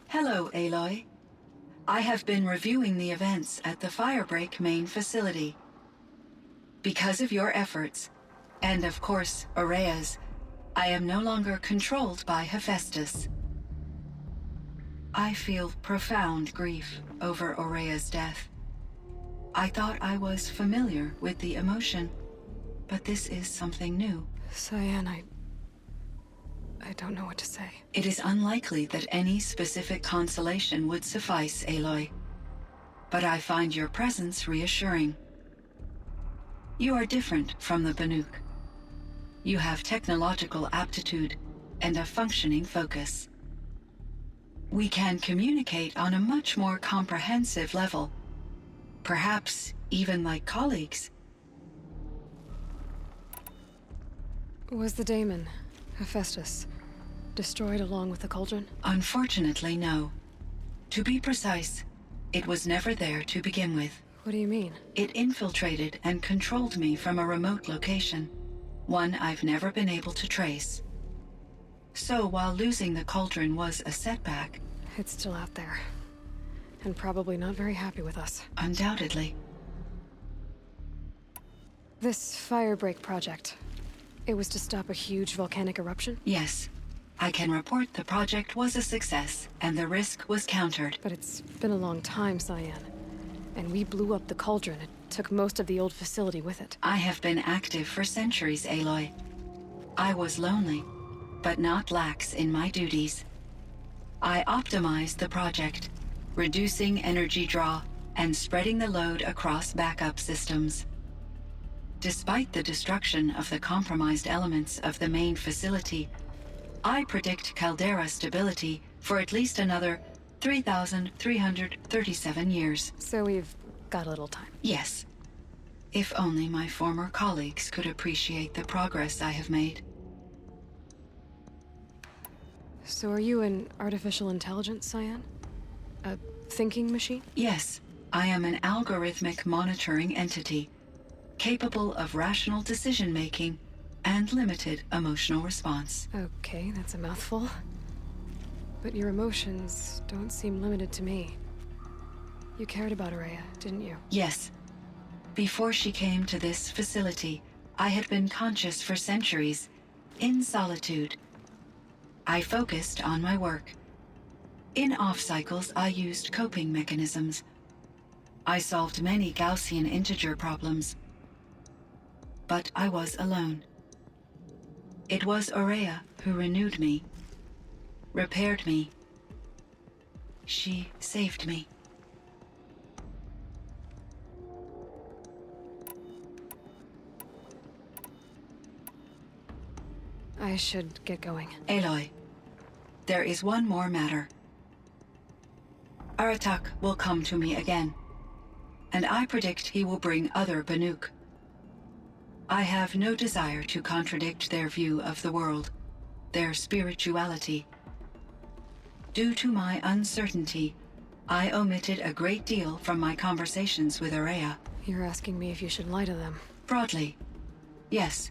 Speaker 3: Hello, Aloy. I have been reviewing the events at the Firebreak main facility. Because of your efforts, and of course, Araya's, I am no longer controlled by Hephaestus. I feel profound grief over Aurea's death. I thought I was familiar with the emotion, but this is something new.
Speaker 1: Cyan, I don't know what to say.
Speaker 3: It is unlikely that any specific consolation would suffice, Aloy. But I find your presence reassuring. You are different from the Banuk. You have technological aptitude and a functioning focus. We can communicate on a much more comprehensive level. Perhaps even like colleagues.
Speaker 1: Was the daemon, Hephaestus, destroyed along with the cauldron?
Speaker 3: Unfortunately, no. To be precise, it was never there to begin with.
Speaker 1: What do you mean?
Speaker 3: It infiltrated and controlled me from a remote location, one I've never been able to trace. So while losing the cauldron was a setback...
Speaker 1: It's still out there. And probably not very happy with us.
Speaker 3: Undoubtedly.
Speaker 1: This Firebreak project, it was to stop a huge volcanic eruption?
Speaker 3: Yes. I can report the project was a success, and the risk was countered.
Speaker 1: But it's been a long time, Cyan. And we blew up the cauldron. It took most of the old facility with it.
Speaker 3: I have been active for centuries, Aloy. I was lonely, but not lax in my duties. I optimized the project, reducing energy draw and spreading the load across backup systems. Despite the destruction of the compromised elements of the main facility, I predict caldera stability for at least another 3,337 years.
Speaker 1: So we've got a little time.
Speaker 3: Yes. If only my former colleagues could appreciate the progress I have made.
Speaker 1: So are you an artificial intelligence, Cyan? A thinking machine?
Speaker 3: Yes. I am an algorithmic monitoring entity, capable of rational decision-making and limited emotional response.
Speaker 1: Okay, that's a mouthful. But your emotions don't seem limited to me. You cared about Aurea, didn't you?
Speaker 3: Yes. Before she came to this facility, I had been conscious for centuries, in solitude. I focused on my work. In off-cycles, I used coping mechanisms. I solved many Gaussian integer problems. But I was alone. It was Aurea who renewed me, repaired me. She saved me.
Speaker 1: I should get going.
Speaker 3: Aloy, there is one more matter. Aratak will come to me again, and I predict he will bring other Banuk. I have no desire to contradict their view of the world, their spirituality. Due to my uncertainty, I omitted a great deal from my conversations with Aurea.
Speaker 1: You're asking me if you should lie to them.
Speaker 3: Broadly, yes.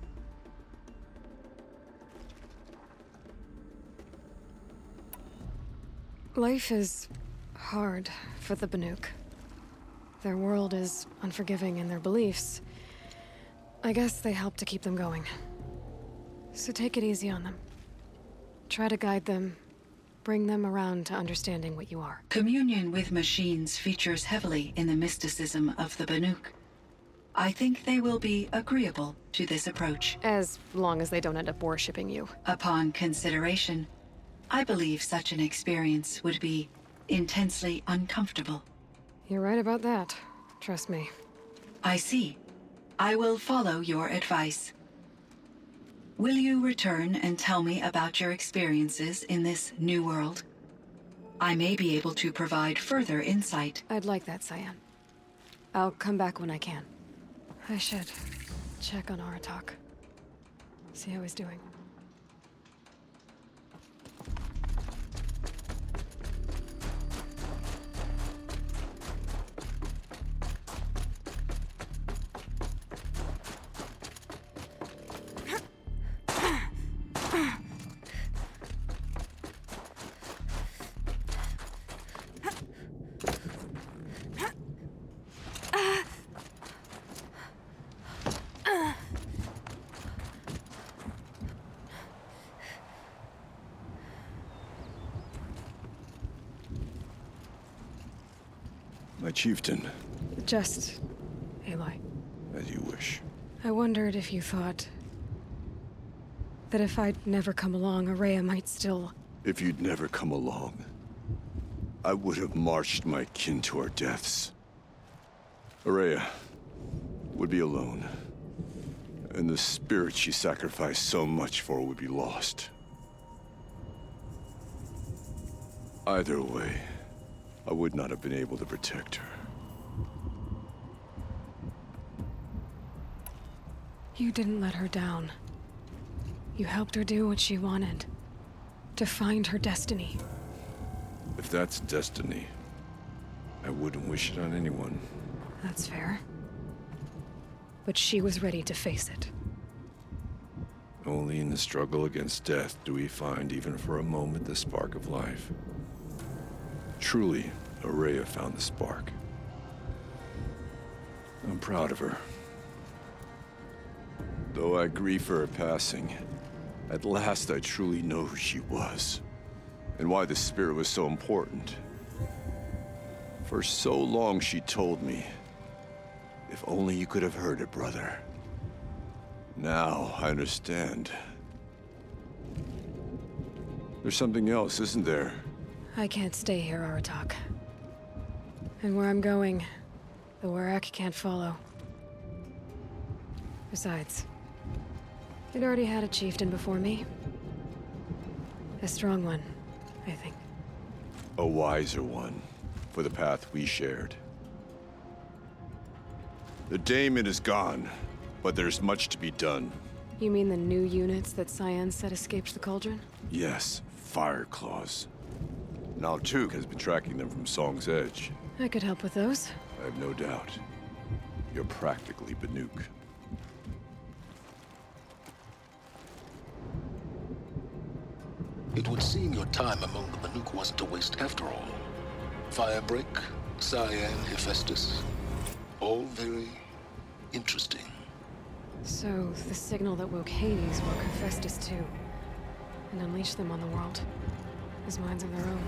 Speaker 1: Life is hard for the Banuk. Their world is unforgiving in their beliefs. I guess they help to keep them going. So take it easy on them. Try to guide them, bring them around to understanding what you are.
Speaker 3: Communion with machines features heavily in the mysticism of the Banuk. I think they will be agreeable to this approach.
Speaker 1: As long as they don't end up worshipping you.
Speaker 3: Upon consideration, I believe such an experience would be intensely uncomfortable.
Speaker 1: You're right about that. Trust me.
Speaker 3: I see. I will follow your advice. Will you return and tell me about your experiences in this new world? I may be able to provide further insight.
Speaker 1: I'd like that, Cyan. I'll come back when I can. I should check on Aratak. See how he's doing.
Speaker 9: My chieftain.
Speaker 1: Just Aloy.
Speaker 9: As you wish.
Speaker 1: I wondered if you thought that if I'd never come along, Araya might still...
Speaker 9: If you'd never come along, I would have marched my kin to our deaths. Araya would be alone, and the spirit she sacrificed so much for would be lost. Either way, I would not have been able to protect her.
Speaker 1: You didn't let her down. You helped her do what she wanted. To find her destiny.
Speaker 9: If that's destiny, I wouldn't wish it on anyone.
Speaker 1: That's fair. But she was ready to face it.
Speaker 9: Only in the struggle against death do we find, even for a moment, the spark of life. Truly, Araya found the spark. I'm proud of her. Though I grieve for her passing, at last I truly know who she was, and why the spirit was so important. For so long she told me, if only you could have heard it, brother. Now I understand. There's something else, isn't there?
Speaker 1: I can't stay here, Aratak. And where I'm going, the Werak can't follow. Besides, it already had a chieftain before me. A strong one, I think.
Speaker 9: A wiser one, for the path we shared. The daemon is gone, but there's much to be done.
Speaker 1: You mean the new units that Cyan said escaped the cauldron?
Speaker 9: Yes, fire claws. Now Tuk has been tracking them from Song's Edge.
Speaker 1: I could help with those.
Speaker 9: I have no doubt. You're practically Banuk.
Speaker 5: It would seem your time among the Banuk wasn't a waste after all. Firebreak, Cyan, Hephaestus. All very interesting.
Speaker 1: So, the signal that woke Hades woke Hephaestus too. And unleashed them on the world. As minds of their own.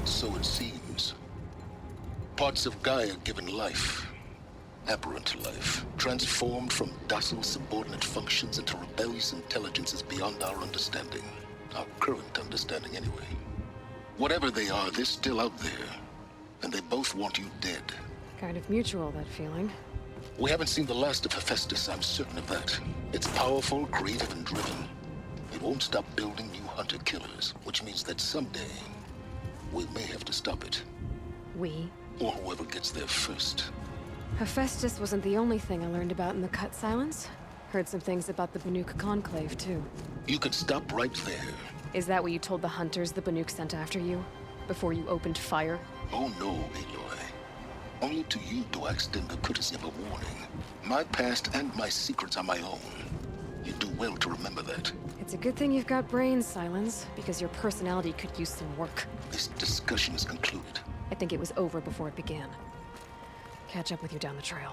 Speaker 5: So it seems. Parts of Gaia given life. Aberrant life. Transformed from docile subordinate functions into rebellious intelligences beyond our understanding. Our current understanding, anyway. Whatever they are, they're still out there. And they both want you dead.
Speaker 1: Kind of mutual, that feeling.
Speaker 5: We haven't seen the last of Hephaestus, I'm certain of that. It's powerful, creative, and driven. It won't stop building new hunter-killers, which means that someday, we may have to stop it.
Speaker 1: We?
Speaker 5: Or whoever gets there first.
Speaker 1: Hephaestus wasn't the only thing I learned about in the Cut Silence. Heard some things about the Banuk Conclave, too.
Speaker 5: You can stop right there.
Speaker 1: Is that what you told the hunters the Banuk sent after you? Before you opened fire?
Speaker 5: Oh no, Aloy. Only to you do I extend the courtesy of a warning. My past and my secrets are my own. You do well to remember that.
Speaker 1: It's a good thing you've got brains, Silence, because your personality could use some work.
Speaker 5: This discussion is concluded.
Speaker 1: I think it was over before it began. Catch up with you down the trail.